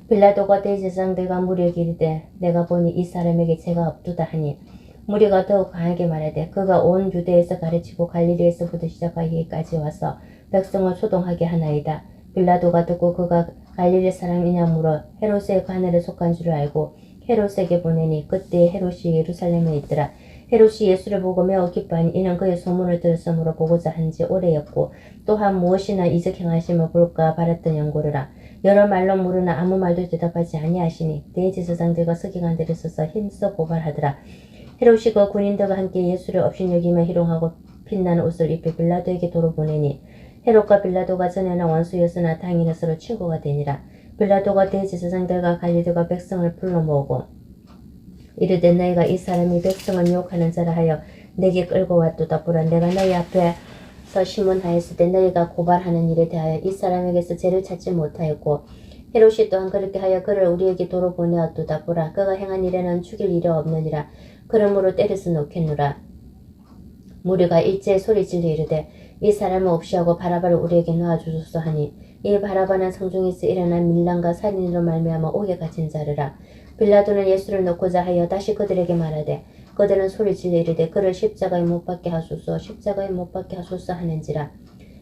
빌라도가 대제사장들과 무리에게 이르되 내가 보니 이 사람에게 죄가 없도다 하니 무리가 더욱 강하게 말하되 그가 온 유대에서 가르치고 갈릴리에서부터 시작하기까지 와서 백성을 소동하게 하나이다. 빌라도가 듣고 그가 갈릴리 사람이냐 물어 헤롯의 관할에 속한 줄 알고 헤롯에게 보내니 그때 헤롯이 예루살렘에 있더라. 헤롯이 예수를 보고 매우 기뻐하니 이는 그의 소문을 들었으므로 보고자 한지 오래였고 또한 무엇이나 이적 행하심을 볼까 바랐던 연고르라. 여러 말로 물으나 아무 말도 대답하지 아니하시니 대제사장들과 서기관들이 서서 힘써 고발하더라. 헤롯이 그 군인들과 함께 예수를 업신여기며 희롱하고 빛나는 옷을 입혀 빌라도에게 도로 보내니 헤롯과 빌라도가 전에는 원수였으나 다행히 서로 친구가 되니라. 빌라도가 대제사장들과 관리들과 백성을 불러 모으고 이르되 너희가 이 사람이 백성을 유혹하는 자라 하여 내게 끌고 왔도다. 보라, 내가 너희 앞에서 심문하였을 때 너희가 고발하는 일에 대하여 이 사람에게서 죄를 찾지 못하였고 헤롯이 또한 그렇게 하여 그를 우리에게 도로 보내었도다. 보라, 그가 행한 일에는 죽일 일이 없느니라. 그러므로 때려서 놓겠노라. 무리가 일제히 소리질러 이르되 이 사람을 없이하고 바라바를 우리에게 놓아주소서 하니 이 바라바는 성중에서 일어난 밀란과 살인으로 말미암아 옥에 갇힌 자르라. 빌라도는 예수를 놓고자 하여 다시 그들에게 말하되 그들은 소리질러 이르되 그를 십자가에 못 박게 하소서 십자가에 못 박게 하소서 하는지라.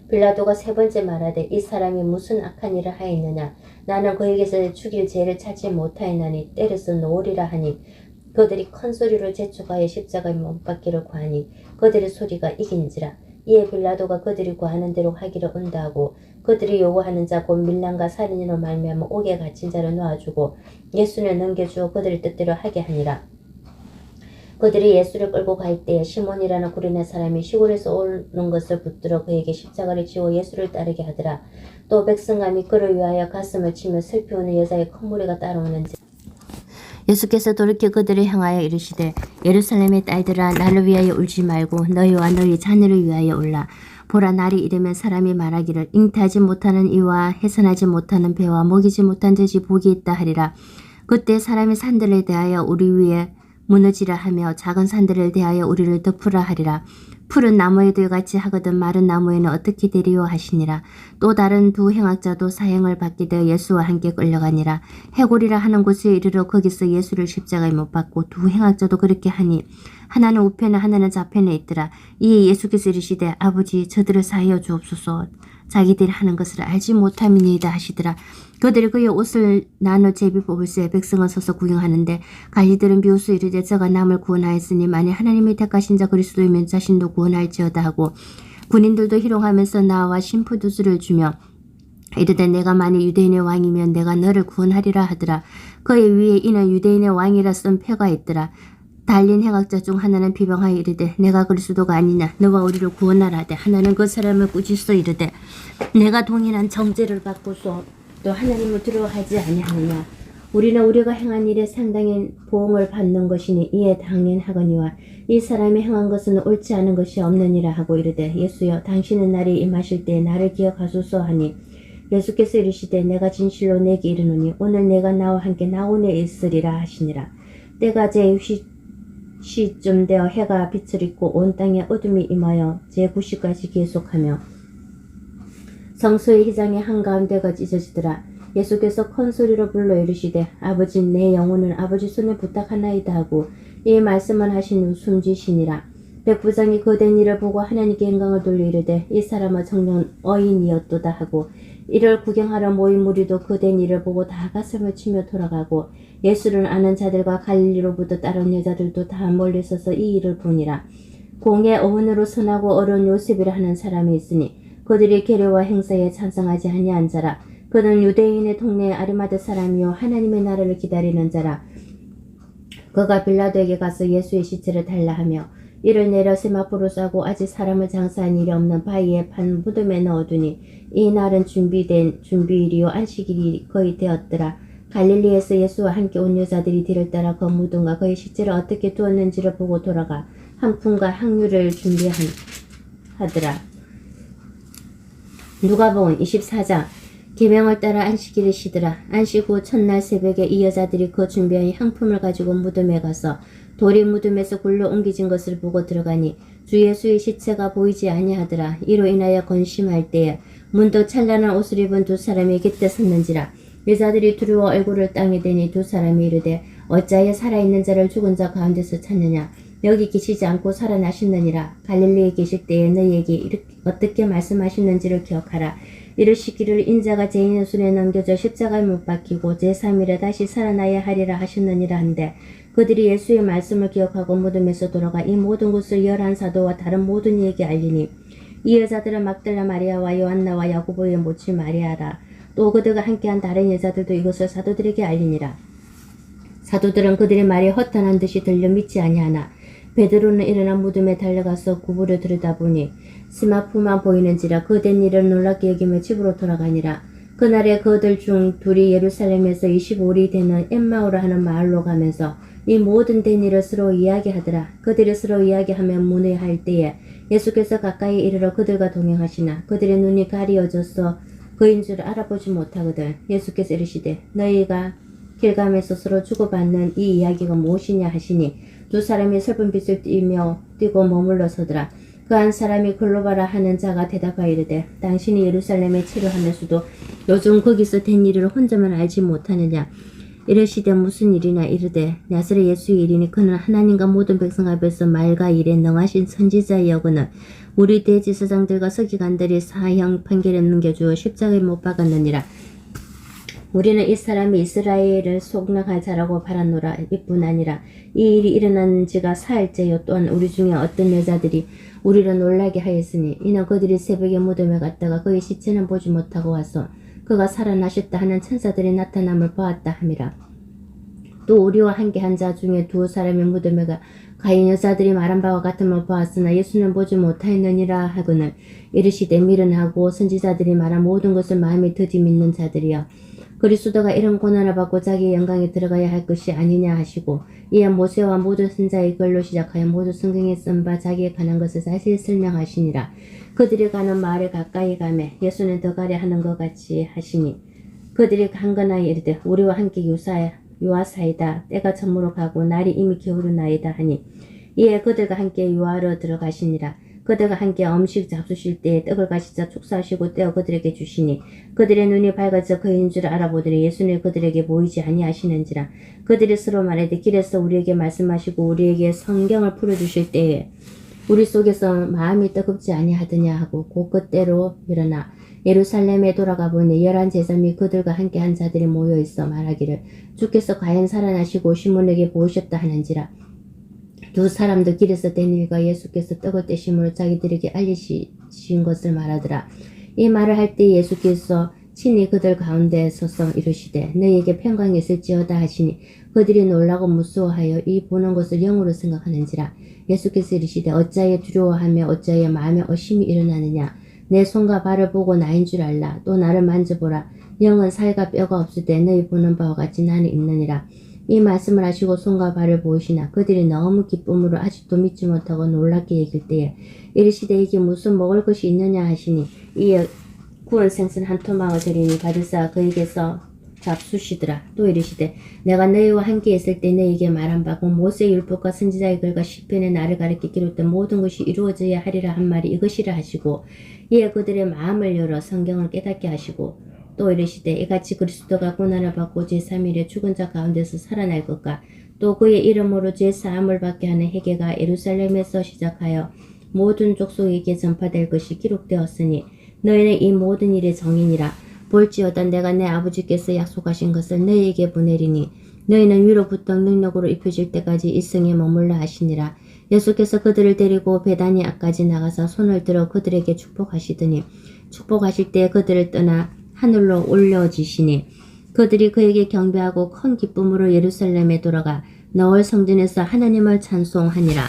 빌라도가 세 번째 말하되 이 사람이 무슨 악한 일을 하였느냐. 나는 그에게서 죽일 죄를 찾지 못하였나니 때려서 놓으리라 하니 그들이 큰 소리로 재촉하여 십자가에 못 박기를 구하니 그들의 소리가 이긴지라. 이에 빌라도가 그들이 구하는 대로 하기를 응답하고 그들이 요구하는 자 곧 밀란과 살인으로 말미암아 옥에 갇힌 자를 놓아주고 예수를 넘겨주어 그들의 뜻대로 하게 하니라. 그들이 예수를 끌고 갈 때에 시몬이라는 구레네 사람이 시골에서 오는 것을 붙들어 그에게 십자가를 지워 예수를 따르게 하더라. 또 백성감이 그를 위하여 가슴을 치며 슬피 우는 여자의 큰 무리가 따라오는지 예수께서 돌이켜 그들을 향하여 이르시되 예루살렘의 딸들아 나를 위하여 울지 말고 너희와 너희 자녀를 위하여 울라. 보라, 날이 이르면 사람이 말하기를 잉태하지 못하는 이와 해산하지 못하는 배와 먹이지 못한 젖이 복이 있다 하리라. 그때 사람이 산들에 대하여 우리 위에 무너지라 하며 작은 산들에 대하여 우리를 덮으라 하리라. 푸른 나무에도 같이 하거든 마른 나무에는 어떻게 되리요 하시니라. 또 다른 두 행악자도 사형을 받게 되어 예수와 함께 끌려가니라. 해골이라 하는 곳에 이르러 거기서 예수를 십자가에 못 박고 두 행악자도 그렇게 하니 하나는 우편에 하나는 좌편에 있더라. 이에 예수께서 이르시되 아버지 저들을 사하여 주옵소서 자기들이 하는 것을 알지 못함이니이다 하시더라. 그들이 그의 옷을 나눠 제비 뽑을새 백성은 서서 구경하는데 관리들은 비웃어 이르되 저가 남을 구원하였으니 만일 하나님이 택하신 자 그리스도이면 자신도 구원할지어다 하고 군인들도 희롱하면서 나와 심부두수를 주며 이르되 내가 만일 유대인의 왕이면 내가 너를 구원하리라 하더라. 그의 위에 이는 유대인의 왕이라 쓴 표가 있더라. 달린 행악자 중 하나는 비방하여 이르되 내가 그리스도가 아니냐 너와 우리를 구원하라 하되 하나는 그 사람을 꾸짖어 이르되 내가 동일한 정죄를 받고서 또 하나님을 두려워하지 아니하느냐. 우리는 우리가 행한 일에 상당히 보응을 받는 것이니 이에 당연하거니와 이 사람이 행한 것은 옳지 않은 것이 없느니라 하고 이르되 예수여 당신은 날이 임하실 때에 나를 기억하소서 하니 예수께서 이르시되 내가 진실로 내게 이르노니 오늘 내가 나와 함께 나온에 있으리라 하시니라. 때가 제6시쯤 되어 해가 빛을 잇고 온 땅에 어둠이 임하여 제9시까지 계속하며 성소의 휘장의 한가운데가 찢어지더라. 예수께서 큰 소리로 불러 이르시되 아버지 내 영혼은 아버지 손에 부탁하나이다 하고 이 말씀을 하신 후 숨지시니라. 백부장이 그된 일을 보고 하나님께 영광을 돌려 이르되 이 사람은 정녕 어인이었도다 하고 이를 구경하러 모인 무리도 그된 일을 보고 다 가슴을 치며 돌아가고 예수를 아는 자들과 갈릴리로부터 따른 여자들도 다 멀리 서서 이 일을 보니라. 공의 어원으로 선하고 어려운 요셉이라 하는 사람이 있으니 그들이 계례와 행사에 찬성하지 아니한 자라. 그는 유대인의 동네 아리마대 사람이요 하나님의 나라를 기다리는 자라. 그가 빌라도에게 가서 예수의 시체를 달라 하며 이를 내려 세마포로 싸고 아직 사람을 장사한 일이 없는 바위에 판 무덤에 넣어두니 이 날은 준비일이요 안식일이 거의 되었더라. 갈릴리에서 예수와 함께 온 여자들이 뒤를 따라 그 무덤과 그의 시체를 어떻게 두었는지를 보고 돌아가 한 푼과 향유를 준비하더라. 누가복음 24장. 계명을 따라 안식일을 쉬더라. 안식 후 첫날 새벽에 이 여자들이 그 준비한 향품을 가지고 무덤에 가서 돌이 무덤에서 굴러 옮겨진 것을 보고 들어가니 주 예수의 시체가 보이지 아니하더라. 이로 인하여 건심할 때에 문득 찬란한 옷을 입은 두 사람이 곁에 섰는지라. 여자들이 두려워 얼굴을 땅에 대니 두 사람이 이르되 어찌하여 살아있는 자를 죽은 자 가운데서 찾느냐. 여기 계시지 않고 살아나셨느니라. 갈릴리에 계실 때에 너희에게 어떻게 말씀하셨는지를 기억하라. 이르시기를 인자가 죄인의 손에 넘겨져 십자가에 못 박히고 제3일에 다시 살아나야 하리라 하셨느니라 한데 그들이 예수의 말씀을 기억하고 무덤에서 돌아가 이 모든 것을 11사도와 다른 모든 이에게 알리니 이 여자들은 막달라 마리아와 요한나와 야고보의 모친 마리아라. 또 그들과 함께한 다른 여자들도 이것을 사도들에게 알리니라. 사도들은 그들의 말이 허탄한 듯이 들려 믿지 아니하나 베드로는 일어나 무덤에 달려가서 구부려 들여다보니 스마프만 보이는지라 그 된 일을 놀랍게 여기며 집으로 돌아가니라. 그날에 그들 중 둘이 예루살렘에서 25리 되는 엠마오라 하는 마을로 가면서 이 모든 된 일을 서로 이야기하더라. 그들이 서로 이야기하며 문의할 때에 예수께서 가까이 이르러 그들과 동행하시나 그들의 눈이 가리어져서 그인 줄 알아보지 못하거든. 예수께서 이르시되 너희가 길감에서 서로 주고받는 이 이야기가 무엇이냐 하시니 두 사람이 슬픈 빛을 띠고 머물러 서더라. 그 한 사람이 글로바라 하는 자가 대답하여 이르되 당신이 예루살렘에 체류하면서도 요즘 거기서 된 일을 혼자만 알지 못하느냐. 이르시되 무슨 일이냐. 이르되 나사렛 예수의 일이니 그는 하나님과 모든 백성 앞에서 말과 일에 능하신 선지자이여거늘 우리 대제사장들과 서기관들이 사형 판결에 넘겨주어 십자가에 못 박았느니라. 우리는 이 사람이 이스라엘을 속락할 자라고 바라노라. 이뿐 아니라 이 일이 일어난 지가 사흘째요. 또한 우리 중에 어떤 여자들이 우리를 놀라게 하였으니 이는 그들이 새벽에 무덤에 갔다가 그의 시체는 보지 못하고 와서 그가 살아나셨다 하는 천사들이 나타남을 보았다 함이라. 또 우리와 함께한 자 중에 두 사람이 무덤에 가인 여자들이 말한 바와 같음을 보았으나 예수는 보지 못하였느니라 하거늘 이르시되 미련하고 선지자들이 말한 모든 것을 마음에 드디 믿는 자들이여 그리스도가 이런 고난을 받고 자기의 영광에 들어가야 할 것이 아니냐 하시고 이에 모세와 모든 선지자의 글로 시작하여 모든 성경에 쓴 바 자기에 관한 것을 자세히 설명하시니라. 그들이 가는 마을에 가까이 가매 예수는 더 가려 하는 것 같이 하시니 그들이 강건하여 이르되 우리와 함께 유하사이다. 때가 저물어 가고 날이 이미 게으르나이다 하니 이에 그들과 함께 유하로 들어가시니라. 그들과 함께 음식 잡수실 때에 떡을 가시자 축사하시고 떼어 그들에게 주시니 그들의 눈이 밝아져 그인 줄 알아보더니 예수는 그들에게 보이지 아니하시는지라. 그들이 서로 말하되 길에서 우리에게 말씀하시고 우리에게 성경을 풀어주실 때에 우리 속에서 마음이 뜨겁지 아니하더냐 하고 곧 그때로 일어나 예루살렘에 돌아가 보니 11제자 및 그들과 함께한 자들이 모여있어 말하기를 주께서 과연 살아나시고 시몬에게 보이셨다 하는지라. 두 사람도 길에서 된 일과 예수께서 떡을 떼심으로 자기들에게 알리신 것을 말하더라. 이 말을 할 때 예수께서 친히 그들 가운데 서서 이르시되 너희에게 평강이 있을지어다 하시니 그들이 놀라고 무서워하여 이 보는 것을 영으로 생각하는지라. 예수께서 이르시되 어찌하여 두려워하며 어찌하여 마음에 의심이 일어나느냐. 내 손과 발을 보고 나인 줄 알라. 또 나를 만져보라. 영은 살과 뼈가 없으되 너희 보는 바와 같이 나는 있느니라. 이 말씀을 하시고 손과 발을 보이시나 그들이 너무 기쁨으로 아직도 믿지 못하고 놀랍게 여길 때에 이르시되 이게 무슨 먹을 것이 있느냐 하시니 이에 구운 생선 한 토막을 드리니 받으사 그에게서 잡수시더라. 또 이르시되 내가 너희와 함께 있을 때 너희에게 말한 바고 모세의 율법과 선지자의 글과 시편에 나를 가리켜 기록된 모든 것이 이루어져야 하리라 한 말이 이것이라 하시고 이에 그들의 마음을 열어 성경을 깨닫게 하시고 또 이르시되 이같이 그리스도가 고난을 받고 제3일에 죽은 자 가운데서 살아날 것과 또 그의 이름으로 제4함을 받게 하는 회개가 예루살렘에서 시작하여 모든 족속에게 전파될 것이 기록되었으니 너희는 이 모든 일의 정인이라. 볼지어다 내가 내 아버지께서 약속하신 것을 너희에게 보내리니 너희는 위로부터 능력으로 입혀질 때까지 이 성에 머물러 하시니라. 예수께서 그들을 데리고 베다니아까지 나가서 손을 들어 그들에게 축복하시더니 축복하실 때 그들을 떠나 하늘로 올려지시니 그들이 그에게 경배하고 큰 기쁨으로 예루살렘에 돌아가 너울 성전에서 하나님을 찬송하니라.